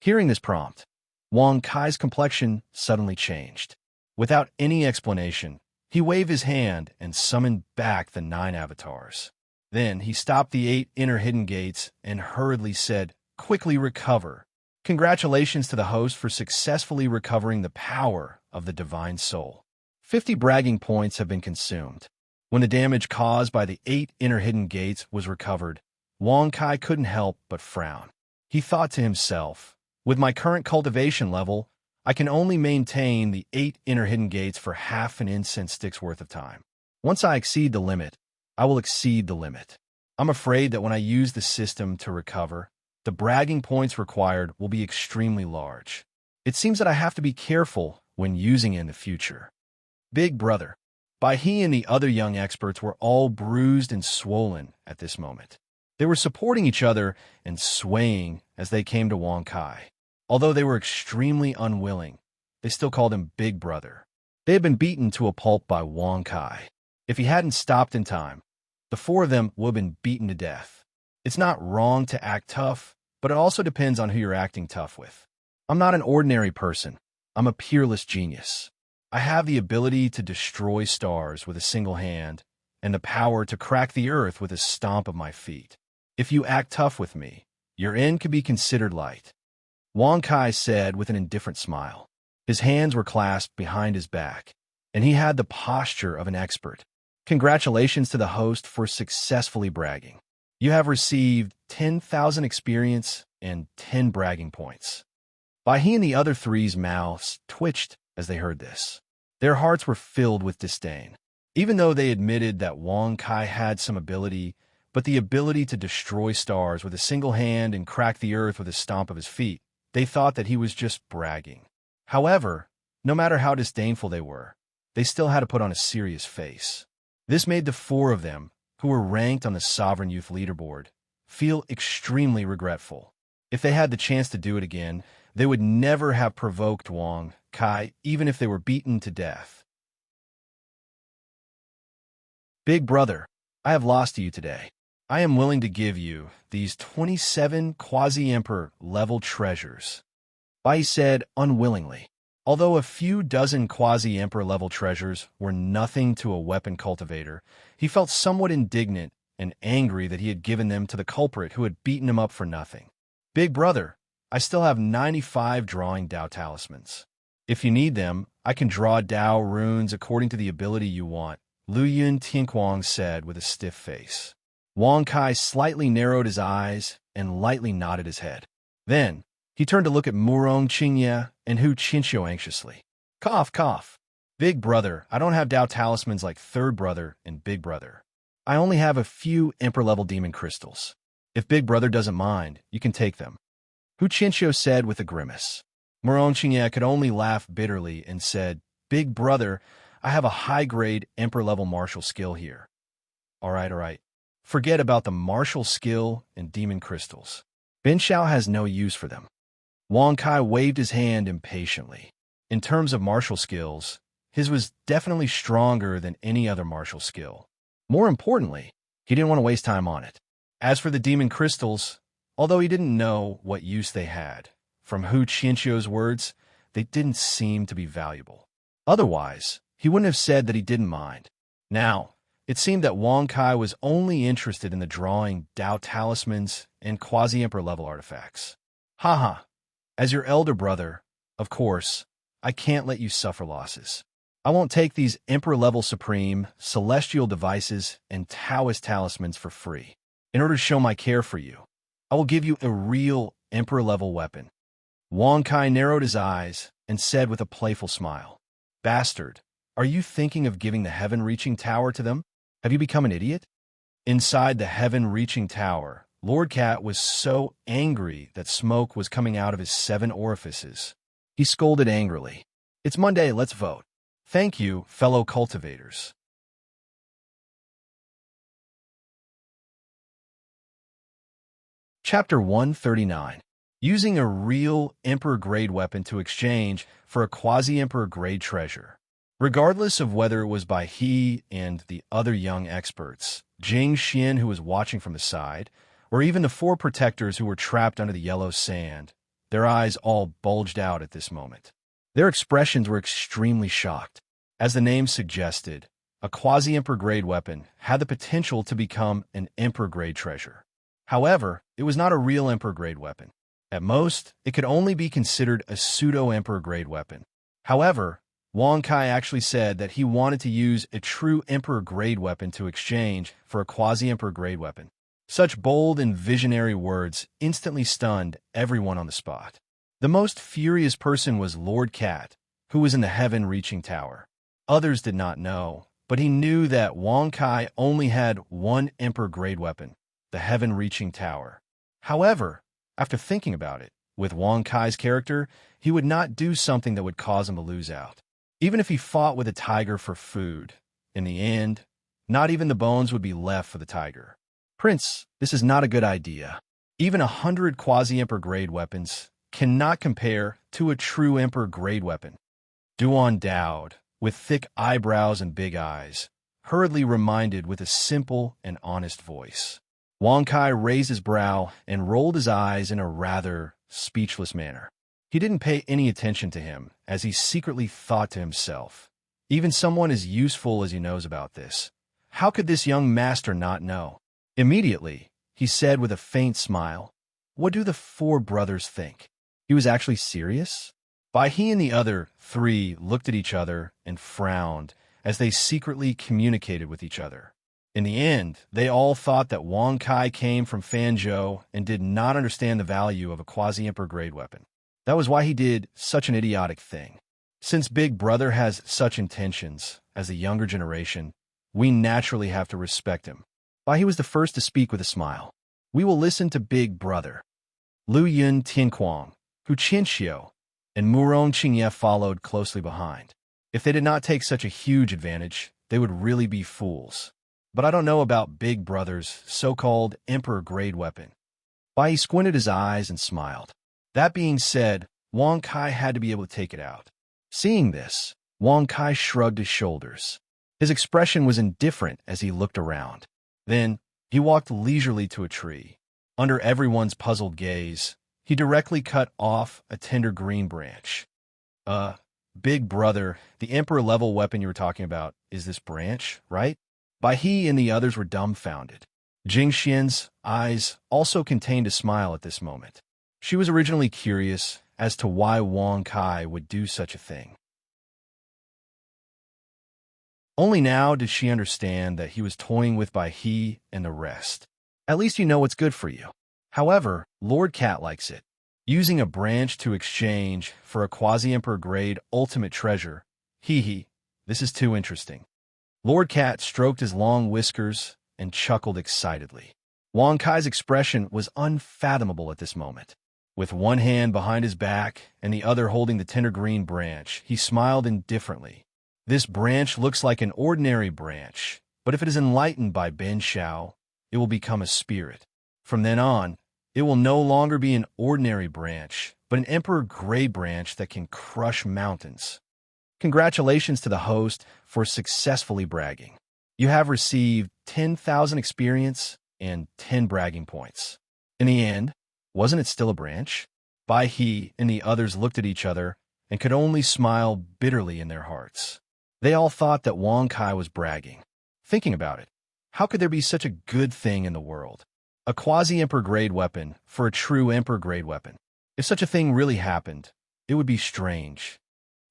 Hearing this prompt, Wang Kai's complexion suddenly changed. Without any explanation, he waved his hand and summoned back the 9 avatars. Then he stopped the 8 inner hidden gates and hurriedly said, "Quickly recover. Congratulations to the host for successfully recovering the power of the divine soul. 50 bragging points have been consumed." When the damage caused by the 8 inner hidden gates was recovered, Wang Kai couldn't help but frown. He thought to himself, with my current cultivation level, I can only maintain the 8 inner hidden gates for half an incense stick's worth of time. Once I exceed the limit, I will exceed the limit. I'm afraid that when I use the system to recover, the bragging points required will be extremely large. It seems that I have to be careful when using it in the future. Big brother. Bai He and the other young experts were all bruised and swollen at this moment. They were supporting each other and swaying as they came to Wang Kai. Although they were extremely unwilling, they still called him Big Brother. They had been beaten to a pulp by Wang Kai. If he hadn't stopped in time, the four of them would have been beaten to death. It's not wrong to act tough, but it also depends on who you're acting tough with. I'm not an ordinary person. I'm a peerless genius. I have the ability to destroy stars with a single hand and the power to crack the earth with a stomp of my feet. If you act tough with me, your end could be considered light. Wang Kai said with an indifferent smile. His hands were clasped behind his back, and he had the posture of an expert. Congratulations to the host for successfully bragging. You have received 10,000 experience and 10 bragging points. He and the other three's mouths twitched as they heard this. Their hearts were filled with disdain. Even though they admitted that Wang Kai had some ability, but the ability to destroy stars with a single hand and crack the earth with a stomp of his feet, they thought that he was just bragging. However, no matter how disdainful they were, they still had to put on a serious face. This made the four of them, who were ranked on the Sovereign Youth Leaderboard, feel extremely regretful. If they had the chance to do it again, they would never have provoked Wang Kai, even if they were beaten to death. Big Brother, I have lost to you today. I am willing to give you these 27 quasi-emperor level treasures. Bai said unwillingly. Although a few dozen quasi-emperor level treasures were nothing to a weapon cultivator, he felt somewhat indignant and angry that he had given them to the culprit who had beaten him up for nothing. Big Brother, I still have 95 drawing Dao talismans. If you need them, I can draw Dao runes according to the ability you want, Lu Yun Tianquang said with a stiff face. Wang Kai slightly narrowed his eyes and lightly nodded his head. Then, he turned to look at Murong Qingye and Hu Qinxiu anxiously. Cough, cough. Big Brother, I don't have Dao talismans like Third Brother and Big Brother. I only have a few Emperor-level demon crystals. If Big Brother doesn't mind, you can take them. Hu Qinxiu said with a grimace. Murong Qingye could only laugh bitterly and said, Big Brother, I have a high-grade Emperor-level martial skill here. All right. Forget about the martial skill and demon crystals. Bin Xiao has no use for them. Wang Kai waved his hand impatiently. In terms of martial skills, his was definitely stronger than any other martial skill. More importantly, he didn't want to waste time on it. As for the demon crystals, although he didn't know what use they had, from Hu Qinxiu's words, they didn't seem to be valuable. Otherwise, he wouldn't have said that he didn't mind. Now, it seemed that Wang Kai was only interested in the drawing Dao talismans and quasi-emperor level artifacts. Haha, as your elder brother, of course, I can't let you suffer losses. I won't take these emperor-level supreme, celestial devices, and Taoist talismans for free. In order to show my care for you, I will give you a real emperor-level weapon. Wang Kai narrowed his eyes and said with a playful smile, Bastard, are you thinking of giving the heaven-reaching tower to them? Have you become an idiot? Inside the heaven-reaching tower, Lord Cat was so angry that smoke was coming out of his 7 orifices. He scolded angrily. It's Monday, let's vote. Thank you, fellow cultivators. Chapter 139. Using a real Emperor-grade weapon to exchange for a quasi-Emperor-grade treasure. Regardless of whether it was by he and the other young experts, Jing Xian who was watching from the side, or even the 4 protectors who were trapped under the yellow sand, their eyes all bulged out at this moment. Their expressions were extremely shocked. As the name suggested, a quasi-Emperor-grade weapon had the potential to become an Emperor-grade treasure. However, it was not a real Emperor-grade weapon. At most, it could only be considered a pseudo-Emperor-grade weapon. However, Wang Kai actually said that he wanted to use a true Emperor-grade weapon to exchange for a quasi-Emperor-grade weapon. Such bold and visionary words instantly stunned everyone on the spot. The most furious person was Lord Cat, who was in the heaven-reaching tower. Others did not know, but he knew that Wang Kai only had one Emperor-grade weapon, the heaven-reaching tower. However, after thinking about it, with Wang Kai's character, he would not do something that would cause him to lose out. Even if he fought with a tiger for food, in the end, not even the bones would be left for the tiger. Prince, this is not a good idea. Even 100 quasi-Emperor-grade weapons cannot compare to a true emperor-grade weapon. Duan Dowd, with thick eyebrows and big eyes, hurriedly reminded with a simple and honest voice. Wang Kai raised his brow and rolled his eyes in a rather speechless manner. He didn't pay any attention to him, as he secretly thought to himself, even someone as useful as he knows about this. How could this young master not know? Immediately, he said with a faint smile, "What do the four brothers think?" He was actually serious? He and the other three looked at each other and frowned as they secretly communicated with each other. In the end, they all thought that Wang Kai came from Fanzhou and did not understand the value of a quasi-emperor-grade weapon. That was why he did such an idiotic thing. Since Big Brother has such intentions as the younger generation, we naturally have to respect him. He was the first to speak with a smile. "We will listen to Big Brother." Lu Yun Tianquang, Hu Qianxiu, and Murong Qingye followed closely behind. If they did not take such a huge advantage, they would really be fools. But I don't know about Big Brother's so-called emperor-grade weapon. He squinted his eyes and smiled. That being said, Wang Kai had to be able to take it out. Seeing this, Wang Kai shrugged his shoulders. His expression was indifferent as he looked around. Then, he walked leisurely to a tree. Under everyone's puzzled gaze, he directly cut off a tender green branch. Big Brother, the emperor-level weapon you were talking about is this branch, right?" He and the others were dumbfounded. Jing Xian's eyes also contained a smile at this moment. She was originally curious as to why Wang Kai would do such a thing. Only now did she understand that he was toying with he and the rest. At least you know what's good for you. However, Lord Cat likes it. Using a branch to exchange for a quasi-emperor-grade ultimate treasure. This is too interesting. Lord Cat stroked his long whiskers and chuckled excitedly. Wang Kai's expression was unfathomable at this moment. With one hand behind his back and the other holding the tender green branch, he smiled indifferently. "This branch looks like an ordinary branch, but if it is enlightened by Ben Shao, it will become a spirit. From then on, it will no longer be an ordinary branch, but an emperor-grade branch that can crush mountains." Congratulations to the host for successfully bragging. You have received 10,000 experience and 10 bragging points. In the end, wasn't it still a branch? He and the others looked at each other and could only smile bitterly in their hearts. They all thought that Wang Kai was bragging. Thinking about it, how could there be such a good thing in the world? A quasi-emperor-grade weapon for a true emperor-grade weapon. If such a thing really happened, it would be strange.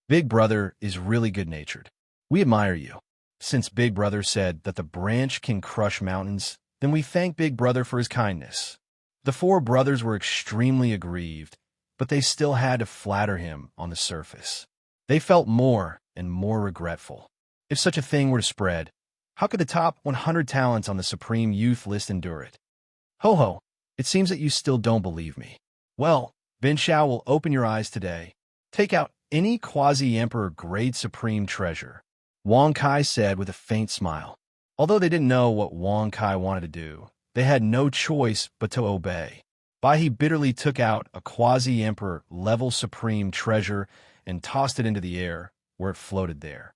Big Brother is really good-natured. We admire you. Since Big Brother said that the branch can crush mountains, then we thank Big Brother for his kindness. The four brothers were extremely aggrieved, but they still had to flatter him on the surface. They felt more and more regretful. If such a thing were to spread, how could the top 100 talents on the Supreme Youth list endure it? Ho, it seems that you still don't believe me. Well, Ben Shao will open your eyes today. Take out any quasi-emperor-grade supreme treasure, Wang Kai said with a faint smile. Although they didn't know what Wang Kai wanted to do, they had no choice but to obey. He bitterly took out a quasi-emperor-level supreme treasure and tossed it into the air, where it floated there.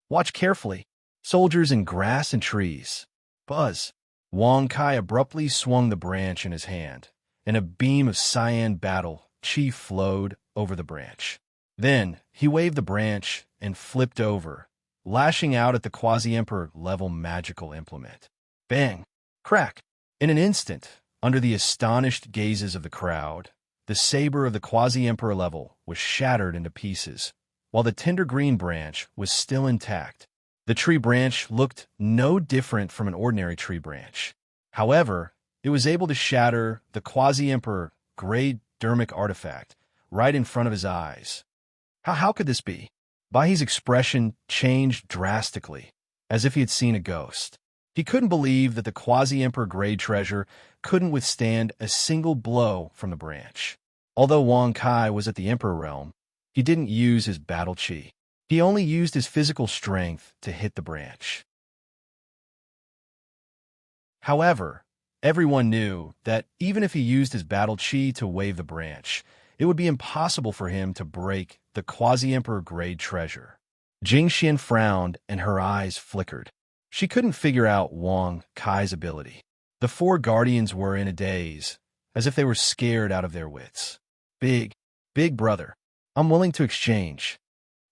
Watch carefully. Soldiers in grass and trees. Buzz. Wang Kai abruptly swung the branch in his hand, and a beam of cyan battle chi flowed over the branch. Then, he waved the branch and flipped over, lashing out at the quasi-emperor-level magical implement. Bang! Crack! In an instant, under the astonished gazes of the crowd, the saber of the quasi-emperor level was shattered into pieces, while the tender green branch was still intact. The tree branch looked no different from an ordinary tree branch. However, it was able to shatter the quasi-emperor-grade dermic artifact right in front of his eyes. How could this be? His expression changed drastically, as if he had seen a ghost. He couldn't believe that the quasi-emperor-grade treasure couldn't withstand a single blow from the branch. Although Wang Kai was at the emperor realm, he didn't use his battle chi. He only used his physical strength to hit the branch. However, everyone knew that even if he used his battle chi to wave the branch, it would be impossible for him to break the quasi-emperor grade treasure. Jing Xian frowned and her eyes flickered. She couldn't figure out Wang Kai's ability. The four guardians were in a daze, as if they were scared out of their wits. Big brother, I'm willing to exchange.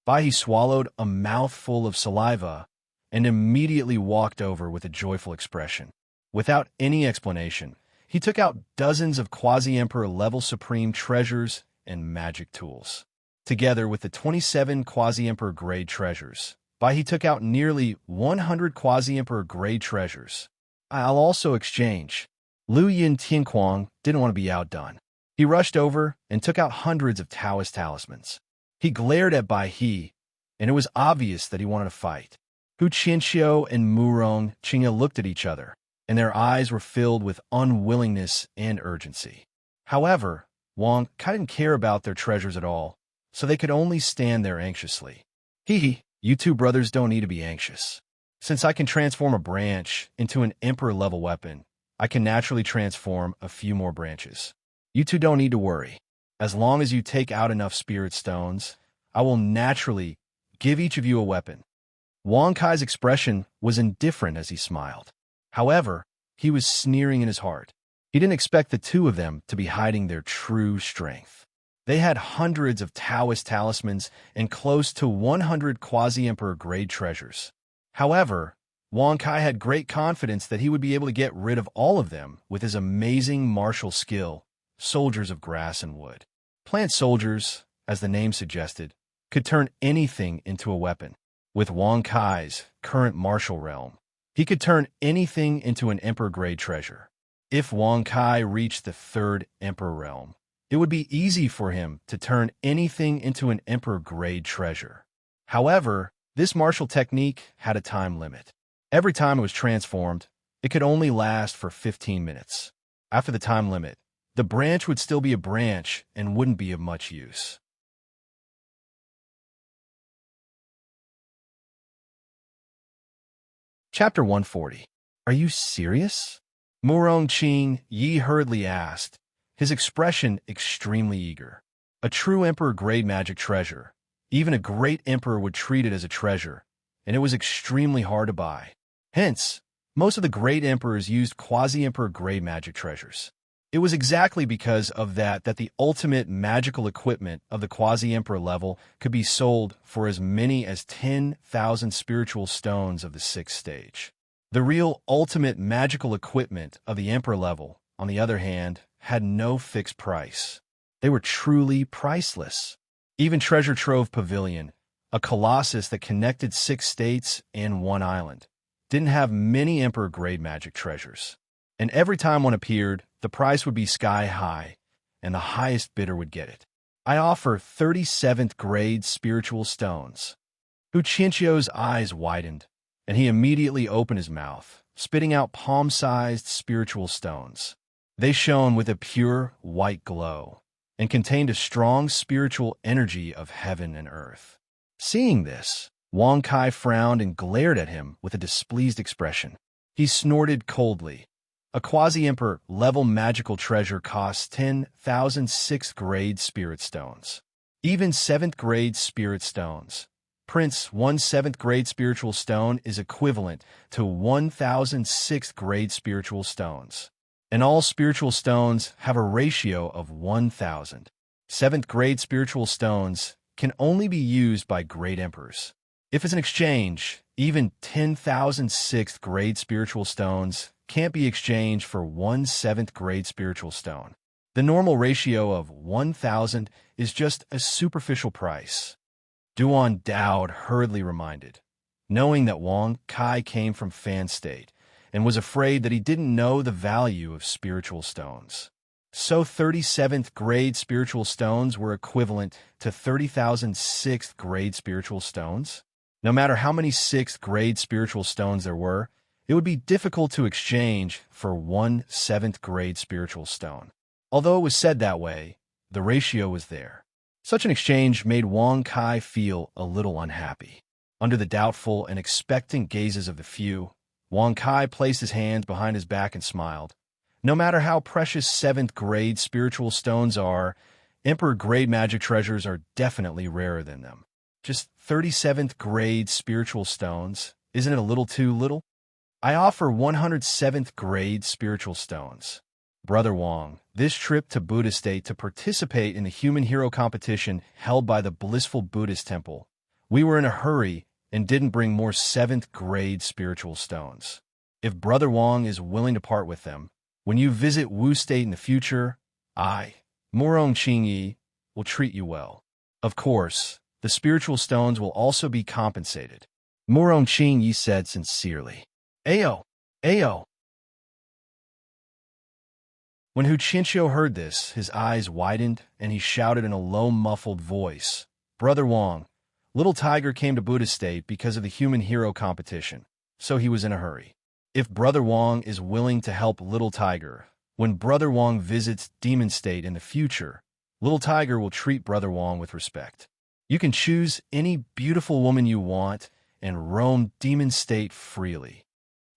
Bai He swallowed a mouthful of saliva and immediately walked over with a joyful expression. Without any explanation, he took out dozens of quasi-emperor level supreme treasures and magic tools. Together with the 27 quasi-emperor grade treasures, Bai He took out nearly 100 quasi-emperor grade treasures. I'll also exchange. Lu Yin Tianquang didn't want to be outdone. He rushed over and took out hundreds of Taoist talismans. He glared at Bai He, and it was obvious that he wanted to fight. Hu Qianxiu and Murong Qingya looked at each other, and their eyes were filled with unwillingness and urgency. However, Wang Kai didn't care about their treasures at all, so they could only stand there anxiously. You two brothers don't need to be anxious. Since I can transform a branch into an emperor-level weapon, I can naturally transform a few more branches. You two don't need to worry. As long as you take out enough spirit stones, I will naturally give each of you a weapon. Wang Kai's expression was indifferent as he smiled. However, he was sneering in his heart. He didn't expect the two of them to be hiding their true strength. They had hundreds of Taoist talismans and close to 100 quasi-emperor grade treasures. However, Wang Kai had great confidence that he would be able to get rid of all of them with his amazing martial skill, soldiers of grass and wood. Plant soldiers, as the name suggested, could turn anything into a weapon. With Wang Kai's current martial realm, he could turn anything into an emperor-grade treasure. If Wang Kai reached the third emperor realm, it would be easy for him to turn anything into an emperor-grade treasure. However, this martial technique had a time limit. Every time it was transformed, it could only last for 15 minutes. After the time limit, the branch would still be a branch and wouldn't be of much use. Chapter 140. Are you serious? Murong Qing Yi hurriedly asked, his expression extremely eager. A true emperor-grade magic treasure. Even a great emperor would treat it as a treasure, and it was extremely hard to buy. Hence, most of the great emperors used quasi-emperor-grade magic treasures. It was exactly because of that the ultimate magical equipment of the quasi-emperor level could be sold for as many as 10,000 spiritual stones of the 6th stage. The real ultimate magical equipment of the emperor level, on the other hand, had no fixed price. They were truly priceless. Even Treasure Trove Pavilion, a colossus that connected 6 states and 1 island, didn't have many emperor-grade magic treasures. And every time one appeared, the price would be sky high, and the highest bidder would get it. I offer 37th grade spiritual stones. Hu Qianxiu's eyes widened, and he immediately opened his mouth, spitting out palm-sized spiritual stones. They shone with a pure white glow, and contained a strong spiritual energy of heaven and earth. Seeing this, Wang Kai frowned and glared at him with a displeased expression. He snorted coldly. A quasi-emperor level magical treasure costs 10,000 6th grade spirit stones. Even 7th grade spirit stones. Prince, 1 7th grade spiritual stone is equivalent to 1,000 6th grade spiritual stones. And all spiritual stones have a ratio of 1,000. 7th grade spiritual stones can only be used by great emperors. If it's an exchange, even 10,000 6th grade spiritual stones can't be exchanged for 1 7th grade spiritual stone. The normal ratio of 1,000 is just a superficial price. Duan Dowd hurriedly reminded, knowing that Wang Kai came from Fan State and was afraid that he didn't know the value of spiritual stones. So 37th grade spiritual stones were equivalent to 30,000 6th grade spiritual stones? No matter how many 6th grade spiritual stones there were, it would be difficult to exchange for 1 7th grade spiritual stone. Although it was said that way, the ratio was there. Such an exchange made Wang Kai feel a little unhappy. Under the doubtful and expectant gazes of the few, Wang Kai placed his hands behind his back and smiled. No matter how precious 7th grade spiritual stones are, Emperor-grade magic treasures are definitely rarer than them. Just 37th grade spiritual stones. Isn't it a little too little? I offer 107th grade spiritual stones. Brother Wong, this trip to Buddha State to participate in the human hero competition held by the Blissful Buddhist Temple. We were in a hurry and didn't bring more 7th grade spiritual stones. If Brother Wong is willing to part with them, when you visit Wu State in the future, I, Morong Qingyi, will treat you well. Of course, the spiritual stones will also be compensated. Morong Qingyi said sincerely. Ayo! Ayo! When Hu Qinxiu heard this, his eyes widened, and he shouted in a low, muffled voice, Brother Wong, Little Tiger came to Buddha State because of the human hero competition, so he was in a hurry. If Brother Wong is willing to help Little Tiger, when Brother Wong visits Demon State in the future, Little Tiger will treat Brother Wong with respect. You can choose any beautiful woman you want and roam Demon State freely.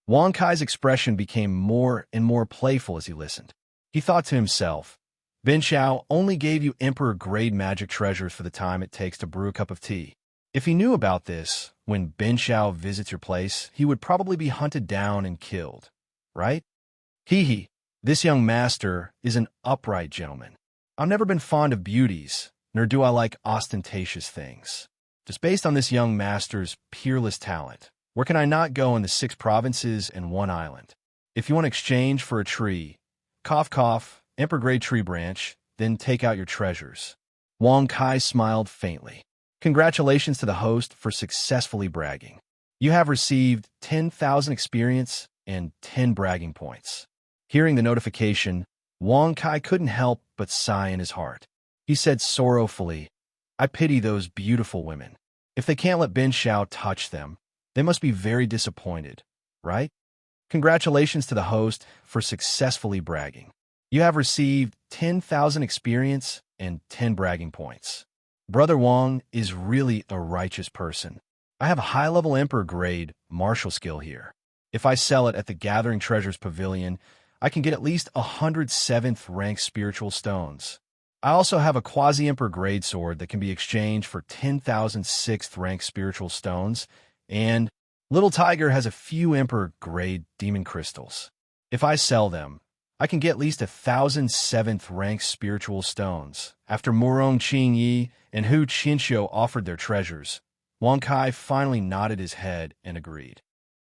Wang Kai's expression became more and more playful as he listened. He thought to himself, Bin Xiao only gave you Emperor-grade magic treasures for the time it takes to brew a cup of tea. If he knew about this, when Bin Xiao visits your place, he would probably be hunted down and killed, right? Hee, this young master is an upright gentleman. I've never been fond of beauties, nor do I like ostentatious things. Just based on this young master's peerless talent, where can I not go in the 6 provinces and 1 island? If you want exchange for a tree, cough, Emperor-grade tree branch, then take out your treasures. Wang Kai smiled faintly. Congratulations to the host for successfully bragging. You have received 10,000 experience and 10 bragging points. Hearing the notification, Wang Kai couldn't help but sigh in his heart. He said sorrowfully, I pity those beautiful women. If they can't let Bin Xiao touch them, they must be very disappointed, right? Congratulations to the host for successfully bragging. You have received 10,000 experience and 10 bragging points. Brother Wong is really a righteous person. I have a high-level Emperor-grade martial skill here. If I sell it at the Gathering Treasures Pavilion, I can get at least 107th rank spiritual stones. I also have a quasi-Emperor-grade sword that can be exchanged for 10,000 6th rank spiritual stones, and Little Tiger has a few Emperor-grade demon crystals. If I sell them, I can get at least 1,000 7th rank spiritual stones. After Morong Qingyi and Hu Qinxiu offered their treasures, Wang Kai finally nodded his head and agreed.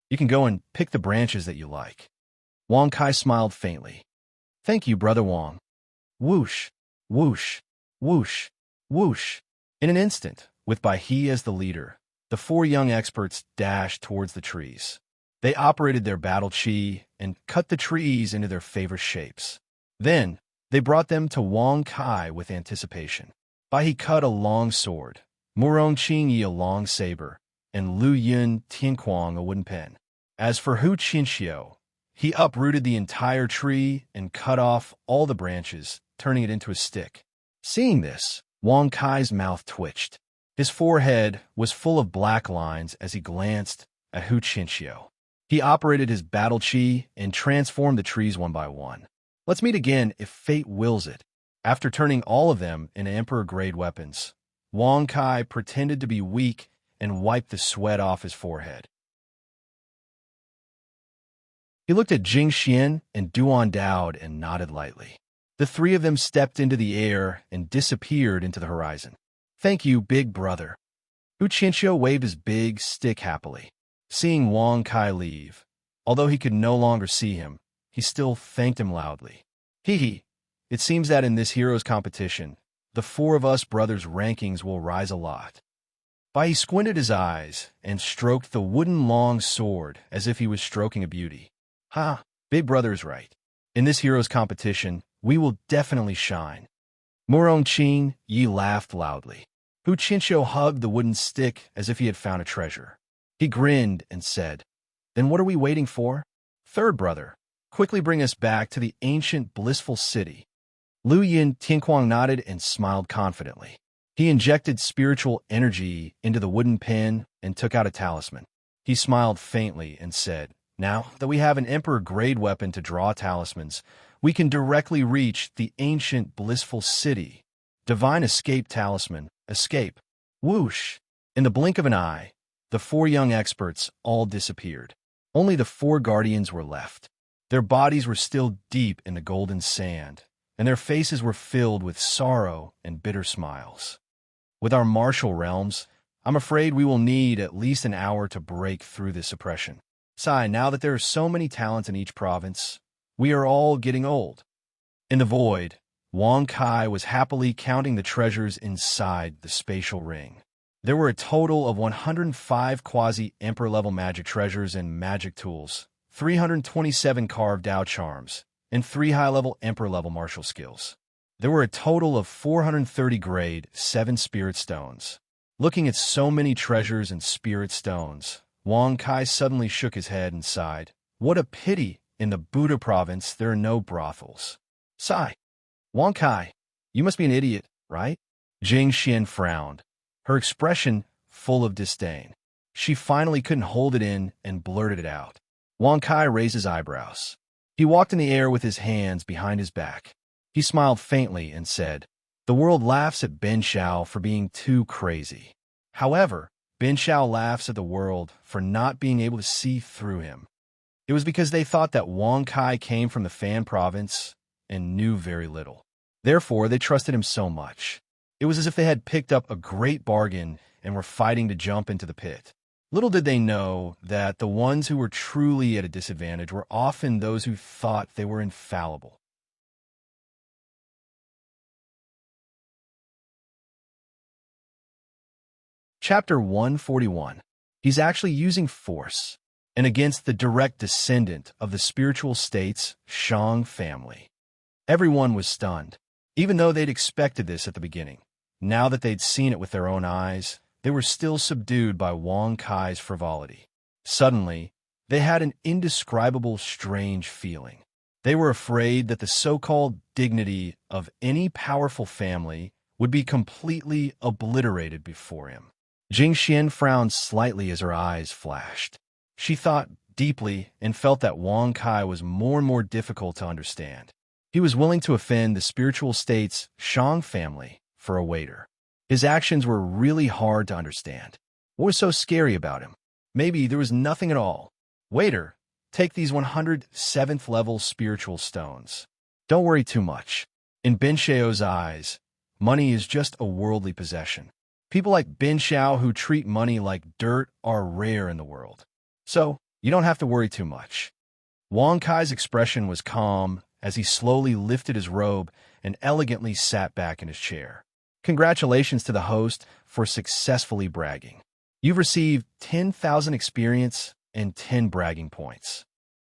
You can go and pick the branches that you like. Wang Kai smiled faintly. Thank you, Brother Wong. Whoosh, whoosh, whoosh, whoosh. In an instant, with Bai He as the leader, the 4 young experts dashed towards the trees. They operated their battle chi and cut the trees into their favorite shapes. Then, they brought them to Wang Kai with anticipation. Bai He cut a long sword, Morong Qingyi a long saber, and Lu Yun Tianquang a wooden pen. As for Hu Qinxiu, he uprooted the entire tree and cut off all the branches, turning it into a stick. Seeing this, Wang Kai's mouth twitched. His forehead was full of black lines as he glanced at Hu Qinxiu. He operated his battle chi and transformed the trees one by one. Let's meet again if fate wills it. After turning all of them into Emperor-grade weapons, Wang Kai pretended to be weak and wiped the sweat off his forehead. He looked at Jing Xian and Duan Daod and nodded lightly. The 3 of them stepped into the air and disappeared into the horizon. Thank you, big brother. Hu Qinxiu waved his big stick happily. Seeing Wang Kai leave, although he could no longer see him, he still thanked him loudly. Hee, it seems that in this heroes competition, the 4 of us brothers' rankings will rise a lot. Bai He squinted his eyes and stroked the wooden long sword as if he was stroking a beauty. Ha, big brother is right. In this heroes competition, we will definitely shine. Morong Qingyi laughed loudly. Hu Qinxiu hugged the wooden stick as if he had found a treasure. He grinned and said, Then what are we waiting for? 3rd brother, quickly bring us back to the ancient blissful city. Lu Yin Tianquang nodded and smiled confidently. He injected spiritual energy into the wooden pen and took out a talisman. He smiled faintly and said, Now that we have an Emperor-grade weapon to draw talismans, we can directly reach the ancient blissful city. Divine escape talisman. Escape. Whoosh! In the blink of an eye, the 4 young experts all disappeared. Only the 4 guardians were left. Their bodies were still deep in the golden sand, and their faces were filled with sorrow and bitter smiles. With our martial realms, I'm afraid we will need at least an hour to break through this oppression. Sigh, now that there are so many talents in each province, we are all getting old. In the void, Wang Kai was happily counting the treasures inside the spatial ring. There were a total of 105 quasi-emperor-level magic treasures and magic tools, 327 carved out charms, and 3 high-level emperor-level martial skills. There were a total of 430 grade 7 spirit stones. Looking at so many treasures and spirit stones, Wang Kai suddenly shook his head and sighed. What a pity! In the Buddha province, there are no brothels. Sigh. Wang Kai, you must be an idiot, right? Jing Xian frowned, her expression full of disdain. She finally couldn't hold it in and blurted it out. Wang Kai raised his eyebrows. He walked in the air with his hands behind his back. He smiled faintly and said, "The world laughs at Ben Xiao for being too crazy. However, Ben Xiao laughs at the world for not being able to see through him." It was because they thought that Wang Kai came from the Fan province and knew very little. Therefore, they trusted him so much. It was as if they had picked up a great bargain and were fighting to jump into the pit. Little did they know that the ones who were truly at a disadvantage were often those who thought they were infallible. Chapter 141. He's actually using force, and against the direct descendant of the spiritual state's Shang family. Everyone was stunned, even though they'd expected this at the beginning. Now that they'd seen it with their own eyes, they were still subdued by Wang Kai's frivolity. Suddenly, they had an indescribable strange feeling. They were afraid that the so-called dignity of any powerful family would be completely obliterated before him. Jing Xian frowned slightly as her eyes flashed. She thought deeply and felt that Wang Kai was more and more difficult to understand. He was willing to offend the spiritual state's Shang family for a waiter. His actions were really hard to understand. What was so scary about him? Maybe there was nothing at all. Waiter, take these 107th level spiritual stones. Don't worry too much. In Ben Xiao's eyes, money is just a worldly possession. People like Ben Xiao who treat money like dirt are rare in the world. So, you don't have to worry too much. Wang Kai's expression was calm as he slowly lifted his robe and elegantly sat back in his chair. Congratulations to the host for successfully bragging. You've received 10,000 experience and 10 bragging points.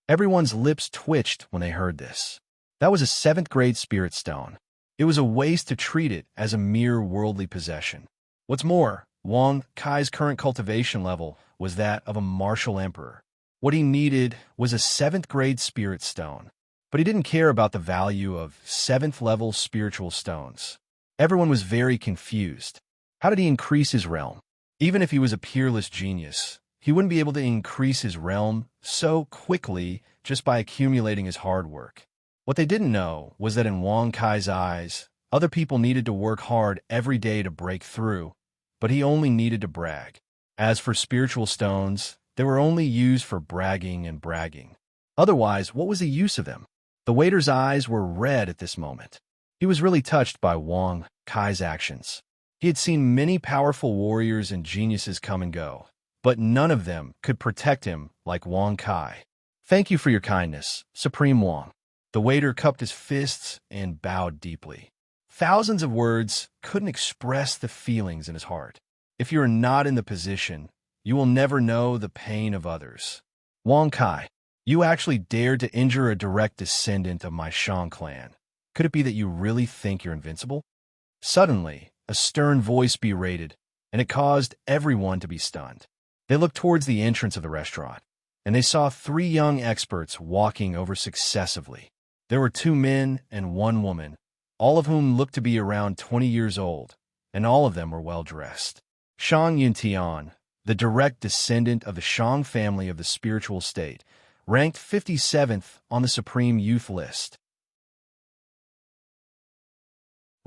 Everyone's lips twitched when they heard this. That was a 7th grade spirit stone. It was a waste to treat it as a mere worldly possession. What's more, Wang Kai's current cultivation level was that of a martial emperor. What he needed was a 7th grade spirit stone. But he didn't care about the value of 7th level spiritual stones. Everyone was very confused. How did he increase his realm? Even if he was a peerless genius, he wouldn't be able to increase his realm so quickly just by accumulating his hard work. What they didn't know was that in Wang Kai's eyes, other people needed to work hard every day to break through, but he only needed to brag. As for spiritual stones, they were only used for bragging and bragging. Otherwise, what was the use of them? The waiter's eyes were red at this moment. He was really touched by Wang Kai's actions. He had seen many powerful warriors and geniuses come and go, but none of them could protect him like Wang Kai. Thank you for your kindness, Supreme Wang. The waiter cupped his fists and bowed deeply. Thousands of words couldn't express the feelings in his heart. If you are not in the position, you will never know the pain of others. Wang Kai, you actually dared to injure a direct descendant of my Shang clan. Could it be that you really think you're invincible? Suddenly, a stern voice berated, and it caused everyone to be stunned. They looked towards the entrance of the restaurant, and they saw 3 young experts walking over successively. There were 2 men and 1 woman, all of whom looked to be around 20 years old, and all of them were well-dressed. Shang Yuntian, the direct descendant of the Shang family of the spiritual state, ranked 57th on the Supreme Youth list.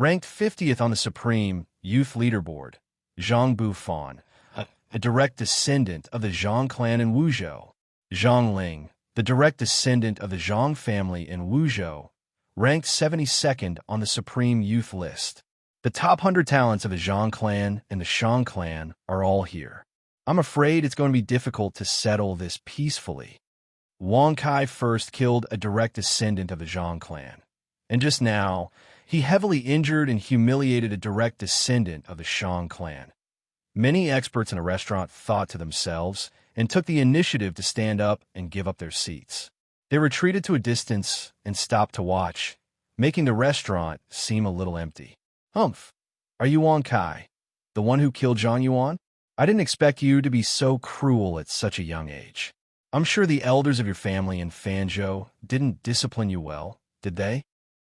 Ranked 50th on the Supreme Youth Leaderboard, Zhang Bufan, a direct descendant of the Zhang clan in Wuzhou. Zhang Ling, the direct descendant of the Zhang family in Wuzhou, ranked 72nd on the Supreme Youth list. The top 100 talents of the Zhang clan and the Shang clan are all here. I'm afraid it's going to be difficult to settle this peacefully. Wang Kai first killed a direct descendant of the Zhang clan, and just now, he heavily injured and humiliated a direct descendant of the Shang clan. Many experts in a restaurant thought to themselves and took the initiative to stand up and give up their seats. They retreated to a distance and stopped to watch, making the restaurant seem a little empty. Humph! Are you Wang Kai, the one who killed Zhang Yuan? I didn't expect you to be so cruel at such a young age. I'm sure the elders of your family in Fanzhou didn't discipline you well, did they?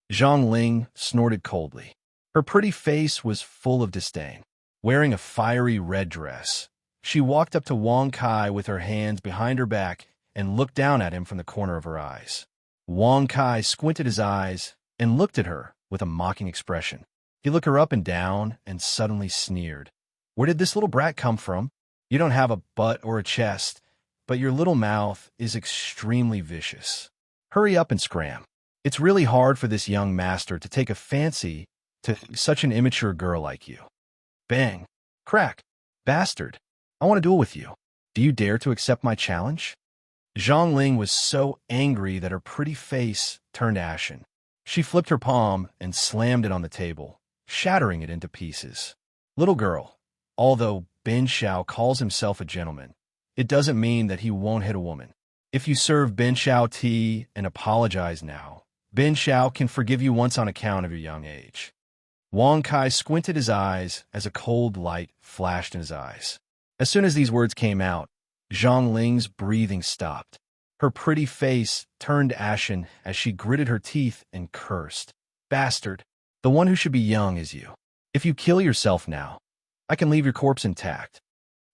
Zhang Ling snorted coldly. Her pretty face was full of disdain. Wearing a fiery red dress, she walked up to Wang Kai with her hands behind her back and looked down at him from the corner of her eyes. Wang Kai squinted his eyes and looked at her with a mocking expression. He looked her up and down and suddenly sneered. Where did this little brat come from? You don't have a butt or a chest, but your little mouth is extremely vicious. Hurry up and scram. It's really hard for this young master to take a fancy to such an immature girl like you. Bang! Crack! Bastard! I want to duel with you. Do you dare to accept my challenge? Zhang Ling was so angry that her pretty face turned ashen. She flipped her palm and slammed it on the table, shattering it into pieces. Little girl, although Ben Xiao calls himself a gentleman, it doesn't mean that he won't hit a woman. If you serve Ben Xiao tea and apologize now, Ben Xiao can forgive you once on account of your young age. Wang Kai squinted his eyes as a cold light flashed in his eyes. As soon as these words came out, Zhang Ling's breathing stopped. Her pretty face turned ashen as she gritted her teeth and cursed. Bastard! The one who should be young is you. If you kill yourself now, I can leave your corpse intact.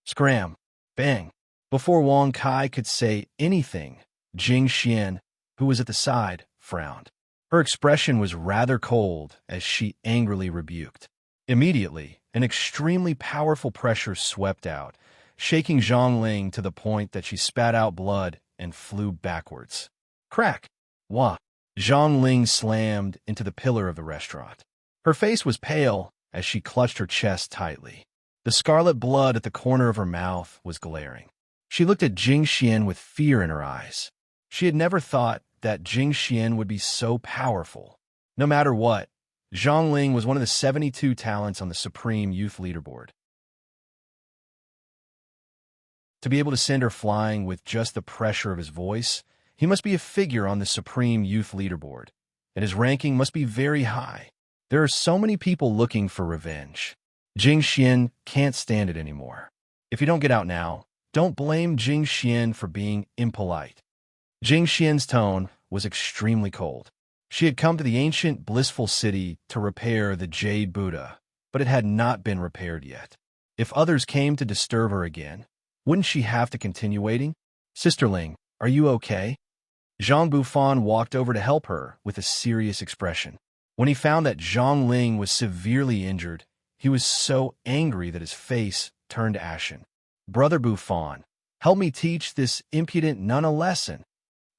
Scram! Bang! Before Wang Kai could say anything, Jing Xian, who was at the side, frowned. Her expression was rather cold as she angrily rebuked. Immediately, an extremely powerful pressure swept out, shaking Zhang Ling to the point that she spat out blood and flew backwards. Crack! Wah! Zhang Ling slammed into the pillar of the restaurant. Her face was pale as she clutched her chest tightly. The scarlet blood at the corner of her mouth was glaring. She looked at Jing Xian with fear in her eyes. She had never thought that Jing Xian would be so powerful. No matter what, Zhang Ling was one of the 72 talents on the Supreme Youth Leaderboard. To be able to send her flying with just the pressure of his voice, he must be a figure on the Supreme Youth Leaderboard, and his ranking must be very high. There are so many people looking for revenge. Jing Xian can't stand it anymore. If you don't get out now, don't blame Jing Xian for being impolite. Jing Xian's tone was extremely cold. She had come to the ancient, blissful city to repair the Jade Buddha, but it had not been repaired yet. If others came to disturb her again, wouldn't she have to continue waiting? Sisterling, are you okay? Zhang Bufan walked over to help her with a serious expression. When he found that Zhang Ling was severely injured, he was so angry that his face turned ashen. Brother Bufan, help me teach this impudent nun a lesson.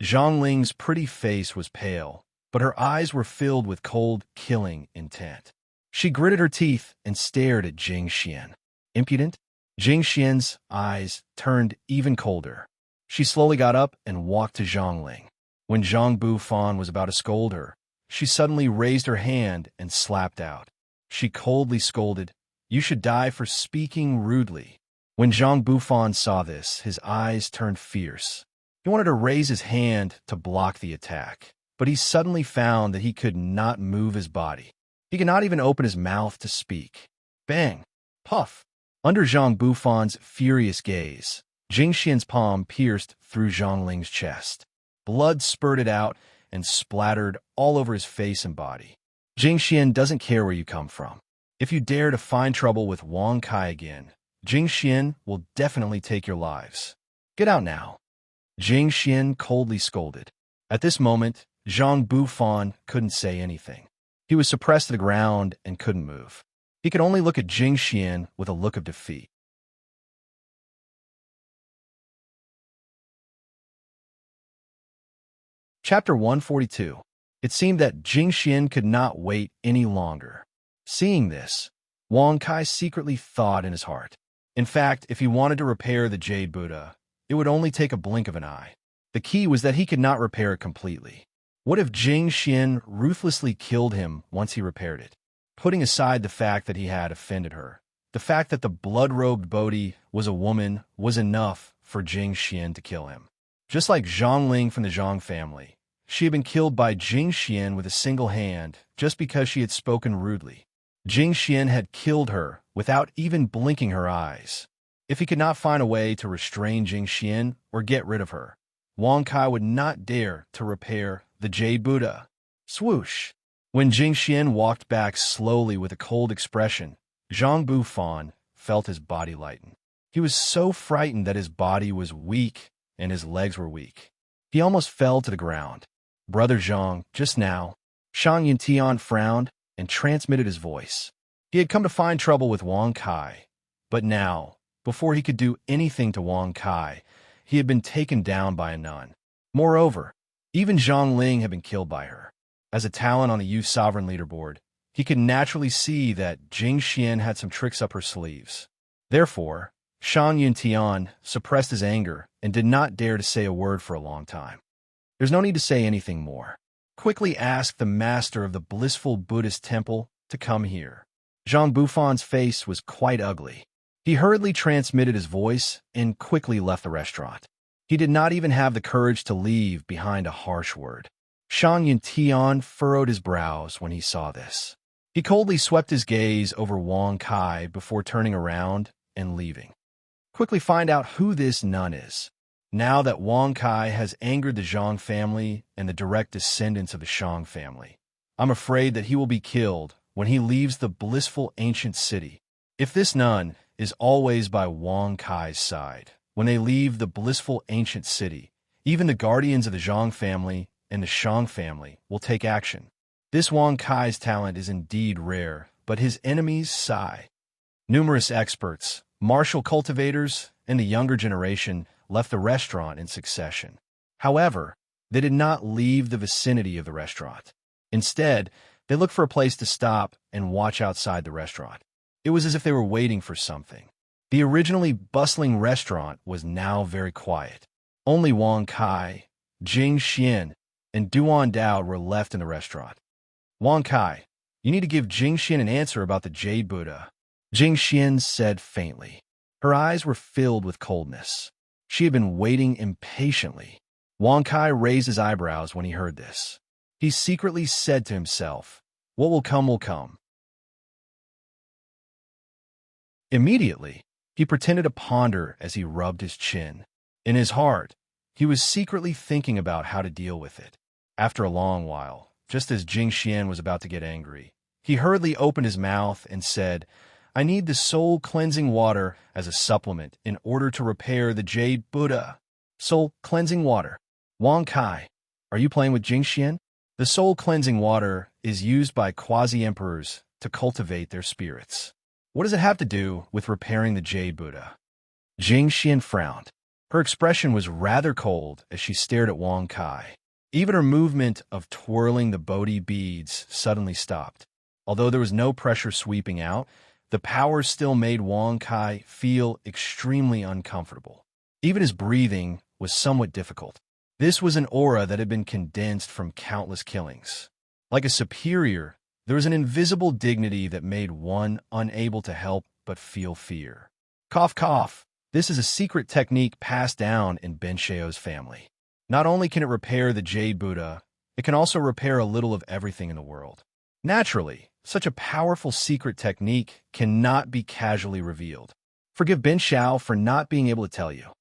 Zhang Ling's pretty face was pale, but her eyes were filled with cold, killing intent. She gritted her teeth and stared at Jing Xian. Impudent? Jing Xian's eyes turned even colder. She slowly got up and walked to Zhang Ling. When Zhang Bufan was about to scold her, she suddenly raised her hand and slapped out. She coldly scolded, "You should die for speaking rudely." When Zhang Bufan saw this, his eyes turned fierce. He wanted to raise his hand to block the attack, but he suddenly found that he could not move his body. He could not even open his mouth to speak. Bang! Puff! Under Zhang Bufan's furious gaze, Jing Xian's palm pierced through Zhang Ling's chest. Blood spurted out and splattered all over his face and body. Jing Xian doesn't care where you come from. If you dare to find trouble with Wang Kai again, Jing Xian will definitely take your lives. Get out now. Jing Xian coldly scolded. At this moment, Zhang Bufan couldn't say anything. He He was suppressed to the ground and couldn't move. He could only look at Jing Xian with a look of defeat. Chapter 142. It seemed that Jing Xian could not wait any longer. Seeing this, Wang Kai secretly thought in his heart. In fact, if he wanted to repair the Jade Buddha, it would only take a blink of an eye. The key was that he could not repair it completely. What if Jing Xian ruthlessly killed him once he repaired it? Putting aside the fact that he had offended her, the fact that the blood-robed Bodhi was a woman was enough for Jing Xian to kill him. Just like Zhang Ling from the Zhang family, she had been killed by Jing Xian with a single hand just because she had spoken rudely. Jing Xian had killed her without even blinking her eyes. If he could not find a way to restrain Jing Xian or get rid of her, Wang Kai would not dare to repair the Jade Buddha. Swoosh! When Jing Xian walked back slowly with a cold expression, Zhang Bufan felt his body lighten. He was so frightened that his body was weak and his legs were weak. He almost fell to the ground. Brother Zhang, just now. Shang Yuntian frowned and transmitted his voice. He had come to find trouble with Wang Kai, but now, before he could do anything to Wang Kai, he had been taken down by a nun. Moreover, even Zhang Ling had been killed by her. As a talent on the youth sovereign leaderboard, he could naturally see that Jing Xian had some tricks up her sleeves. Therefore, Shang Yuntian suppressed his anger and did not dare to say a word for a long time. There's no need to say anything more. Quickly ask the master of the blissful Buddhist temple to come here. Zhang Bufan's face was quite ugly. He hurriedly transmitted his voice and quickly left the restaurant. He did not even have the courage to leave behind a harsh word. Shang Yuntian furrowed his brows when he saw this. He coldly swept his gaze over Wang Kai before turning around and leaving. Quickly find out who this nun is. Now that Wang Kai has angered the Zhang family and the direct descendants of the Shang family, I'm afraid that he will be killed when he leaves the blissful ancient city. If this nun is always by Wang Kai's side, when they leave the blissful ancient city, even the guardians of the Zhang family and the Shang family will take action. This Wang Kai's talent is indeed rare, but his enemies sigh. Numerous experts, martial cultivators, and the younger generation left the restaurant in succession. However, they did not leave the vicinity of the restaurant. Instead, they looked for a place to stop and watch outside the restaurant. It was as if they were waiting for something. The originally bustling restaurant was now very quiet. Only Wang Kai, Jing Xian, and Duan Dao were left in the restaurant. Wang Kai, you need to give Jing Xian an answer about the Jade Buddha. Jing Xian said faintly. Her eyes were filled with coldness. She had been waiting impatiently. Wang Kai raised his eyebrows when he heard this. He secretly said to himself, what will come will come. Immediately, he pretended to ponder as he rubbed his chin. In his heart, he was secretly thinking about how to deal with it. After a long while, just as Jing Xian was about to get angry, he hurriedly opened his mouth and said, I need the soul cleansing water as a supplement in order to repair the Jade Buddha. Soul cleansing water. Wang Kai, are you playing with Jing Xian? The soul cleansing water is used by quasi-emperors to cultivate their spirits. What does it have to do with repairing the Jade Buddha? Jing Xian frowned. Her expression was rather cold as she stared at Wang Kai. Even her movement of twirling the Bodhi beads suddenly stopped. Although there was no pressure sweeping out, the power still made Wang Kai feel extremely uncomfortable. Even his breathing was somewhat difficult. This was an aura that had been condensed from countless killings. Like a superior, there was an invisible dignity that made one unable to help but feel fear. Cough, cough. This is a secret technique passed down in Ben Shao's family. Not only can it repair the Jade Buddha, it can also repair a little of everything in the world. Naturally, such a powerful secret technique cannot be casually revealed. Forgive Ben Shao for not being able to tell you.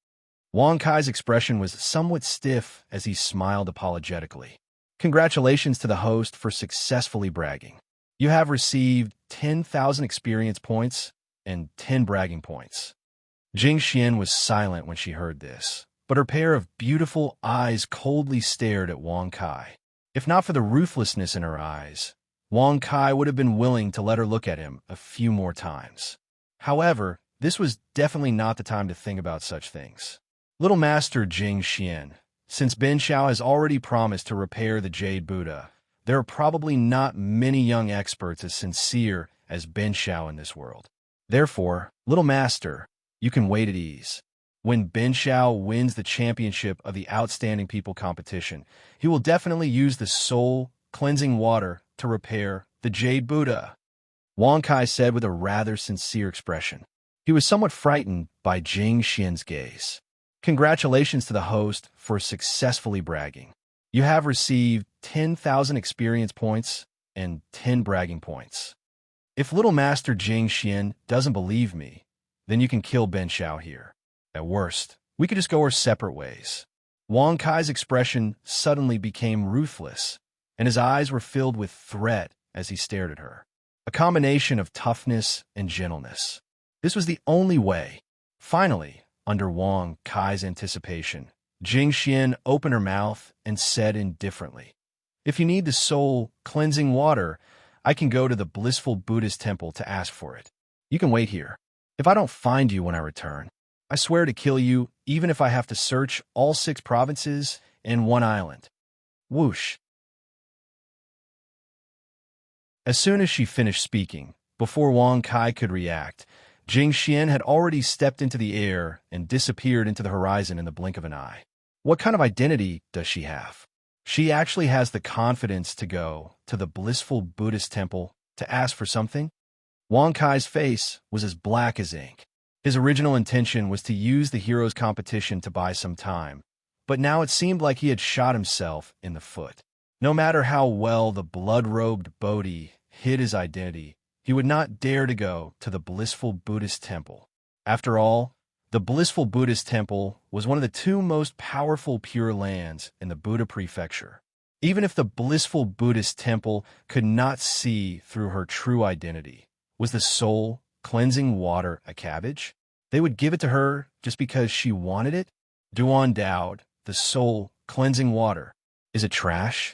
Wang Kai's expression was somewhat stiff as he smiled apologetically. Congratulations to the host for successfully bragging. You have received 10,000 experience points and 10 bragging points. Jing Xian was silent when she heard this, but her pair of beautiful eyes coldly stared at Wang Kai. If not for the ruthlessness in her eyes, Wang Kai would have been willing to let her look at him a few more times. However, this was definitely not the time to think about such things. Little Master Jing Xian, since Bin Xiao has already promised to repair the Jade Buddha, there are probably not many young experts as sincere as Bin Xiao in this world. Therefore, Little Master, you can wait at ease. When Bin Xiao wins the championship of the Outstanding People competition, he will definitely use the soul cleansing water to repair the Jade Buddha, Wang Kai said with a rather sincere expression. He was somewhat frightened by Jing Xian's gaze. Congratulations to the host for successfully bragging. You have received 10,000 experience points and 10 bragging points. If Little Master Jing Xian doesn't believe me, then you can kill Bin Xiao here. At worst, we could just go our separate ways. Wang Kai's expression suddenly became ruthless, and his eyes were filled with threat as he stared at her. A combination of toughness and gentleness. This was the only way. Finally, under Wang Kai's anticipation, Jing Xian opened her mouth and said indifferently, "If you need the soul cleansing water, I can go to the blissful Buddhist temple to ask for it. You can wait here. If I don't find you when I return, I swear to kill you even if I have to search all 6 provinces and 1 island." Whoosh. As soon as she finished speaking, before Wang Kai could react, Jing Xian had already stepped into the air and disappeared into the horizon in the blink of an eye. What kind of identity does she have? She actually has the confidence to go to the blissful Buddhist temple to ask for something? Wang Kai's face was as black as ink. His original intention was to use the heroes competition to buy some time, but now it seemed like he had shot himself in the foot. No matter how well the blood-robed Bodhi hid his identity, he would not dare to go to the blissful Buddhist temple. After all, the blissful Buddhist temple was one of the 2 most powerful Pure Lands in the Buddha prefecture. Even if the blissful Buddhist temple could not see through her true identity, was the soul cleansing water a cabbage? They would give it to her just because she wanted it? Duan Daod, the soul cleansing water, is it trash?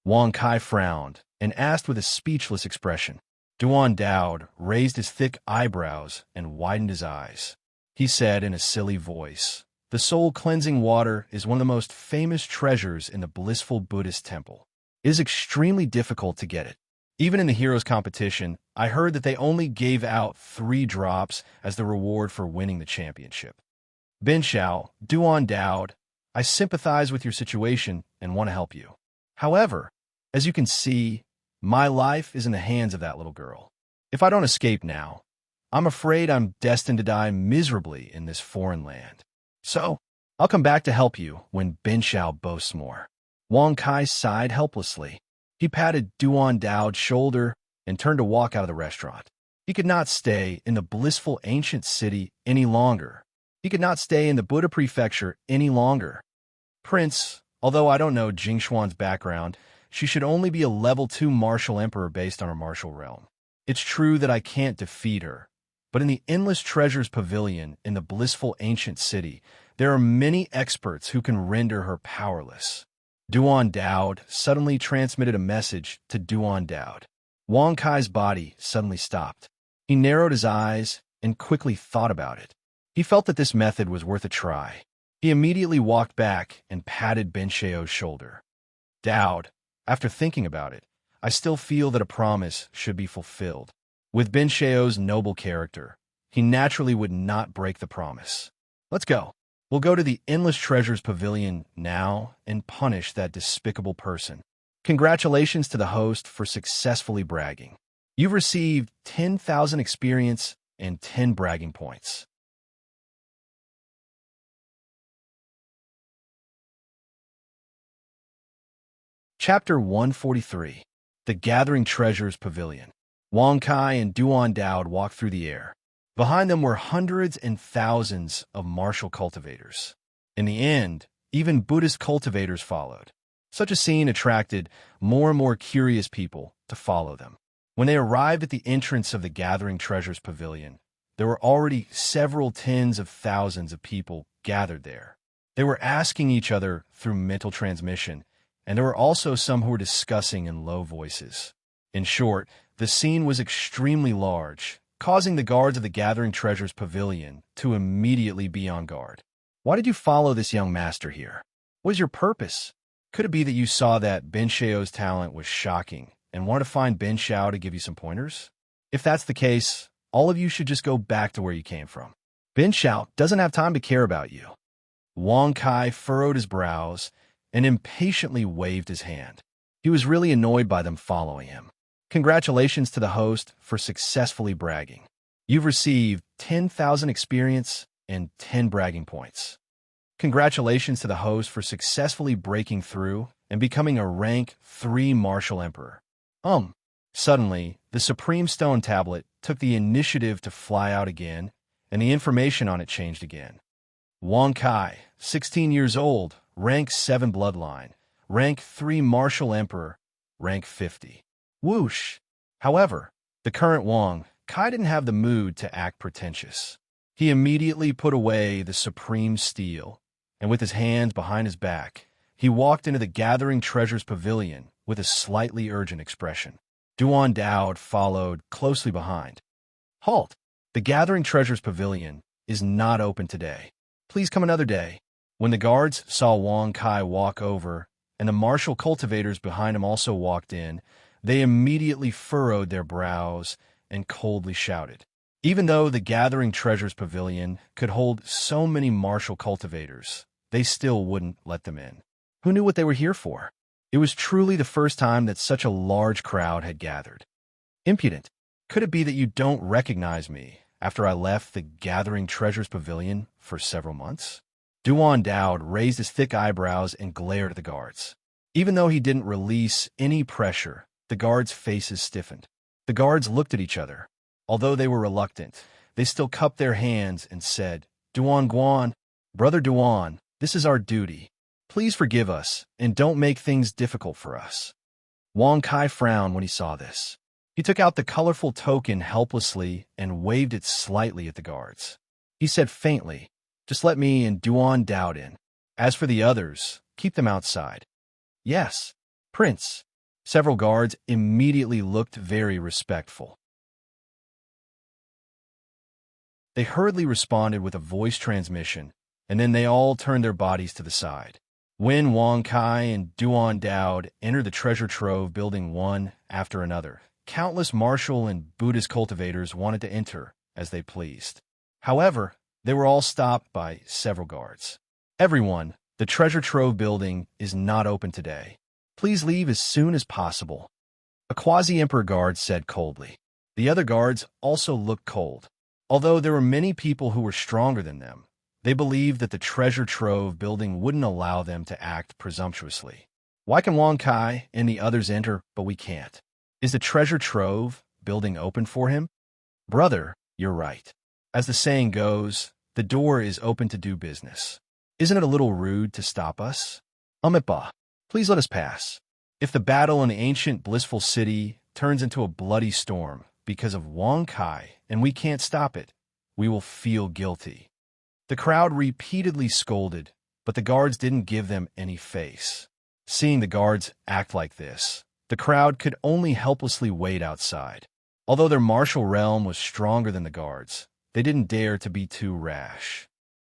Wang Kai frowned and asked with a speechless expression. Duan Daod raised his thick eyebrows and widened his eyes. He said in a silly voice, "The soul-cleansing water is one of the most famous treasures in the blissful Buddhist temple. It is extremely difficult to get it. Even in the heroes competition, I heard that they only gave out 3 drops as the reward for winning the championship. Bin Xiao, Duan Daod, I sympathize with your situation and want to help you. However, as you can see, my life is in the hands of that little girl. If I don't escape now, I'm afraid I'm destined to die miserably in this foreign land. So, I'll come back to help you when Bin Xiao boasts more." Wang Kai sighed helplessly. He patted Duan Daod's shoulder and turned to walk out of the restaurant. He could not stay in the blissful ancient city any longer. He could not stay in the Buddha prefecture any longer. "Prince, although I don't know Jing Xuan's background, she should only be a level 2 martial emperor based on her martial realm. It's true that I can't defeat her, but in the Endless Treasures Pavilion in the blissful ancient city, there are many experts who can render her powerless." Duan Daod suddenly transmitted a message to Duan Daod. Wang Kai's body suddenly stopped. He narrowed his eyes and quickly thought about it. He felt that this method was worth a try. He immediately walked back and patted Bin Xiao's shoulder. "Daod, after thinking about it, I still feel that a promise should be fulfilled. With Bin Xiao's noble character, he naturally would not break the promise. Let's go. We'll go to the Endless Treasures Pavilion now and punish that despicable person. Congratulations to the host for successfully bragging. You've received 10,000 experience and 10 bragging points." Chapter 143. The Gathering Treasures Pavilion. Wang Kai and Duan Daod walked through the air. Behind them were hundreds and thousands of martial cultivators. In the end, even Buddhist cultivators followed. Such a scene attracted more and more curious people to follow them. When they arrived at the entrance of the Gathering Treasures Pavilion, there were already several tens of thousands of people gathered there. They were asking each other through mental transmission, and there were also some who were discussing in low voices. In short, the scene was extremely large, causing the guards of the Gathering Treasures Pavilion to immediately be on guard. Why did you follow this young master here? What is your purpose? Could it be that you saw that Ben Shao's talent was shocking and wanted to find Ben Shao to give you some pointers? If that's the case, all of you should just go back to where you came from. Ben Shao doesn't have time to care about you. Wang Kai furrowed his brows and impatiently waved his hand. He was really annoyed by them following him. Congratulations to the host for successfully bragging. You've received 10,000 experience and 10 bragging points. Congratulations to the host for successfully breaking through and becoming a rank 3 martial emperor. Suddenly, the Supreme Stone Tablet took the initiative to fly out again, and the information on it changed again. Wang Kai, 16 years old, rank 7 bloodline, rank 3 martial emperor, rank 50. Whoosh! However, the current Wang Kai didn't have the mood to act pretentious. He immediately put away the supreme steel, and with his hands behind his back, he walked into the Gathering Treasures Pavilion with a slightly urgent expression. Duan Dao followed closely behind. Halt! The Gathering Treasures Pavilion is not open today. Please come another day. When the guards saw Wang Kai walk over, and the martial cultivators behind him also walked in, they immediately furrowed their brows and coldly shouted. Even though the Gathering Treasures Pavilion could hold so many martial cultivators, they still wouldn't let them in. Who knew what they were here for? It was truly the first time that such a large crowd had gathered. Impudent! Could it be that you don't recognize me after I left the Gathering Treasures Pavilion for several months? Duan Dao raised his thick eyebrows and glared at the guards. Even though he didn't release any pressure, the guards' faces stiffened. The guards looked at each other. Although they were reluctant, they still cupped their hands and said, Duan Guan, Brother Duan, this is our duty. Please forgive us and don't make things difficult for us. Wang Kai frowned when he saw this. He took out the colorful token helplessly and waved it slightly at the guards. He said faintly, just let me and Duan Dao in. As for the others, keep them outside. Yes, Prince. Several guards immediately looked very respectful. They hurriedly responded with a voice transmission, and then they all turned their bodies to the side. When Wang Kai and Duan Dao entered the treasure trove building one after another, countless martial and Buddhist cultivators wanted to enter as they pleased. However, they were all stopped by several guards. Everyone, the treasure trove building is not open today. Please leave as soon as possible. A quasi-emperor guard said coldly. The other guards also looked cold. Although there were many people who were stronger than them, they believed that the treasure trove building wouldn't allow them to act presumptuously. Why can Wang Kai and the others enter, but we can't? Is the treasure trove building open for him? Brother, you're right. As the saying goes, the door is open to do business. Isn't it a little rude to stop us? Umitba, please let us pass. If the battle in the ancient blissful city turns into a bloody storm because of Wang Kai and we can't stop it, we will feel guilty. The crowd repeatedly scolded, but the guards didn't give them any face. Seeing the guards act like this, the crowd could only helplessly wait outside. Although their martial realm was stronger than the guards, they didn't dare to be too rash.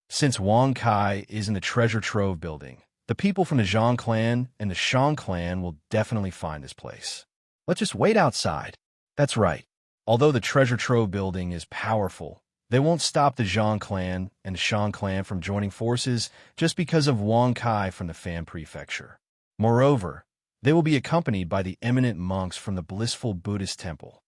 Since Wang Kai is in the treasure trove building, the people from the Zhang clan and the Shang clan will definitely find this place. Let's just wait outside. That's right. Although the treasure trove building is powerful, they won't stop the Zhang clan and the Shang clan from joining forces just because of Wang Kai from the Fan Prefecture. Moreover, they will be accompanied by the eminent monks from the blissful Buddhist temple.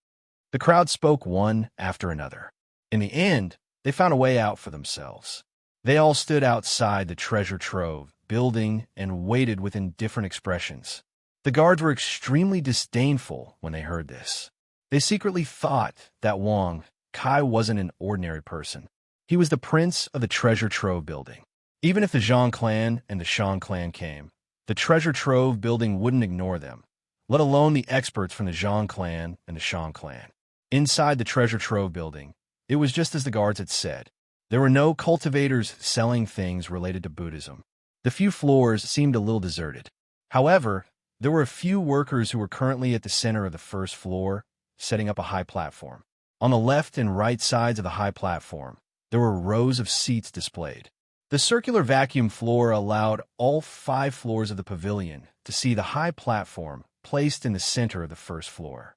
The crowd spoke one after another. In the end, they found a way out for themselves. They all stood outside the treasure trove building and waited with indifferent expressions. The guards were extremely disdainful when they heard this. They secretly thought that Wang Kai wasn't an ordinary person. He was the prince of the treasure trove building. Even if the Zhang clan and the Shang clan came, the treasure trove building wouldn't ignore them, let alone the experts from the Zhang clan and the Shang clan. Inside the treasure trove building, it was just as the guards had said. There were no cultivators selling things related to Buddhism. The few floors seemed a little deserted. However, There were a few workers who were currently at the center of the first floor, setting up a high platform. On the left and right sides of the high platform, there were rows of seats displayed. The circular vacuum floor allowed all 5 floors of the pavilion to see the high platform placed in the center of the first floor.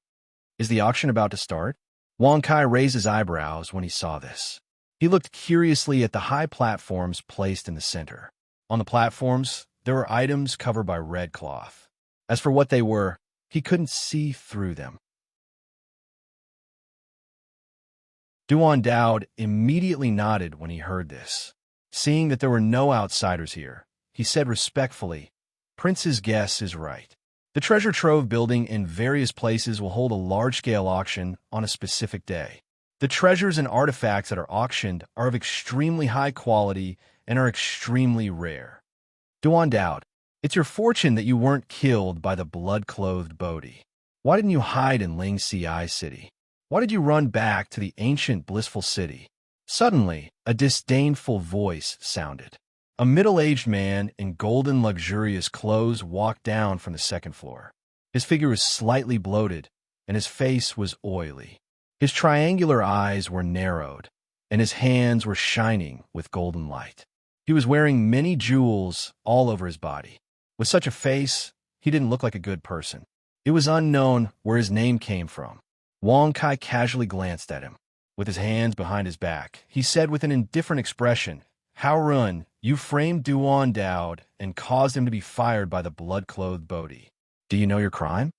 Is the auction about to start? Wang Kai raised his eyebrows when he saw this. He looked curiously at the high platforms placed in the center. On the platforms, there were items covered by red cloth. As for what they were, he couldn't see through them. Duan Dowd immediately nodded when he heard this. Seeing that there were no outsiders here, he said respectfully, "Prince's guess is right. The treasure trove building in various places will hold a large-scale auction on a specific day. The treasures and artifacts that are auctioned are of extremely high quality and are extremely rare. Duan Dowd, it's your fortune that you weren't killed by the blood-clothed Bodhi. Why didn't you hide in Ling Ci City? Why did you run back to the ancient blissful city?" Suddenly, a disdainful voice sounded. A middle-aged man in golden luxurious clothes walked down from the second floor. His figure was slightly bloated, and his face was oily. His triangular eyes were narrowed, and his hands were shining with golden light. He was wearing many jewels all over his body. With such a face, he didn't look like a good person. It was unknown where his name came from. Wang Kai casually glanced at him. With his hands behind his back, he said with an indifferent expression, "How Run, you framed Duan Dowd and caused him to be fired by the blood-clothed Bodhi. Do you know your crime?"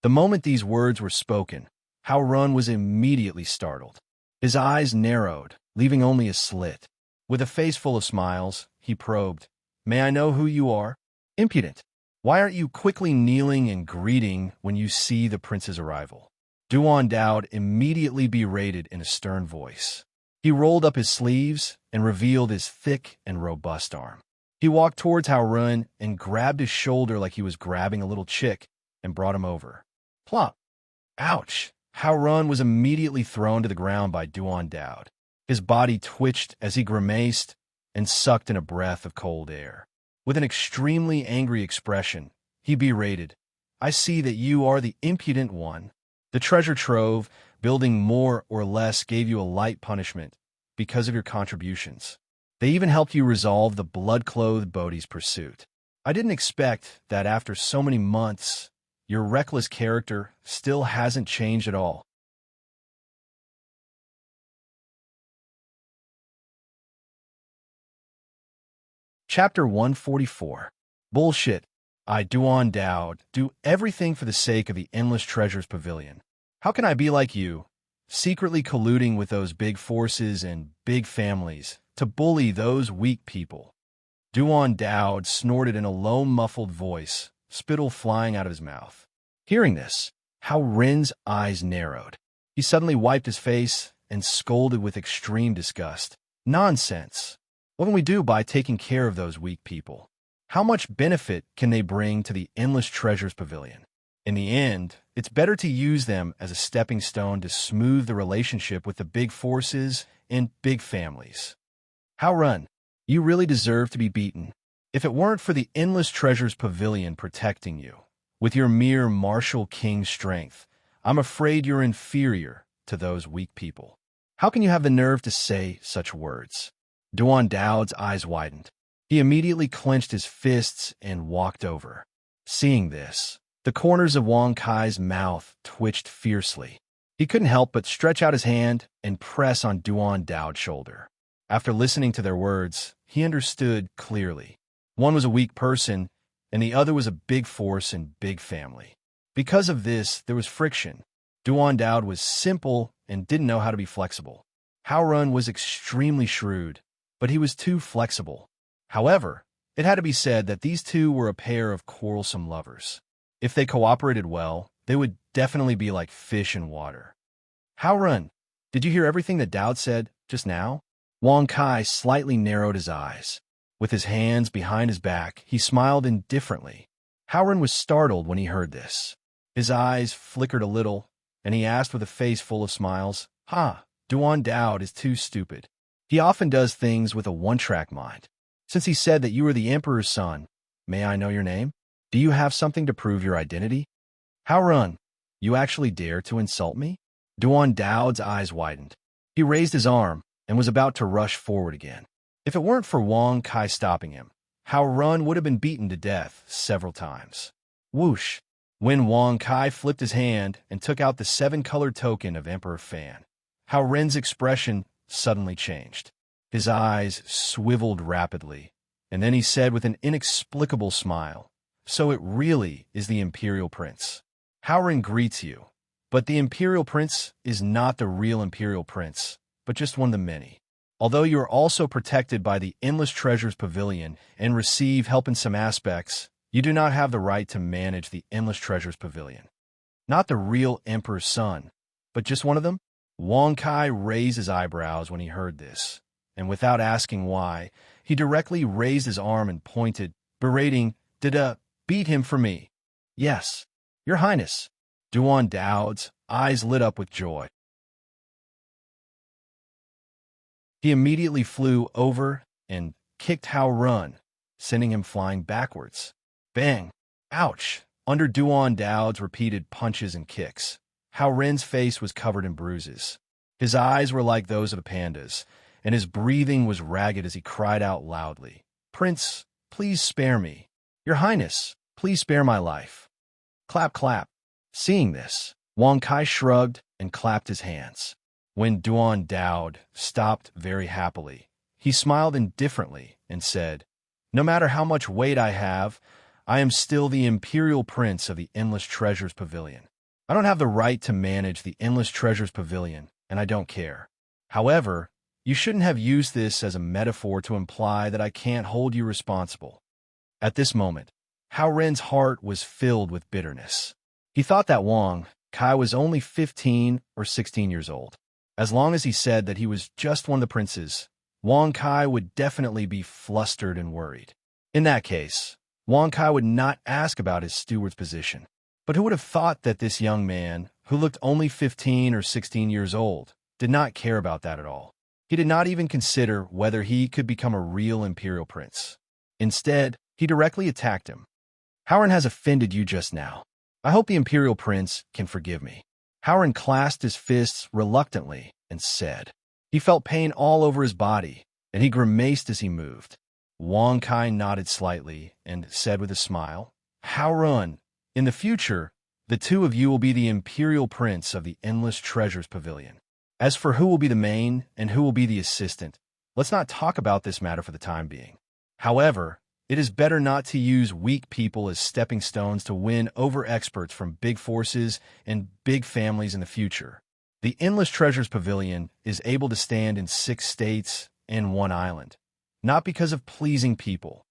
The moment these words were spoken, How Run was immediately startled. His eyes narrowed, leaving only a slit. With a face full of smiles, he probed, "May I know who you are? Impudent! Why aren't you quickly kneeling and greeting when you see the prince's arrival?" Duan Dowd immediately berated in a stern voice. He rolled up his sleeves and revealed his thick and robust arm. He walked towards How Run and grabbed his shoulder like he was grabbing a little chick and brought him over. Plop! Ouch! How Run was immediately thrown to the ground by Duan Dowd. His body twitched as he grimaced and sucked in a breath of cold air. With an extremely angry expression, he berated, "I see that you are the impudent one. The treasure trove building more or less gave you a light punishment because of your contributions. They even helped you resolve the blood-clothed Bodhi's pursuit. I didn't expect that after so many months, your reckless character still hasn't changed at all." Chapter 144. Bullshit. I, Duan Dowd, do everything for the sake of the Endless Treasures Pavilion. How can I be like you, secretly colluding with those big forces and big families to bully those weak people? Duan Dowd snorted in a low, muffled voice, spittle flying out of his mouth. Hearing this, How Rin's eyes narrowed. He suddenly wiped his face and scolded with extreme disgust. Nonsense! What can we do by taking care of those weak people? How much benefit can they bring to the Endless Treasures Pavilion? In the end, it's better to use them as a stepping stone to smooth the relationship with the big forces and big families. How Run, you really deserve to be beaten. If it weren't for the Endless Treasures Pavilion protecting you, with your mere martial king strength, I'm afraid you're inferior to those weak people. How can you have the nerve to say such words?" Duan Dowd's eyes widened. He immediately clenched his fists and walked over. Seeing this, the corners of Wang Kai's mouth twitched fiercely. He couldn't help but stretch out his hand and press on Duan Dowd's shoulder. After listening to their words, he understood clearly. One was a weak person, and the other was a big force and big family. Because of this, there was friction. Duan Dowd was simple and didn't know how to be flexible. How Run was extremely shrewd, but he was too flexible. However, it had to be said that these two were a pair of quarrelsome lovers. If they cooperated well, they would definitely be like fish in water. How Run, did you hear everything that Dowd said just now? Wang Kai slightly narrowed his eyes. With his hands behind his back, he smiled indifferently. How Run was startled when he heard this. His eyes flickered a little, and he asked with a face full of smiles, Duan Dowd is too stupid. He often does things with a one-track mind. Since he said that you are the Emperor's son, may I know your name?" Do you have something to prove your identity? How run? You actually dare to insult me? Duan Dao's eyes widened. He raised his arm and was about to rush forward again. If it weren't for Wang Kai stopping him, Hao Run would have been beaten to death several times. Whoosh! When Wang Kai flipped his hand and took out the 7-colored token of Emperor Fan, Hao Ren's expression suddenly changed. His eyes swiveled rapidly, and then he said with an inexplicable smile, "So it really is the Imperial Prince. Hao Ren greets you, but the Imperial Prince is not the real Imperial Prince, but just one of the many. Although you are also protected by the Endless Treasures Pavilion and receive help in some aspects, you do not have the right to manage the Endless Treasures Pavilion. Not the real Emperor's son, but just one of them?" Wang Kai raised his eyebrows when he heard this, and without asking why, he directly raised his arm and pointed, berating, "Beat him for me." "Yes, Your Highness." Duan Dao's eyes lit up with joy. He immediately flew over and kicked Hao Run, sending him flying backwards. Bang! Ouch! Under Duan Dao's repeated punches and kicks, Hao Ren's face was covered in bruises. His eyes were like those of a panda's, and his breathing was ragged as he cried out loudly, "Prince, please spare me. Your Highness, please spare my life." Clap, clap. Seeing this, Wang Kai shrugged and clapped his hands. When Duan Dao stopped very happily, he smiled indifferently and said, "No matter how much weight I have, I am still the Imperial Prince of the Endless Treasures Pavilion. I don't have the right to manage the Endless Treasures Pavilion, and I don't care. However, you shouldn't have used this as a metaphor to imply that I can't hold you responsible." At this moment, Hao Ren's heart was filled with bitterness. He thought that Wang Kai was only 15 or 16 years old. As long as he said that he was just one of the princes, Wang Kai would definitely be flustered and worried. In that case, Wang Kai would not ask about his steward's position. But who would have thought that this young man, who looked only 15 or 16 years old, did not care about that at all? He did not even consider whether he could become a real imperial prince. Instead, he directly attacked him. "Hao Ren has offended you just now. I hope the imperial prince can forgive me." Hao Ren clasped his fists reluctantly and said. He felt pain all over his body, and he grimaced as he moved. Wang Kai nodded slightly and said with a smile, "Hao Ren, in the future, the two of you will be the imperial prince of the Endless Treasures Pavilion. As for who will be the main and who will be the assistant, let's not talk about this matter for the time being. However, it is better not to use weak people as stepping stones to win over experts from big forces and big families in the future. The Endless Treasures Pavilion is able to stand in 6 states and 1 island, not because of pleasing people.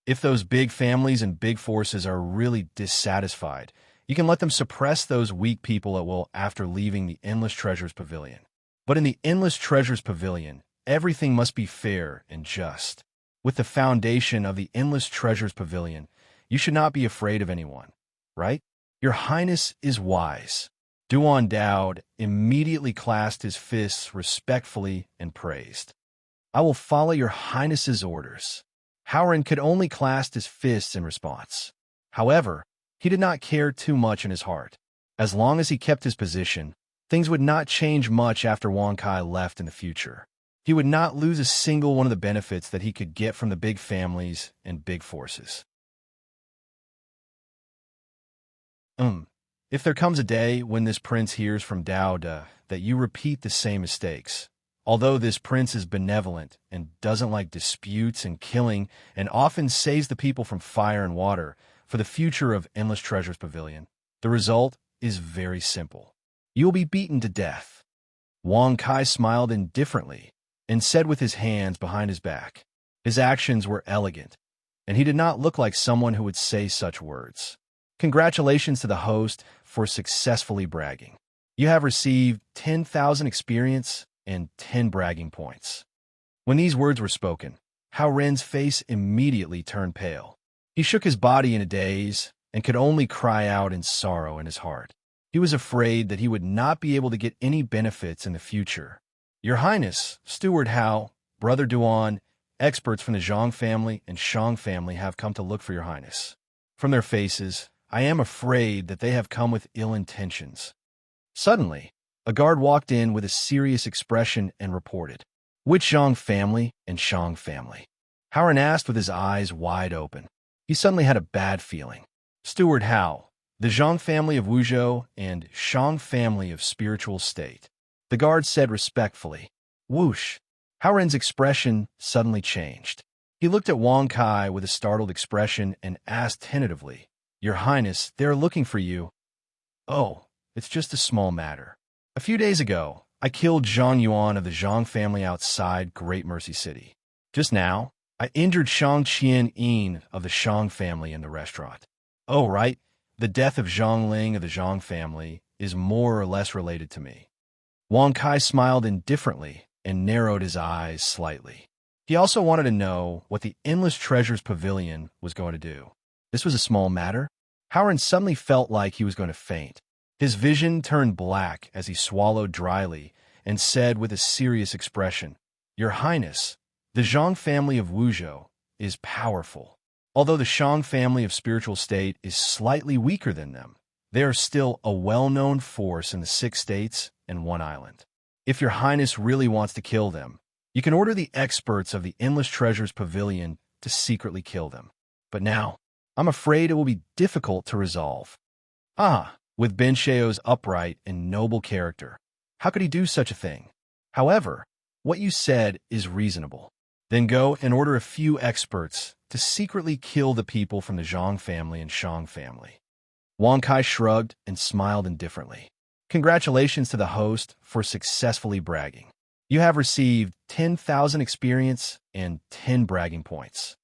If those big families and big forces are really dissatisfied, you can let them suppress those weak people at will after leaving the Endless Treasures Pavilion. But in the Endless Treasures Pavilion, everything must be fair and just. With the foundation of the Endless Treasures Pavilion, you should not be afraid of anyone, right? Your Highness is wise." Duan Dao immediately clasped his fists respectfully and praised. "I will follow your Highness's orders." Hao Ren could only clasp his fists in response. However, he did not care too much in his heart. As long as he kept his position, things would not change much after Wang Kai left in the future. He would not lose a single one of the benefits that he could get from the big families and big forces. If there comes a day when this prince hears from Dao Da that you repeat the same mistakes, although this prince is benevolent and doesn't like disputes and killing and often saves the people from fire and water for the future of Endless Treasures Pavilion, the result is very simple. You will be beaten to death." Wang Kai smiled indifferently and said with his hands behind his back. His actions were elegant, and he did not look like someone who would say such words. "Congratulations to the host for successfully bragging. You have received 10,000 experience and 10 bragging points." When these words were spoken, Hao Ren's face immediately turned pale. He shook his body in a daze and could only cry out in sorrow in his heart. He was afraid that he would not be able to get any benefits in the future. "Your Highness, Steward Hao, Brother Duan, experts from the Zhang family and Shang family have come to look for your Highness." From their faces, I am afraid that they have come with ill intentions. Suddenly, a guard walked in with a serious expression and reported, "Which Zhang family and Shang family?" Howard asked with his eyes wide open. He suddenly had a bad feeling. "Steward Hao, the Zhang family of Wuzhou and Shang family of spiritual state," the guard said respectfully. Whoosh! Howren's expression suddenly changed. He looked at Wang Kai with a startled expression and asked tentatively, "Your Highness, they are looking for you." "Oh, it's just a small matter. A few days ago, I killed Zhang Yuan of the Zhang family outside Great Mercy City. Just now, I injured Shang Qian Yin of the Shang family in the restaurant." "Oh, right. The death of Zhang Ling of the Zhang family is more or less related to me." Wang Kai smiled indifferently and narrowed his eyes slightly. He also wanted to know what the Endless Treasures Pavilion was going to do. This was a small matter. Howard suddenly felt like he was going to faint. His vision turned black as he swallowed dryly and said with a serious expression, "Your Highness, the Zhang family of Wuzhou is powerful. Although the Shang family of spiritual state is slightly weaker than them, they are still a well-known force in the 6 states and 1 island. If your Highness really wants to kill them, you can order the experts of the Endless Treasures Pavilion to secretly kill them. But now, I'm afraid it will be difficult to resolve." Ah, with Ben Sheo's upright and noble character, how could he do such a thing? "However, what you said is reasonable. Then go and order a few experts to secretly kill the people from the Zhang family and Shang family." Wang Kai shrugged and smiled indifferently. "Congratulations to the host for successfully bragging. You have received 10,000 experience and 10 bragging points."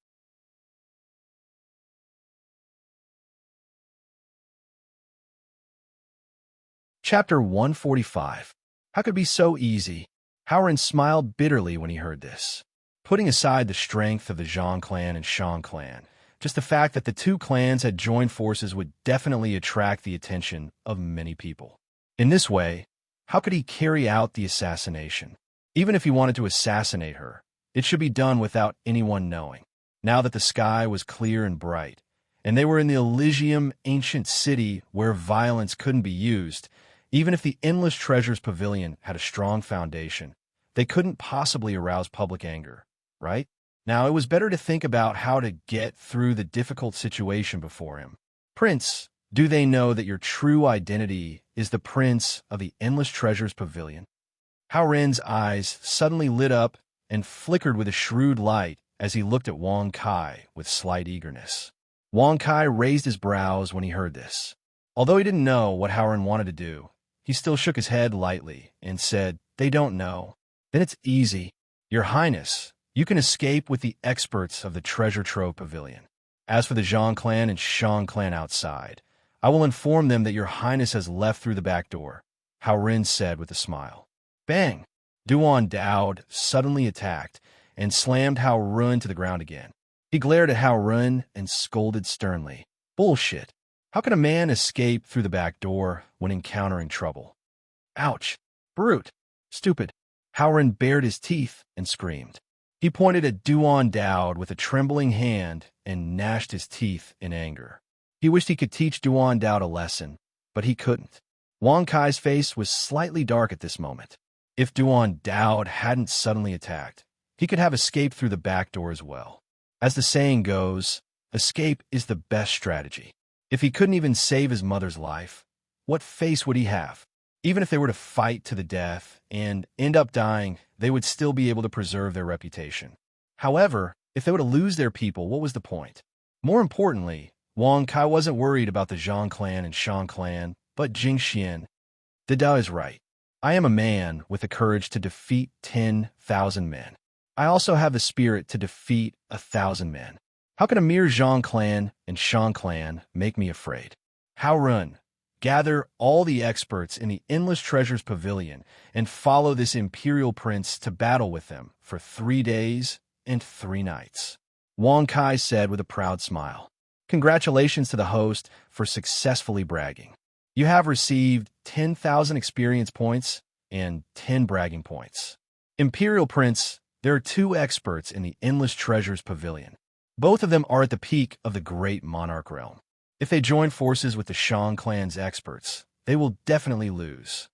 Chapter 145. How could it be so easy? Howard smiled bitterly when he heard this. Putting aside the strength of the Zhang clan and Shang clan, just the fact that the 2 clans had joined forces would definitely attract the attention of many people. In this way, how could he carry out the assassination? Even if he wanted to assassinate her, it should be done without anyone knowing. Now that the sky was clear and bright, and they were in the Elysium ancient city where violence couldn't be used, even if the Endless Treasures Pavilion had a strong foundation, they couldn't possibly arouse public anger, right? Now, it was better to think about how to get through the difficult situation before him. "Prince, do they know that your true identity is the Prince of the Endless Treasures Pavilion?" Hao Ren's eyes suddenly lit up and flickered with a shrewd light as he looked at Wang Kai with slight eagerness. Wang Kai raised his brows when he heard this. Although he didn't know what Hao Ren wanted to do, he still shook his head lightly and said, "They don't know. Then it's easy. Your Highness, you can escape with the experts of the Treasure Trove Pavilion. As for the Zhang clan and Shang clan outside, I will inform them that your Highness has left through the back door," Hao Ren said with a smile. Bang! Duan Dowd suddenly attacked and slammed Hao Ren to the ground again. He glared at Hao Ren and scolded sternly. "Bullshit. How can a man escape through the back door when encountering trouble?" "Ouch! Brute! Stupid!" Hao Ren bared his teeth and screamed. He pointed at Duan Dowd with a trembling hand and gnashed his teeth in anger. He wished he could teach Duan Dowd a lesson, but he couldn't. Wang Kai's face was slightly dark at this moment. If Duan Dowd hadn't suddenly attacked, he could have escaped through the back door as well. As the saying goes, escape is the best strategy. If he couldn't even save his mother's life, what face would he have? Even if they were to fight to the death and end up dying, they would still be able to preserve their reputation. However, if they were to lose their people, what was the point? More importantly, Wang Kai wasn't worried about the Zhang clan and Shang clan, but Jing Xian. Dada is right. I am a man with the courage to defeat 10,000 men. I also have the spirit to defeat 1,000 men. How can a mere Zhang clan and Shang clan make me afraid? Hao Ren, gather all the experts in the Endless Treasures Pavilion and follow this imperial prince to battle with them for 3 days and 3 nights. Wang Kai said with a proud smile. Congratulations to the host for successfully bragging. You have received 10,000 experience points and 10 bragging points. Imperial Prince, there are 2 experts in the Endless Treasures Pavilion. Both of them are at the peak of the great monarch realm. If they join forces with the Shang clan's experts, they will definitely lose.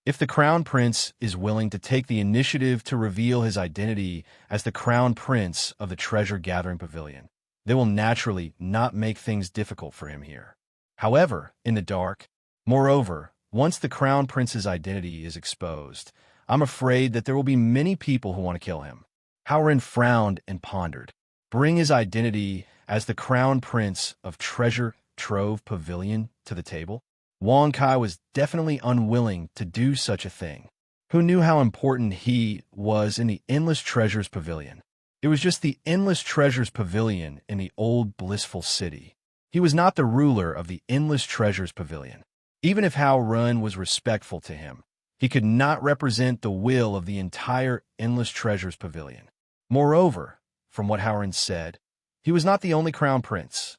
If the Crown Prince is willing to take the initiative to reveal his identity as the Crown Prince of the Treasure Gathering Pavilion, they will naturally not make things difficult for him here. However, in the dark, moreover, once the Crown Prince's identity is exposed, I'm afraid that there will be many people who want to kill him. Howren frowned and pondered. Bring his identity as the Crown Prince of Treasure Trove Pavilion to the table? Wang Kai was definitely unwilling to do such a thing. Who knew how important he was in the Endless Treasures Pavilion? It was just the Endless Treasures Pavilion in the old blissful city. He was not the ruler of the Endless Treasures Pavilion. Even if Hao Run was respectful to him, he could not represent the will of the entire Endless Treasures Pavilion. Moreover, from what Hao Run said, he was not the only crown prince.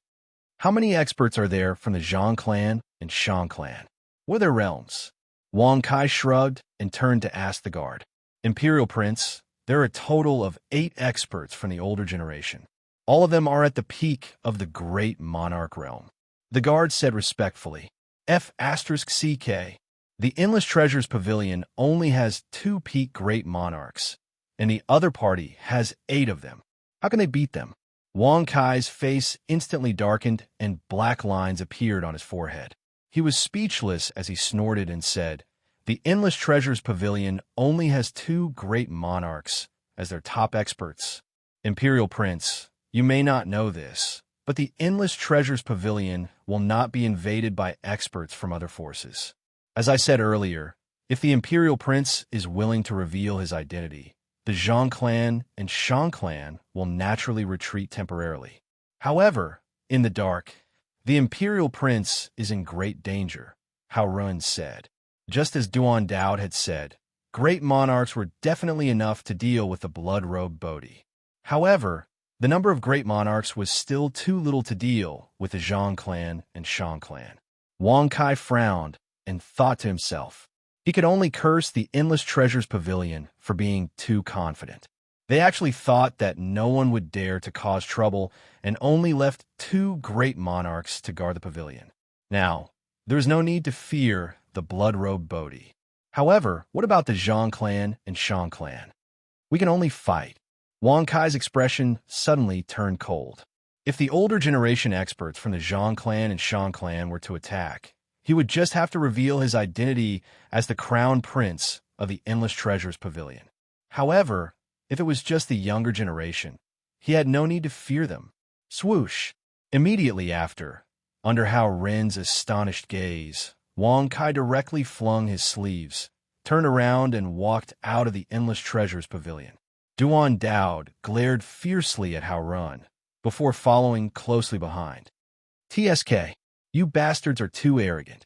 How many experts are there from the Zhang clan and Shang clan? What are their realms? Wang Kai shrugged and turned to ask the guard. Imperial Prince, there are a total of 8 experts from the older generation. All of them are at the peak of the great monarch realm. The guard said respectfully, F***CK. The Endless Treasures Pavilion only has 2 peak great monarchs, and the other party has 8 of them. How can they beat them? Wang Kai's face instantly darkened and black lines appeared on his forehead. He was speechless as he snorted and said, The Endless Treasures Pavilion only has 2 great monarchs as their top experts. Imperial Prince, you may not know this, but the Endless Treasures Pavilion will not be invaded by experts from other forces. As I said earlier, if the Imperial Prince is willing to reveal his identity, the Zhang clan and Shang clan will naturally retreat temporarily. However, in the dark, the Imperial Prince is in great danger, Hao Run said. Just as Duan Dao had said, great monarchs were definitely enough to deal with the blood-robed Bodhi. However, the number of great monarchs was still too little to deal with the Zhang clan and Shang clan. Wang Kai frowned and thought to himself, he could only curse the Endless Treasures Pavilion for being too confident. They actually thought that no one would dare to cause trouble and only left 2 great monarchs to guard the pavilion. Now, there is no need to fear the blood-robed Bodhi. However, what about the Zhang clan and Shang clan? We can only fight. Wang Kai's expression suddenly turned cold. If the older generation experts from the Zhang clan and Shang clan were to attack, he would just have to reveal his identity as the Crown Prince of the Endless Treasures Pavilion. However, if it was just the younger generation, he had no need to fear them. Swoosh! Immediately after, under Hao Ren's astonished gaze, Wang Kai directly flung his sleeves, turned around and walked out of the Endless Treasures Pavilion. Duan Dao glared fiercely at Hao Run, before following closely behind. TSK, you bastards are too arrogant.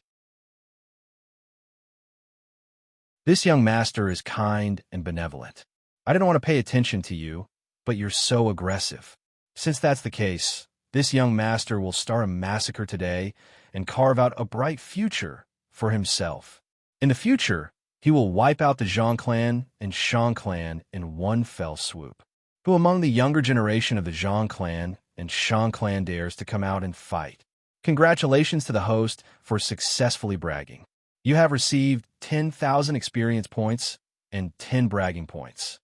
This young master is kind and benevolent. I didn't want to pay attention to you, but you're so aggressive. Since that's the case, this young master will start a massacre today and carve out a bright future for himself. In the future, he will wipe out the Zhang clan and Shang clan in one fell swoop. Who among the younger generation of the Zhang clan and Shang clan dares to come out and fight? Congratulations to the host for successfully bragging. You have received 10,000 experience points and 10 bragging points.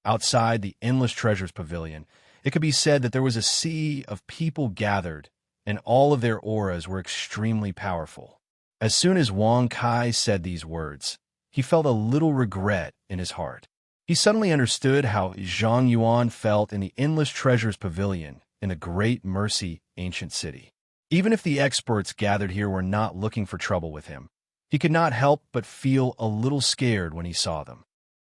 Outside the Endless Treasures Pavilion, it could be said that there was a sea of people gathered, and all of their auras were extremely powerful. As soon as Wang Kai said these words, he felt a little regret in his heart. He suddenly understood how Zhang Yuan felt in the Endless Treasures Pavilion in the Great Mercy ancient city. Even if the experts gathered here were not looking for trouble with him, he could not help but feel a little scared when he saw them.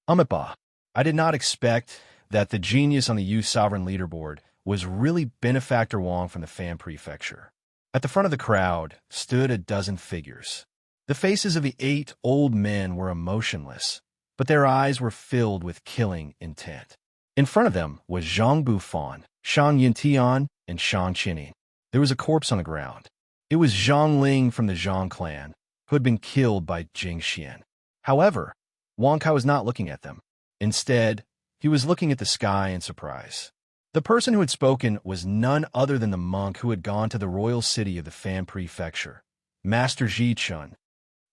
Amipa, I did not expect that the genius on the Youth Sovereign leaderboard was really Benefactor Wang from the Fan Prefecture. At the front of the crowd stood a dozen figures. The faces of the 8 old men were emotionless, but their eyes were filled with killing intent. In front of them was Zhang Bufan, Shang Yintian, and Shang Qining. There was a corpse on the ground. It was Zhang Ling from the Zhang clan, who had been killed by Jing Xian. However, Wang Kai was not looking at them. Instead, he was looking at the sky in surprise. The person who had spoken was none other than the monk who had gone to the royal city of the Fan Prefecture, Master Ji Chun.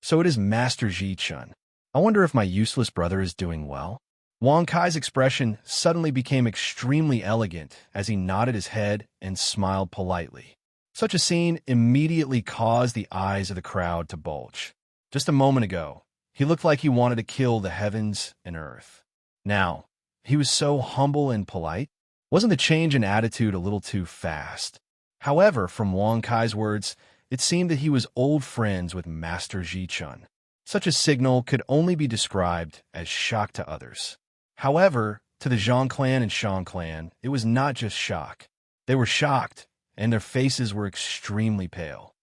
So it is Master Ji Chun. I wonder if my useless brother is doing well? Wang Kai's expression suddenly became extremely elegant as he nodded his head and smiled politely. Such a scene immediately caused the eyes of the crowd to bulge. Just a moment ago, he looked like he wanted to kill the heavens and earth. Now, he was so humble and polite. Wasn't the change in attitude a little too fast? However, from Wang Kai's words, it seemed that he was old friends with Master Ji Chun. Such a signal could only be described as shock to others. However, to the Zhang clan and Shang clan, it was not just shock. They were shocked, and their faces were extremely pale.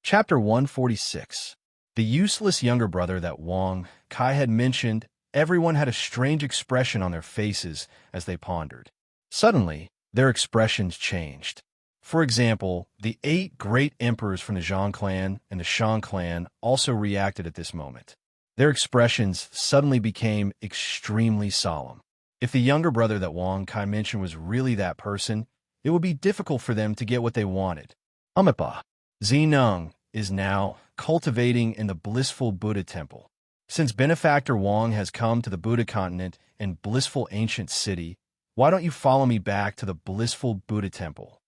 Chapter 146. The useless younger brother that Wang Kai had mentioned. Everyone had a strange expression on their faces as they pondered. Suddenly, their expressions changed. For example, the 8 great emperors from the Zhang clan and the Shang clan also reacted at this moment. Their expressions suddenly became extremely solemn. If the younger brother that Wang Kai mentioned was really that person, it would be difficult for them to get what they wanted. Amipa. Zineng is now cultivating in the blissful Buddha temple. Since Benefactor Wang has come to the Buddha continent and blissful ancient city, why don't you follow me back to the blissful Buddha temple?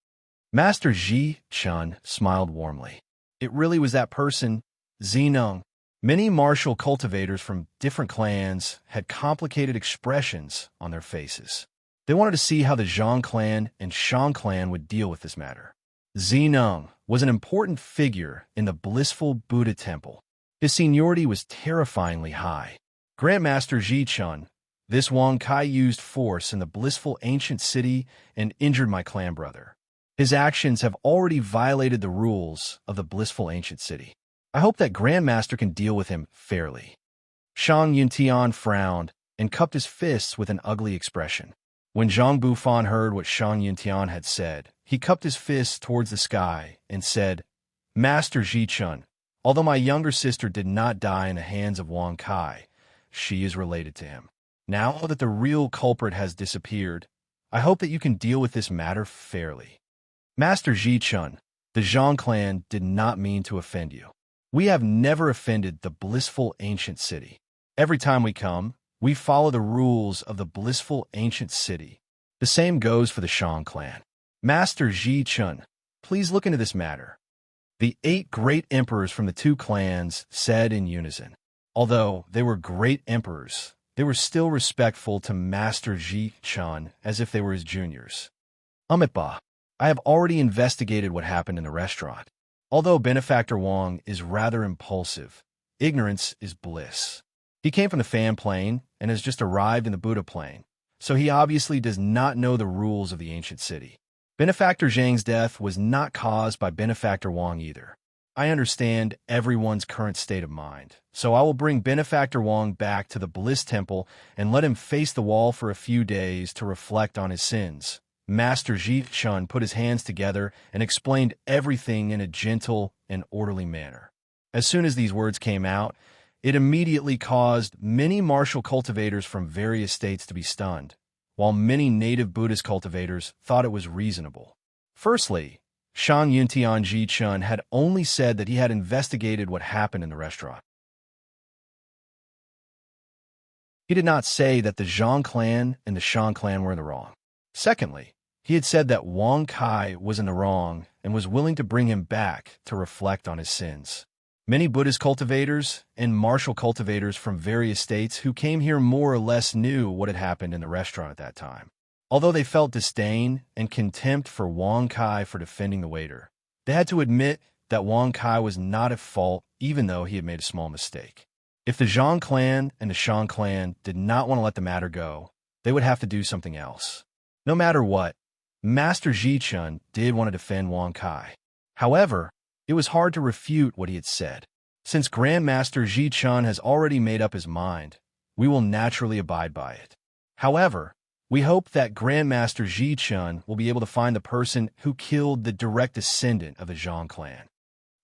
Master Ji Chun smiled warmly. It really was that person, Zineng. Many martial cultivators from different clans had complicated expressions on their faces. They wanted to see how the Zhang clan and Shang clan would deal with this matter. Zineng was an important figure in the blissful Buddha temple. His seniority was terrifyingly high. Grandmaster Ji Chun, this Wang Kai used force in the blissful ancient city and injured my clan brother. His actions have already violated the rules of the blissful ancient city. I hope that Grandmaster can deal with him fairly. Shang Yuntian frowned and cupped his fists with an ugly expression. When Zhang Bufan heard what Shang Yuntian had said, he cupped his fists towards the sky and said, Master Ji Chun, although my younger sister did not die in the hands of Wang Kai, she is related to him. Now that the real culprit has disappeared, I hope that you can deal with this matter fairly. Master Ji Chun, the Zhang clan did not mean to offend you. We have never offended the blissful ancient city. Every time we come, we follow the rules of the blissful ancient city. The same goes for the Shang clan. Master Ji Chun, please look into this matter. The 8 great emperors from the 2 clans said in unison. Although they were great emperors, they were still respectful to Master Ji Chun as if they were his juniors. Amipa, I have already investigated what happened in the restaurant. Although Benefactor Wang is rather impulsive, ignorance is bliss. He came from the Fan plane and has just arrived in the Buddha plane, so he obviously does not know the rules of the ancient city. Benefactor Zhang's death was not caused by Benefactor Wang either. I understand everyone's current state of mind, so I will bring Benefactor Wang back to the Bliss Temple and let him face the wall for a few days to reflect on his sins. Master Ji Chun put his hands together and explained everything in a gentle and orderly manner. As soon as these words came out, it immediately caused many martial cultivators from various states to be stunned, while many native Buddhist cultivators thought it was reasonable. Firstly, Shang Yuntian Ji Chun had only said that he had investigated what happened in the restaurant. He did not say that the Zhang clan and the Shang clan were in the wrong. Secondly, he had said that Wang Kai was in the wrong and was willing to bring him back to reflect on his sins. Many Buddhist cultivators and martial cultivators from various states who came here more or less knew what had happened in the restaurant at that time. Although they felt disdain and contempt for Wang Kai for defending the waiter, they had to admit that Wang Kai was not at fault even though he had made a small mistake. If the Zhang clan and the Shang clan did not want to let the matter go, they would have to do something else. No matter what, Master Ji Chun did want to defend Wang Kai. However, it was hard to refute what he had said. Since Grandmaster Ji Chun has already made up his mind, we will naturally abide by it. However, we hope that Grandmaster Ji Chun will be able to find the person who killed the direct descendant of the Zhang clan.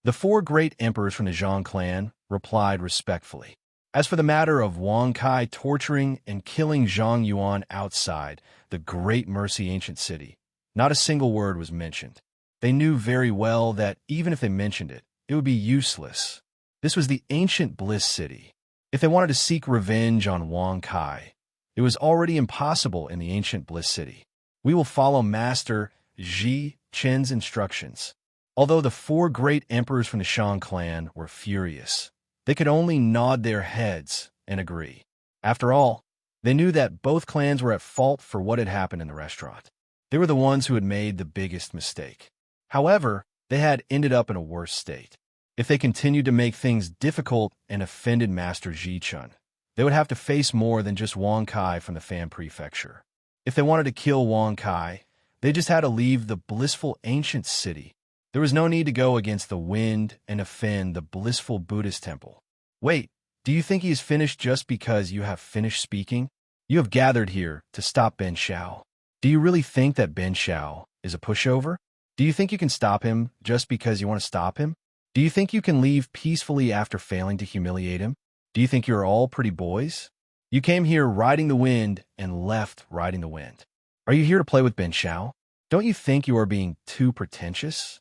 The 4 great emperors from the Zhang clan replied respectfully. As for the matter of Wang Kai torturing and killing Zhang Yuan outside the great mercy ancient city, not a single word was mentioned. They knew very well that even if they mentioned it, it would be useless. This was the ancient bliss city. If they wanted to seek revenge on Wang Kai, it was already impossible in the ancient bliss city. We will follow Master Ji Chen's instructions. Although the four great emperors from the Shang clan were furious, they could only nod their heads and agree. After all, they knew that both clans were at fault for what had happened in the restaurant. They were the ones who had made the biggest mistake. However, they had ended up in a worse state. If they continued to make things difficult and offended Master Ji Chen, they would have to face more than just Wang Kai from the Fan Prefecture. If they wanted to kill Wang Kai, they just had to leave the blissful ancient city. There was no need to go against the wind and offend the blissful Buddhist temple. Wait, do you think he is finished just because you have finished speaking? You have gathered here to stop Ben Shao. Do you really think that Ben Shao is a pushover? Do you think you can stop him just because you want to stop him? Do you think you can leave peacefully after failing to humiliate him? Do you think you're all pretty boys? You came here riding the wind and left riding the wind. Are you here to play with Ben Shao? Don't you think you are being too pretentious?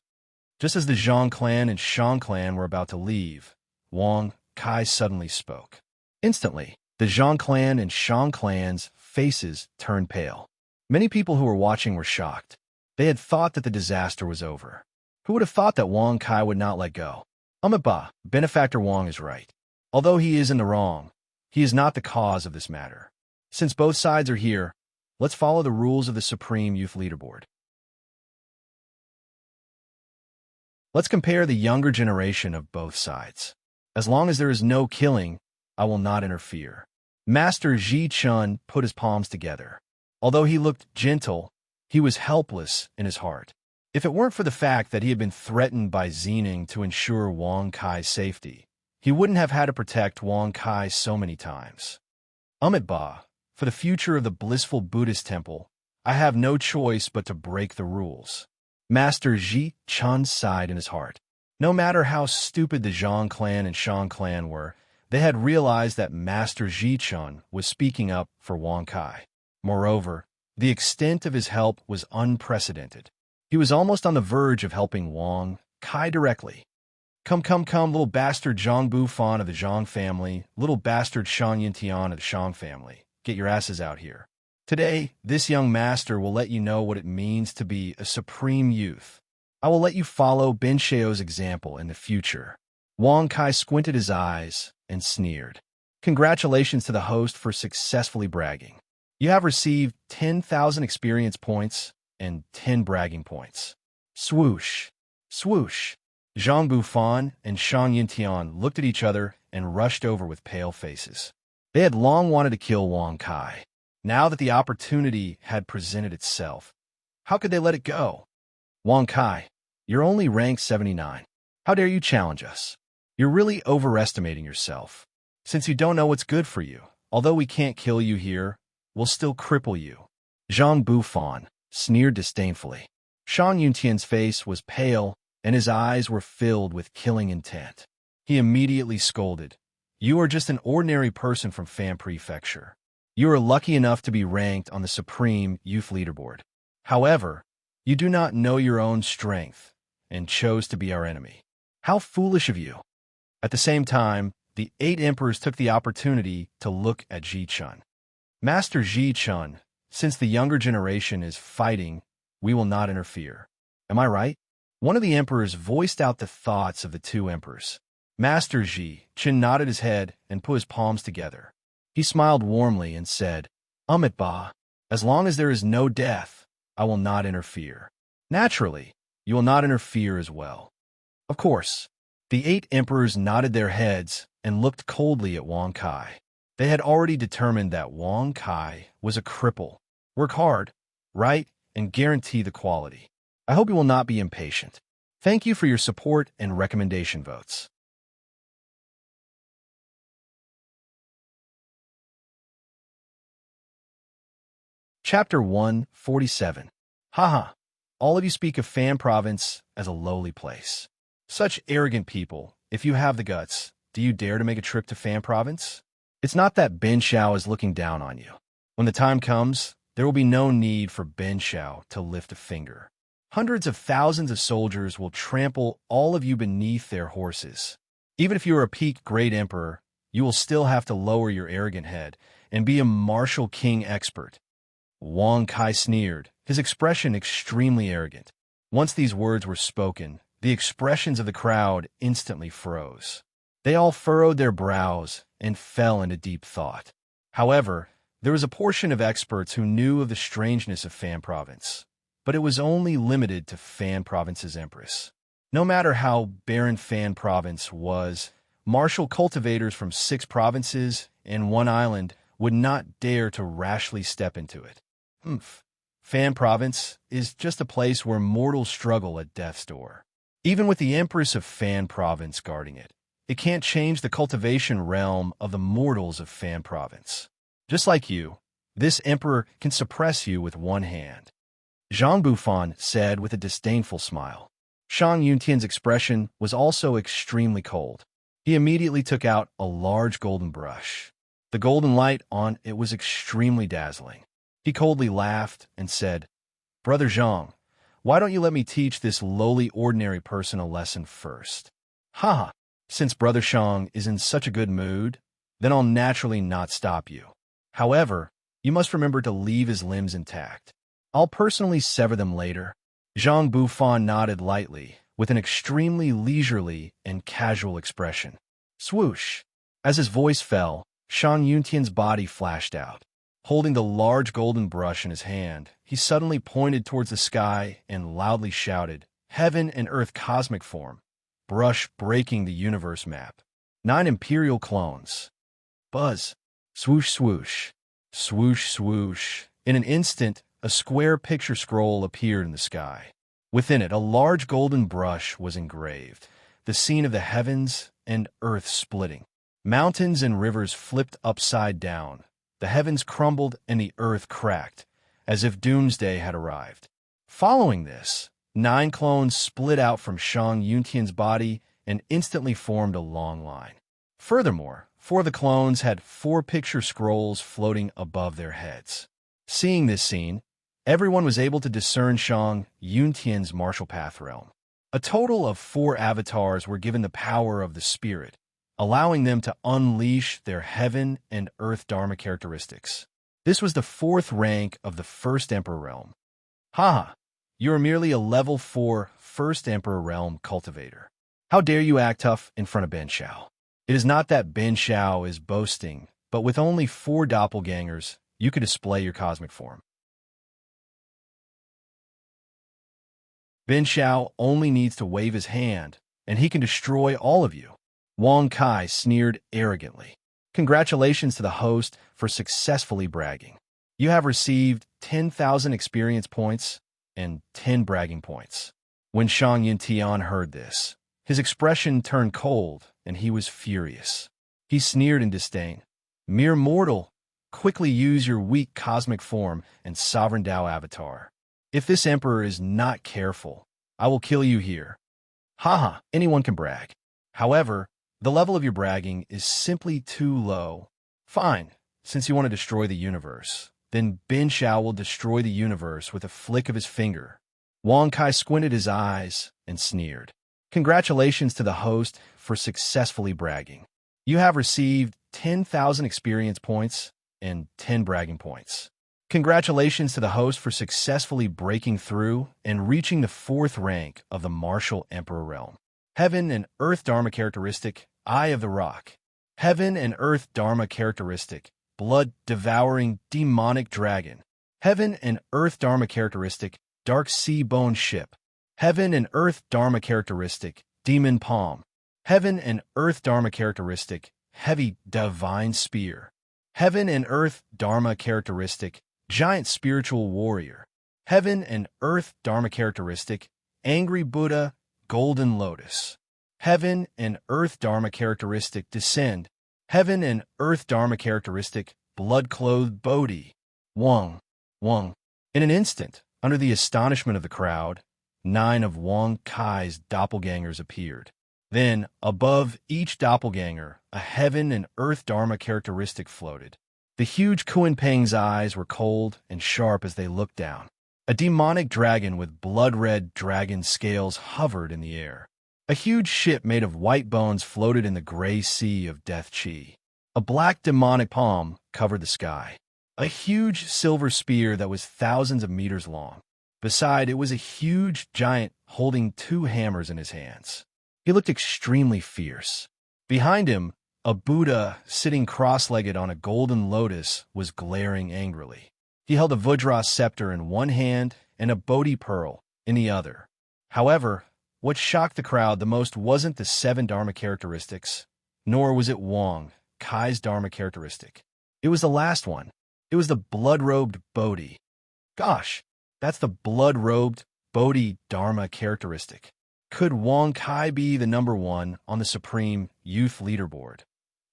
Just as the Zhang clan and Shang clan were about to leave, Wang Kai suddenly spoke. Instantly, the Zhang clan and Shang clan's faces turned pale. Many people who were watching were shocked. They had thought that the disaster was over. Who would have thought that Wang Kai would not let go? Benefactor Wang is right. Although he is in the wrong, he is not the cause of this matter. Since both sides are here, let's follow the rules of the Supreme Youth Leaderboard. Let's compare the younger generation of both sides. As long as there is no killing, I will not interfere. Master Ji Chen put his palms together. Although he looked gentle, he was helpless in his heart. If it weren't for the fact that he had been threatened by Zening to ensure Wang Kai's safety, he wouldn't have had to protect Wang Kai so many times. For the future of the blissful Buddhist temple, I have no choice but to break the rules. Master Ji Chen sighed in his heart. No matter how stupid the Zhang clan and Shang clan were, they had realized that Master Ji Chen was speaking up for Wang Kai. Moreover, the extent of his help was unprecedented. He was almost on the verge of helping Wang Kai directly. Come, little bastard Zhang Bufan of the Zhang family, little bastard Shan Yintian of the Shang family. Get your asses out here. Today, this young master will let you know what it means to be a supreme youth. I will let you follow Ben Shao's example in the future. Wang Kai squinted his eyes and sneered. Congratulations to the host for successfully bragging. You have received 10,000 experience points and 10 bragging points. Swoosh, swoosh. Zhang Bufan and Shan Yintian looked at each other and rushed over with pale faces. They had long wanted to kill Wang Kai. Now that the opportunity had presented itself, how could they let it go? Wang Kai, you're only rank 79. How dare you challenge us? You're really overestimating yourself. Since you don't know what's good for you, although we can't kill you here, we'll still cripple you. Zhang Bufan sneered disdainfully. Shan Yuntian's face was pale, and his eyes were filled with killing intent. He immediately scolded. You are just an ordinary person from Fan Prefecture. You are lucky enough to be ranked on the Supreme Youth Leaderboard. However, you do not know your own strength and chose to be our enemy. How foolish of you! At the same time, the 8 emperors took the opportunity to look at Ji Chen. Master Ji Chen, since the younger generation is fighting, we will not interfere. Am I right? One of the emperors voiced out the thoughts of the 2 emperors. Master Ji Chen nodded his head and put his palms together. He smiled warmly and said, as long as there is no death, I will not interfere. Naturally, you will not interfere as well. Of course, the 8 emperors nodded their heads and looked coldly at Wang Kai. They had already determined that Wang Kai was a cripple. Work hard, write, and guarantee the quality. I hope you will not be impatient. Thank you for your support and recommendation votes. Chapter 147. Haha. All of you speak of Fan Province as a lowly place. Such arrogant people, if you have the guts, do you dare to make a trip to Fan Province? It's not that Ben Shao is looking down on you. When the time comes, there will be no need for Ben Shao to lift a finger. Hundreds of thousands of soldiers will trample all of you beneath their horses. Even if you are a peak great emperor, you will still have to lower your arrogant head and be a martial king expert. Wang Kai sneered, his expression extremely arrogant. Once these words were spoken, the expressions of the crowd instantly froze. They all furrowed their brows and fell into deep thought. However, there was a portion of experts who knew of the strangeness of Fan Province, but it was only limited to Fan Province's empress. No matter how barren Fan Province was, martial cultivators from 6 provinces and 1 island would not dare to rashly step into it. Fan Province is just a place where mortals struggle at death's door. Even with the Empress of Fan Province guarding it, it can't change the cultivation realm of the mortals of Fan Province. Just like you, this emperor can suppress you with one hand. Zhang Bufan said with a disdainful smile. Shang Yuntian's expression was also extremely cold. He immediately took out a large golden brush. The golden light on it was extremely dazzling. He coldly laughed and said, "Brother Zhang, why don't you let me teach this lowly ordinary person a lesson first?" "Haha, since Brother Shang is in such a good mood, then I'll naturally not stop you. However, you must remember to leave his limbs intact. I'll personally sever them later." Zhang Bufan nodded lightly, with an extremely leisurely and casual expression. Swoosh! As his voice fell, Shang Yuntian's body flashed out. Holding the large golden brush in his hand, he suddenly pointed towards the sky and loudly shouted, "Heaven and Earth cosmic form, brush breaking the universe map. 9 imperial clones. Buzz! Swoosh swoosh! Swoosh swoosh!" In an instant, a square picture scroll appeared in the sky. Within it, a large golden brush was engraved, the scene of the heavens and earth splitting. Mountains and rivers flipped upside down. The heavens crumbled and the earth cracked, as if doomsday had arrived. Following this, 9 clones split out from Shang Yuntian's body and instantly formed a long line. Furthermore, 4 of the clones had 4 picture scrolls floating above their heads. Seeing this scene, everyone was able to discern Shang Yuntian's martial path realm. A total of 4 avatars were given the power of the spirit, allowing them to unleash their heaven and earth dharma characteristics. This was the 4th rank of the First Emperor realm. Haha, you are merely a level 4 First Emperor realm cultivator. How dare you act tough in front of Ben Shao? It is not that Ben Shao is boasting, but with only 4 doppelgangers, you could display your cosmic form. Ben Shao only needs to wave his hand, and he can destroy all of you. Wang Kai sneered arrogantly. Congratulations to the host for successfully bragging. You have received 10,000 experience points and 10 bragging points. When Shang Yuntian heard this, his expression turned cold, and he was furious. He sneered in disdain. "Mere mortal, quickly use your weak cosmic form and sovereign Tao avatar. If this emperor is not careful, I will kill you here." Haha, anyone can brag. However, the level of your bragging is simply too low. Fine, since you want to destroy the universe, then Ben Shao will destroy the universe with a flick of his finger. Wang Kai squinted his eyes and sneered. Congratulations to the host for successfully bragging. You have received 10,000 experience points and 10 bragging points. Congratulations to the host for successfully breaking through and reaching the 4th rank of the Martial Emperor realm. Heaven and Earth Dharma characteristic, Eye of the Rock. Heaven and Earth Dharma characteristic, Blood-devouring demonic dragon. Heaven and Earth Dharma characteristic, Dark Sea Bone ship. Heaven and Earth Dharma characteristic, Demon palm. Heaven and Earth Dharma characteristic, Heavy divine spear. Heaven and Earth Dharma characteristic, Giant spiritual warrior. Heaven and Earth Dharma characteristic, Angry Buddha, Golden lotus. Heaven and Earth Dharma characteristic, Descend. Heaven and Earth Dharma characteristic, Blood-clothed Bodhi. Wang. In an instant, under the astonishment of the crowd, 9 of Wang Kai's doppelgangers appeared. Then, above each doppelganger, a heaven and earth dharma characteristic floated. The huge Kuan-Peng's eyes were cold and sharp as they looked down. A demonic dragon with blood-red dragon scales hovered in the air. A huge ship made of white bones floated in the gray sea of death chi. A black demonic palm covered the sky. A huge silver spear that was thousands of meters long. Beside it was a huge giant holding two hammers in his hands. He looked extremely fierce. Behind him, a Buddha sitting cross-legged on a golden lotus was glaring angrily. He held a Vajra scepter in one hand and a Bodhi pearl in the other. However, what shocked the crowd the most wasn't the 7 Dharma characteristics, nor was it Wang Kai's Dharma characteristic. It was the last one. It was the blood-robed Bodhi. Gosh, that's the blood-robed Bodhi Dharma characteristic. Could Wang Kai be the number 1 on the Supreme Youth Leaderboard?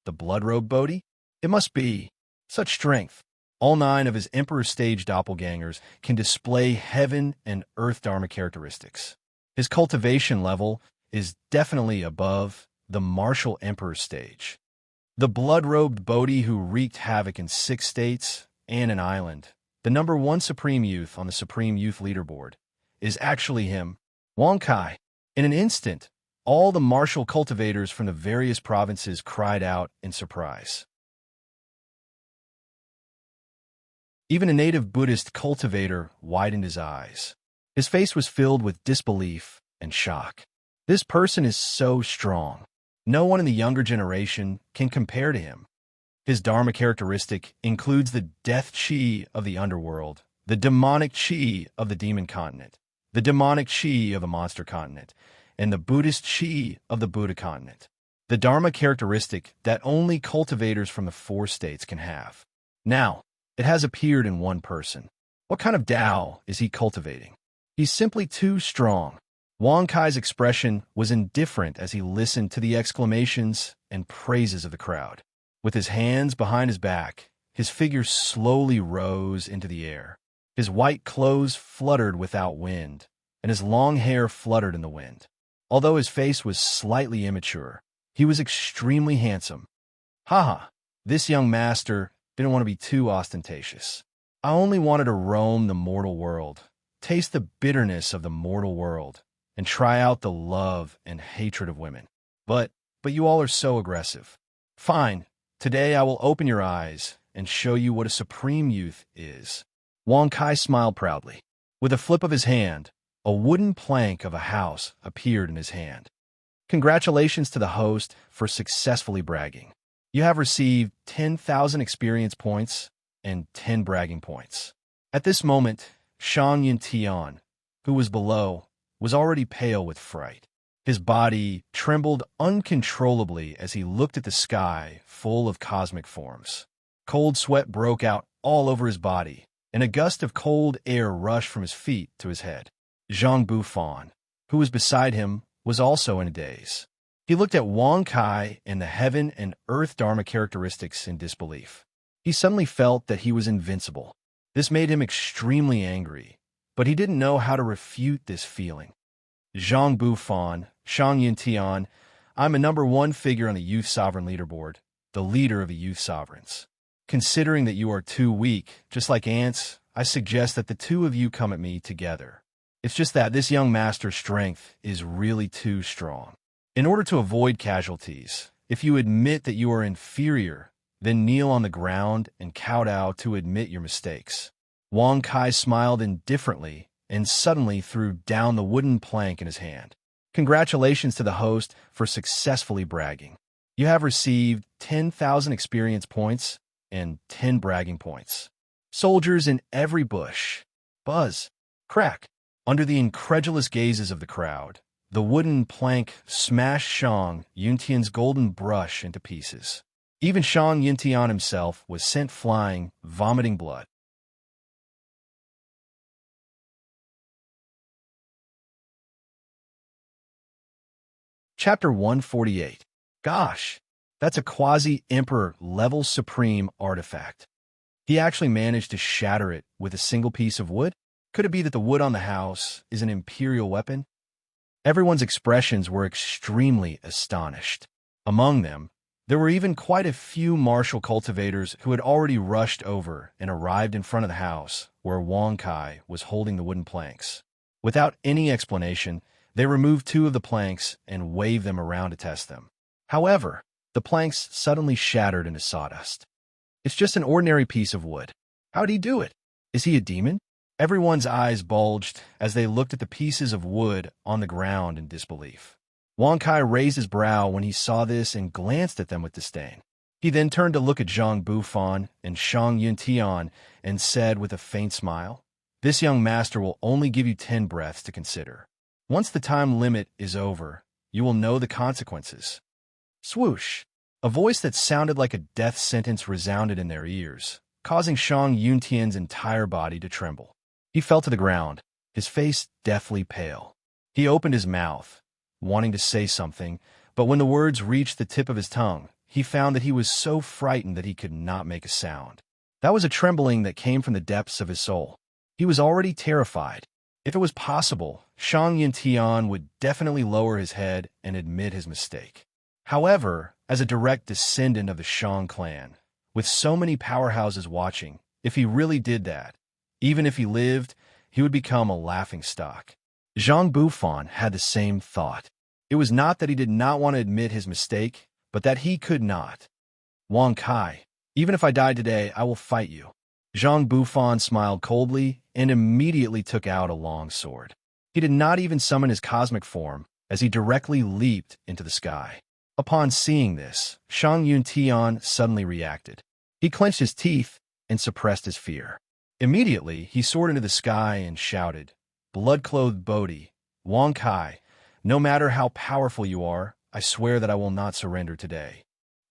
The blood-robed Bodhi? It must be. Such strength. All 9 of his Emperor Stage doppelgangers can display heaven and earth Dharma characteristics. His cultivation level is definitely above the martial Emperor Stage. The blood-robed Bodhi who wreaked havoc in 6 states and an island, the number 1 Supreme Youth on the Supreme Youth Leaderboard, is actually him, Wang Kai. In an instant, all the martial cultivators from the various provinces cried out in surprise. Even a native Buddhist cultivator widened his eyes. His face was filled with disbelief and shock. This person is so strong. No one in the younger generation can compare to him. His Dharma characteristic includes the death chi of the underworld, the demonic chi of the demon continent, the demonic chi of the monster continent, and the Buddhist chi of the Buddha continent. The Dharma characteristic that only cultivators from the 4 states can have. Now, it has appeared in one person. What kind of Tao is he cultivating? He's simply too strong. Wang Kai's expression was indifferent as he listened to the exclamations and praises of the crowd. With his hands behind his back, his figure slowly rose into the air. His white clothes fluttered without wind, and his long hair fluttered in the wind. Although his face was slightly immature, he was extremely handsome. Haha, this young master didn't want to be too ostentatious. I only wanted to roam the mortal world, taste the bitterness of the mortal world, and try out the love and hatred of women. But you all are so aggressive. Fine, today I will open your eyes and show you what a supreme youth is. Wang Kai smiled proudly. With a flip of his hand, a wooden plank of a house appeared in his hand. Congratulations to the host for successfully bragging. You have received 10,000 experience points and 10 bragging points. At this moment, Shang Yintian, who was below, was already pale with fright. His body trembled uncontrollably as he looked at the sky full of cosmic forms. Cold sweat broke out all over his body, and a gust of cold air rushed from his feet to his head. Zhang Bufan, who was beside him, was also in a daze. He looked at Wang Kai and the heaven and earth Dharma characteristics in disbelief. He suddenly felt that he was invincible. This made him extremely angry, but he didn't know how to refute this feeling. Zhang Bufan, Shang Yintian, I'm a number 1 figure on the Youth Sovereign Leaderboard, the leader of the Youth Sovereigns. Considering that you are too weak, just like ants, I suggest that the 2 of you come at me together. It's just that this young master's strength is really too strong. In order to avoid casualties, if you admit that you are inferior, then kneel on the ground and kowtow to admit your mistakes. Wang Kai smiled indifferently and suddenly threw down the wooden plank in his hand. Congratulations to the host for successfully bragging. You have received 10,000 experience points and 10 bragging points. Soldiers in every bush. Buzz. Crack. Under the incredulous gazes of the crowd, the wooden plank smashed Shang Yuntian's golden brush into pieces. Even Shang Yuntian himself was sent flying, vomiting blood. Chapter 148. Gosh, that's a quasi-emperor level supreme artifact. He actually managed to shatter it with a single piece of wood? Could it be that the wood on the house is an imperial weapon? Everyone's expressions were extremely astonished. Among them, there were even quite a few martial cultivators who had already rushed over and arrived in front of the house where Wang Kai was holding the wooden planks. Without any explanation, they removed 2 of the planks and waved them around to test them. However, the planks suddenly shattered into sawdust. It's just an ordinary piece of wood. How'd he do it? Is he a demon? Everyone's eyes bulged as they looked at the pieces of wood on the ground in disbelief. Wang Kai raised his brow when he saw this and glanced at them with disdain. He then turned to look at Zhang Bufan and Shang Yuntian and said with a faint smile, "This young master will only give you 10 breaths to consider. Once the time limit is over, you will know the consequences." Swoosh! A voice that sounded like a death sentence resounded in their ears, causing Shang Yuntian's entire body to tremble. He fell to the ground, his face deathly pale. He opened his mouth, wanting to say something, but when the words reached the tip of his tongue, he found that he was so frightened that he could not make a sound. That was a trembling that came from the depths of his soul. He was already terrified. If it was possible, Shang Yuntian would definitely lower his head and admit his mistake. However, as a direct descendant of the Shang clan, with so many powerhouses watching, if he really did that, even if he lived, he would become a laughingstock. Zhang Bufan had the same thought. It was not that he did not want to admit his mistake, but that he could not. "Wang Kai, even if I die today, I will fight you." Zhang Bufan smiled coldly and immediately took out a long sword. He did not even summon his cosmic form, as he directly leaped into the sky. Upon seeing this, Shang Yuntian suddenly reacted. He clenched his teeth and suppressed his fear. Immediately, he soared into the sky and shouted, "Blood-clothed Bodhi, Wang Kai, no matter how powerful you are, I swear that I will not surrender today."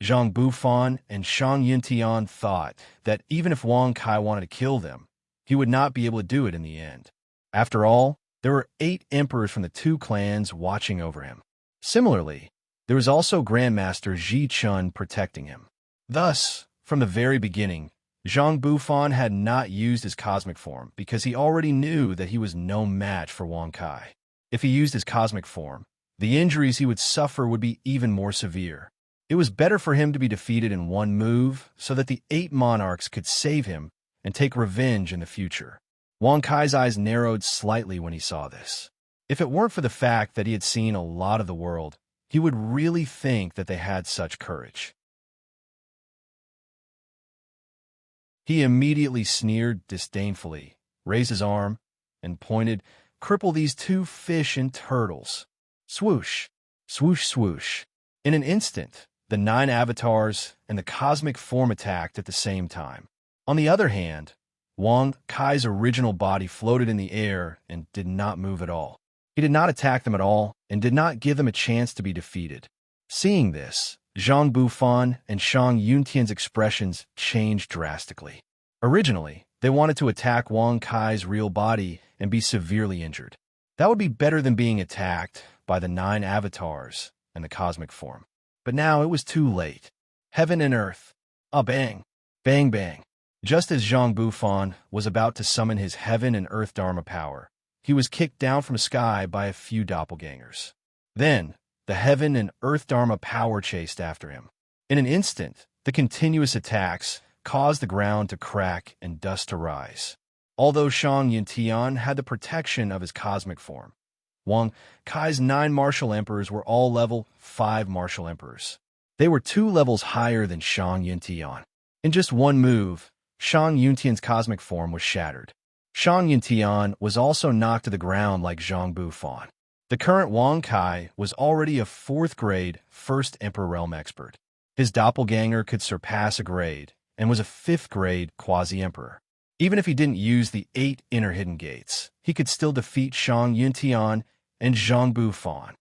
Zhang Bufan and Shang Yuntian thought that even if Wang Kai wanted to kill them, he would not be able to do it in the end. After all, there were 8 emperors from the 2 clans watching over him. Similarly, there was also Grandmaster Ji Chun protecting him. Thus, from the very beginning, Zhang Bufan had not used his cosmic form because he already knew that he was no match for Wang Kai. If he used his cosmic form, the injuries he would suffer would be even more severe. It was better for him to be defeated in one move so that the 8 monarchs could save him and take revenge in the future. Wang Kai's eyes narrowed slightly when he saw this. If it weren't for the fact that he had seen a lot of the world, he would really think that they had such courage. He immediately sneered disdainfully, raised his arm, and pointed, "Cripple these 2 fish and turtles." Swoosh, swoosh, swoosh. In an instant, the 9 avatars and the cosmic form attacked at the same time. On the other hand, Wang Kai's original body floated in the air and did not move at all. He did not attack them at all and did not give them a chance to be defeated. Seeing this, Zhang Bufan and Shang Yuntian's expressions changed drastically. Originally, they wanted to attack Wang Kai's real body and be severely injured. That would be better than being attacked by the 9 avatars and the cosmic form. But now it was too late. Heaven and earth. Bang! Bang bang. Just as Zhang Bufan was about to summon his heaven and earth Dharma power, he was kicked down from the sky by a few doppelgangers. Then, the heaven and earth Dharma power chased after him. In an instant, the continuous attacks caused the ground to crack and dust to rise. Although Shang Yuntian had the protection of his cosmic form, Wang Kai's 9 martial emperors were all level 5 martial emperors. They were 2 levels higher than Shang Yuntian. In just one move, Shang Yuntian's cosmic form was shattered. Shang Yuntian was also knocked to the ground like Zhang Bufan. The current Wang Kai was already a 4th grade First Emperor Realm expert. His doppelganger could surpass a grade and was a 5th grade Quasi-Emperor. Even if he didn't use the 8 inner hidden gates, he could still defeat Shang Yuntian and Zhang Bufan.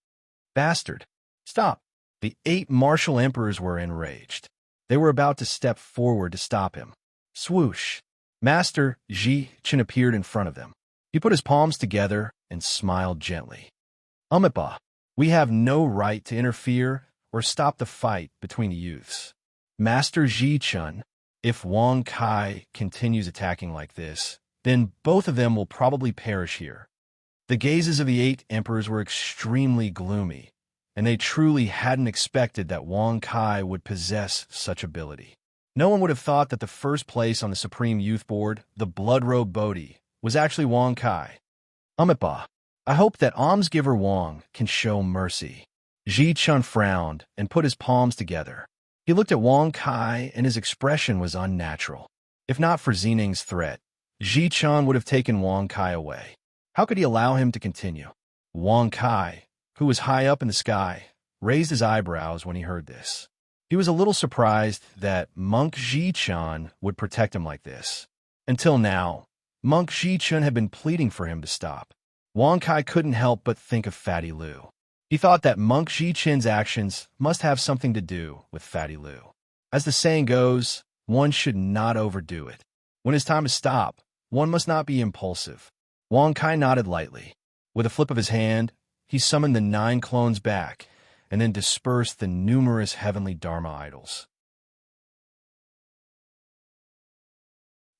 Bastard! Stop! The 8 martial emperors were enraged. They were about to step forward to stop him. Swoosh! Master Ji Chun appeared in front of them. He put his palms together and smiled gently. "Umipa, we have no right to interfere or stop the fight between the youths. Master Ji Chun, if Wang Kai continues attacking like this, then both of them will probably perish here. The gazes of the 8 emperors were extremely gloomy, and they truly hadn't expected that Wang Kai would possess such ability. No one would have thought that the first place on the Supreme Youth Board, the Blood-Robe Bodhi, was actually Wang Kai. Amipa, I hope that almsgiver Wang can show mercy. Ji Chun frowned and put his palms together. He looked at Wang Kai and his expression was unnatural. If not for Xining's threat, Ji Chun would have taken Wang Kai away. How could he allow him to continue? Wang Kai, who was high up in the sky, raised his eyebrows when he heard this. He was a little surprised that Monk Ji Chun would protect him like this. Until now, Monk Ji Chun had been pleading for him to stop. Wang Kai couldn't help but think of Fatty Lu. He thought that Monk Ji Chun's actions must have something to do with Fatty Lu. As the saying goes, one should not overdo it. When it's time to stop, one must not be impulsive. Wang Kai nodded lightly. With a flip of his hand, he summoned the 9 clones back, and then dispersed the numerous heavenly Dharma idols.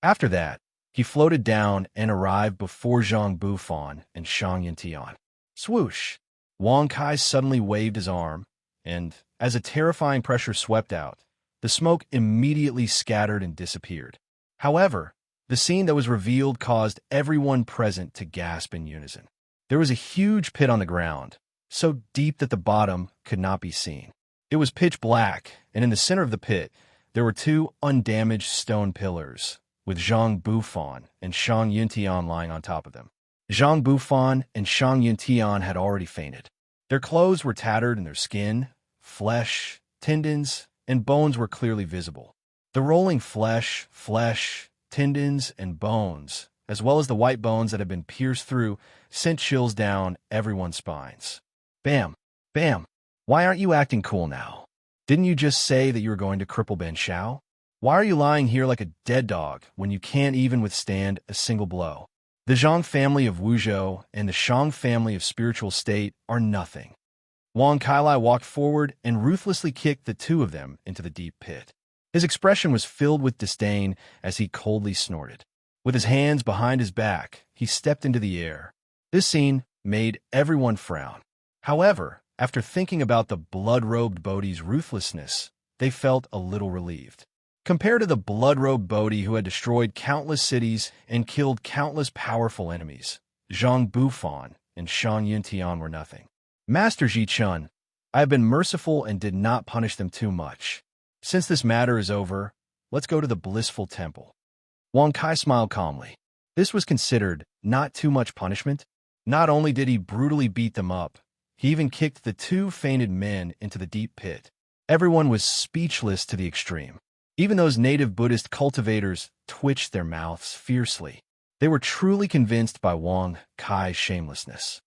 After that, he floated down and arrived before Zhang Bufan and Shang Yintian. Swoosh! Wang Kai suddenly waved his arm, and, as a terrifying pressure swept out, the smoke immediately scattered and disappeared. However, the scene that was revealed caused everyone present to gasp in unison. There was a huge pit on the ground, so deep that the bottom could not be seen. It was pitch black, and in the center of the pit, there were 2 undamaged stone pillars, with Zhang Bufan and Shang Yintian lying on top of them. Zhang Bufan and Shang Yintian had already fainted. Their clothes were tattered and their skin, flesh, tendons, and bones were clearly visible. The rolling flesh, tendons, and bones, as well as the white bones that had been pierced through, sent chills down everyone's spines. Bam! Bam! Why aren't you acting cool now? Didn't you just say that you were going to cripple Ben Shao? Why are you lying here like a dead dog when you can't even withstand a single blow? The Zhang family of Wuzhou and the Shang family of Spiritual State are nothing. Wang Kailai walked forward and ruthlessly kicked the 2 of them into the deep pit. His expression was filled with disdain as he coldly snorted. With his hands behind his back, he stepped into the air. This scene made everyone frown. However, after thinking about the blood-robed Bodhi's ruthlessness, they felt a little relieved. Compared to the blood-robed Bodhi who had destroyed countless cities and killed countless powerful enemies, Zhang Bufan and Shang Yintian were nothing. Master Ji Chun, I have been merciful and did not punish them too much. Since this matter is over, let's go to the blissful temple. Wang Kai smiled calmly. This was considered not too much punishment. Not only did he brutally beat them up, he even kicked the 2 fainted men into the deep pit. Everyone was speechless to the extreme. Even those native Buddhist cultivators twitched their mouths fiercely. They were truly convinced by Wang Kai's shamelessness.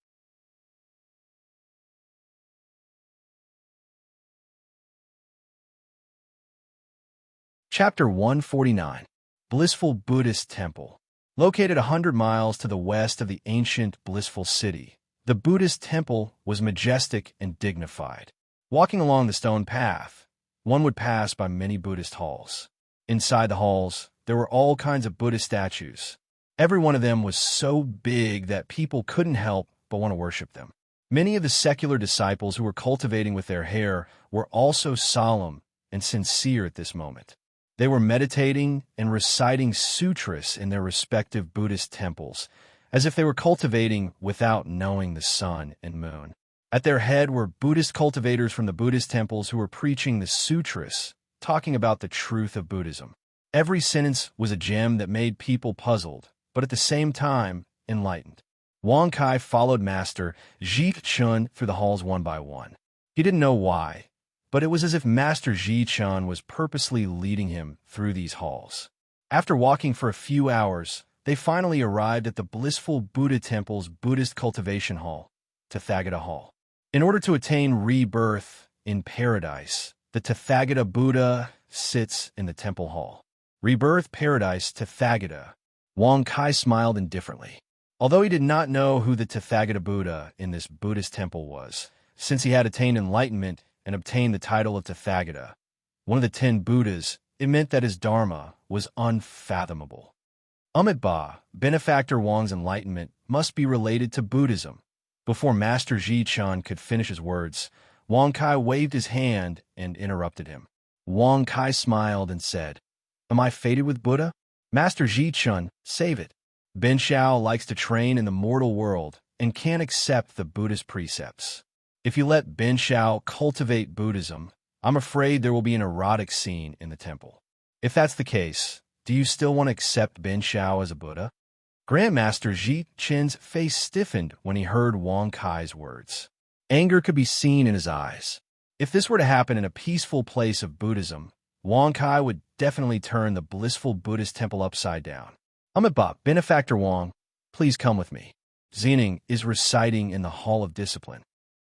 Chapter 149. Blissful Buddhist Temple. Located 100 miles to the west of the ancient blissful city, the Buddhist temple was majestic and dignified. Walking along the stone path, one would pass by many Buddhist halls. Inside the halls, there were all kinds of Buddhist statues. Every one of them was so big that people couldn't help but want to worship them. Many of the secular disciples who were cultivating with their hair were also solemn and sincere at this moment. They were meditating and reciting sutras in their respective Buddhist temples, as if they were cultivating without knowing the sun and moon. At their head were Buddhist cultivators from the Buddhist temples who were preaching the sutras, talking about the truth of Buddhism. Every sentence was a gem that made people puzzled, but at the same time, enlightened. Wang Kai followed Master Ji Chun through the halls one by one. He didn't know why, but it was as if Master Ji Chun was purposely leading him through these halls. After walking for a few hours, they finally arrived at the blissful Buddha temple's Buddhist cultivation hall, Tathagata Hall. In order to attain rebirth in paradise, the Tathagata Buddha sits in the temple hall. Rebirth Paradise Tathagata. Wang Kai smiled indifferently. Although he did not know who the Tathagata Buddha in this Buddhist temple was, since he had attained enlightenment and obtained the title of Tathagata, one of the 10 Buddhas, it meant that his Dharma was unfathomable. Ba, benefactor Wang's enlightenment must be related to Buddhism. Before Master Ji Chun could finish his words, Wang Kai waved his hand and interrupted him. Wang Kai smiled and said, "Am I fated with Buddha? Master Ji Chun, save it. Ben Shao likes to train in the mortal world and can't accept the Buddhist precepts. If you let Ben Shao cultivate Buddhism, I'm afraid there will be an erotic scene in the temple. If that's the case, do you still want to accept Ben Shao as a Buddha?" Grandmaster Ji Chen's face stiffened when he heard Wang Kai's words. Anger could be seen in his eyes. If this were to happen in a peaceful place of Buddhism, Wang Kai would definitely turn the blissful Buddhist temple upside down. Ba, benefactor Wang, please come with me. Xining is reciting in the Hall of Discipline.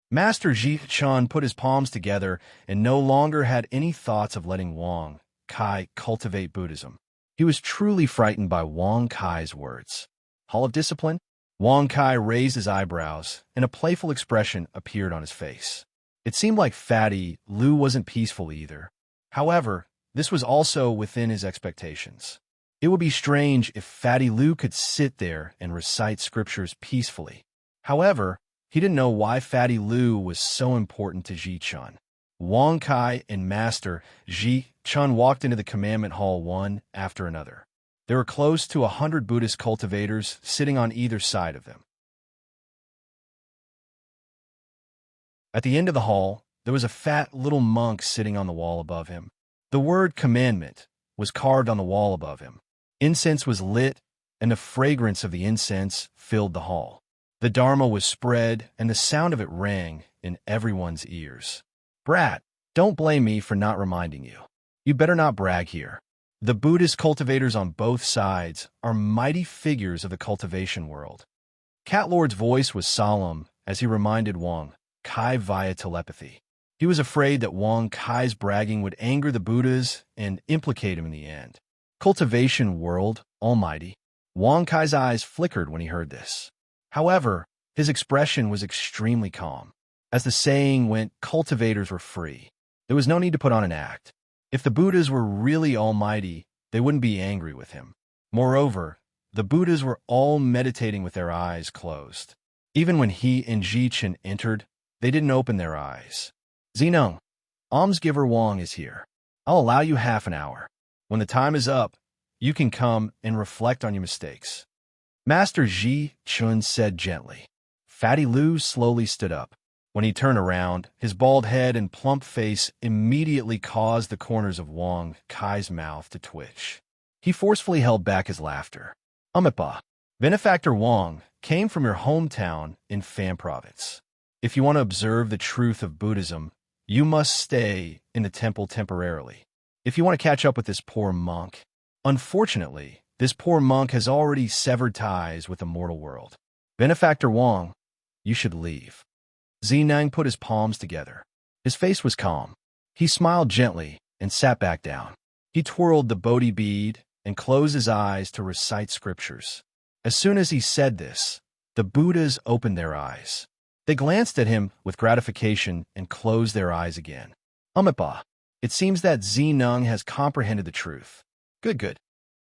Master Ji Chun put his palms together and no longer had any thoughts of letting Wang Kai cultivate Buddhism. He was truly frightened by Wang Kai's words. Hall of Discipline? Wang Kai raised his eyebrows, and a playful expression appeared on his face. It seemed like Fatty Lu wasn't peaceful either. However, this was also within his expectations. It would be strange if Fatty Lu could sit there and recite scriptures peacefully. However, he didn't know why Fatty Lu was so important to Ji Chun. Wang Kai and Master Ji Chun walked into the commandment hall one after another. There were close to 100 Buddhist cultivators sitting on either side of them. At the end of the hall, there was a fat little monk sitting on the wall above him. The word commandment was carved on the wall above him. Incense was lit, and the fragrance of the incense filled the hall. The Dharma was spread, and the sound of it rang in everyone's ears. "Brat, don't blame me for not reminding you. You better not brag here. The Buddhist cultivators on both sides are mighty figures of the cultivation world." Cat Lord's voice was solemn as he reminded Wang Kai via telepathy. He was afraid that Wang Kai's bragging would anger the Buddhas and implicate him in the end. Cultivation world, almighty. Wang Kai's eyes flickered when he heard this. However, his expression was extremely calm. As the saying went, cultivators were free. There was no need to put on an act. If the Buddhas were really almighty, they wouldn't be angry with him. Moreover, the Buddhas were all meditating with their eyes closed. Even when he and Ji Chen entered, they didn't open their eyes. "Xining, almsgiver Wang is here. I'll allow you half an hour. When the time is up, you can come and reflect on your mistakes." Master Ji Chun said gently. Fatty Lu slowly stood up. When he turned around, his bald head and plump face immediately caused the corners of Wang Kai's mouth to twitch. He forcefully held back his laughter. "Ba, benefactor Wang came from your hometown in Fan Province. If you want to observe the truth of Buddhism, you must stay in the temple temporarily. If you want to catch up with this poor monk, unfortunately, this poor monk has already severed ties with the mortal world. Benefactor Wang, you should leave." Xining put his palms together. His face was calm. He smiled gently and sat back down. He twirled the Bodhi bead and closed his eyes to recite scriptures. As soon as he said this, the Buddhas opened their eyes. They glanced at him with gratification and closed their eyes again. Ba, it seems that Xining has comprehended the truth. Good.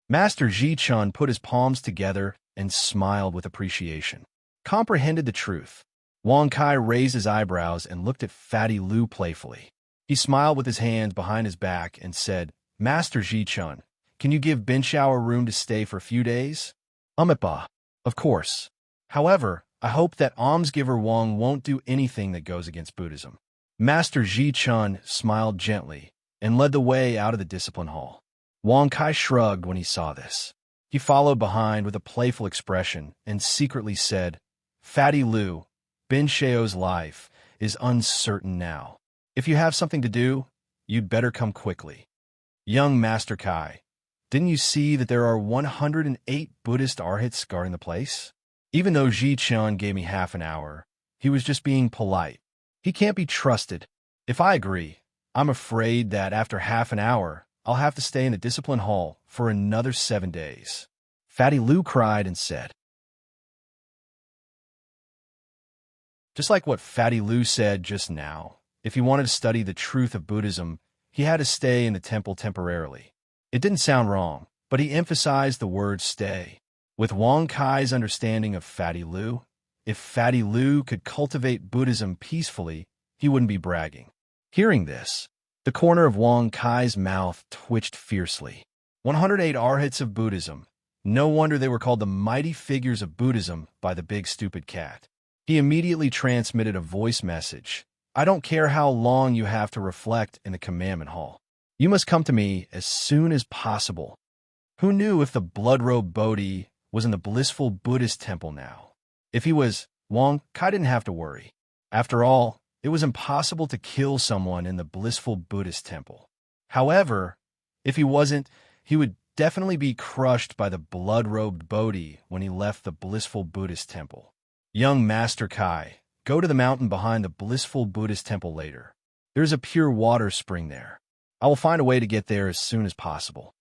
Master Ji Chun put his palms together and smiled with appreciation. Comprehended the truth. Wang Kai raised his eyebrows and looked at Fatty Lu playfully. He smiled with his hands behind his back and said, "Master Ji Chun, can you give Ben Shao a room to stay for a few days?" Ba, of course. However, I hope that almsgiver Wang won't do anything that goes against Buddhism." Master Ji Chun smiled gently and led the way out of the discipline hall. Wang Kai shrugged when he saw this. He followed behind with a playful expression and secretly said, "Fatty Lu, Ben Shao's life is uncertain now. If you have something to do, you'd better come quickly." "Young Master Kai, didn't you see that there are 108 Buddhist arhats guarding the place?" Even though Ji Chun gave me half an hour, he was just being polite. He can't be trusted. If I agree, I'm afraid that after half an hour, I'll have to stay in the discipline hall for another 7 days. Fatty Lu cried and said. Just like what Fatty Lu said just now, if he wanted to study the truth of Buddhism, he had to stay in the temple temporarily. It didn't sound wrong, but he emphasized the word stay. With Wang Kai's understanding of Fatty Lu, if Fatty Lu could cultivate Buddhism peacefully, he wouldn't be bragging. Hearing this, the corner of Wang Kai's mouth twitched fiercely. 108 arhats of Buddhism. No wonder they were called the mighty figures of Buddhism by the big stupid cat. He immediately transmitted a voice message. I don't care how long you have to reflect in the commandment hall. You must come to me as soon as possible. Who knew if the blood-robed Bodhi was in the blissful Buddhist temple now? If he was, Wang Kai didn't have to worry. After all, it was impossible to kill someone in the blissful Buddhist temple. However, if he wasn't, he would definitely be crushed by the blood-robed Bodhi when he left the blissful Buddhist temple. Young Master Kai, go to the mountain behind the blissful Buddhist temple later. There's a pure water spring there. I will find a way to get there as soon as possible.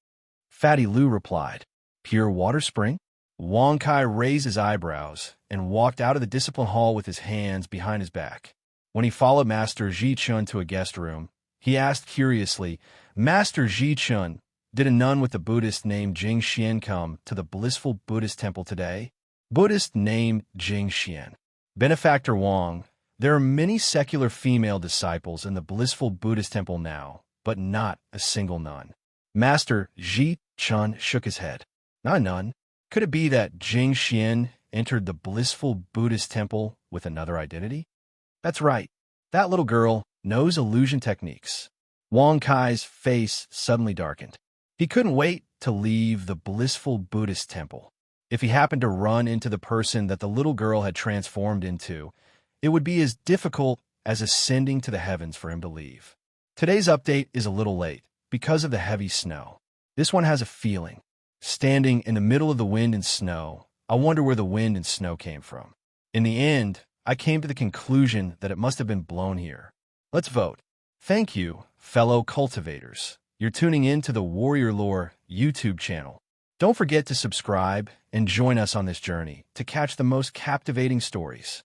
Fatty Lu replied, Pure water spring? Wang Kai raised his eyebrows and walked out of the discipline hall with his hands behind his back. When he followed Master Ji Chun to a guest room, he asked curiously, Master Ji Chun, did a nun with the Buddhist name Jing Xian come to the blissful Buddhist temple today? Buddhist name Jing Xian. Benefactor Wang, there are many secular female disciples in the blissful Buddhist temple now, but not a single nun. Master Ji Chun shook his head. Not a nun. Could it be that Jing Xian entered the blissful Buddhist temple with another identity? That's right. That little girl knows illusion techniques. Wang Kai's face suddenly darkened. He couldn't wait to leave the blissful Buddhist temple. If he happened to run into the person that the little girl had transformed into, it would be as difficult as ascending to the heavens for him to leave. Today's update is a little late because of the heavy snow. This one has a feeling. Standing in the middle of the wind and snow, I wonder where the wind and snow came from. In the end, I came to the conclusion that it must have been blown here. Let's vote. Thank you, fellow cultivators. You're tuning in to the Warrior Lore YouTube channel. Don't forget to subscribe and join us on this journey to catch the most captivating stories.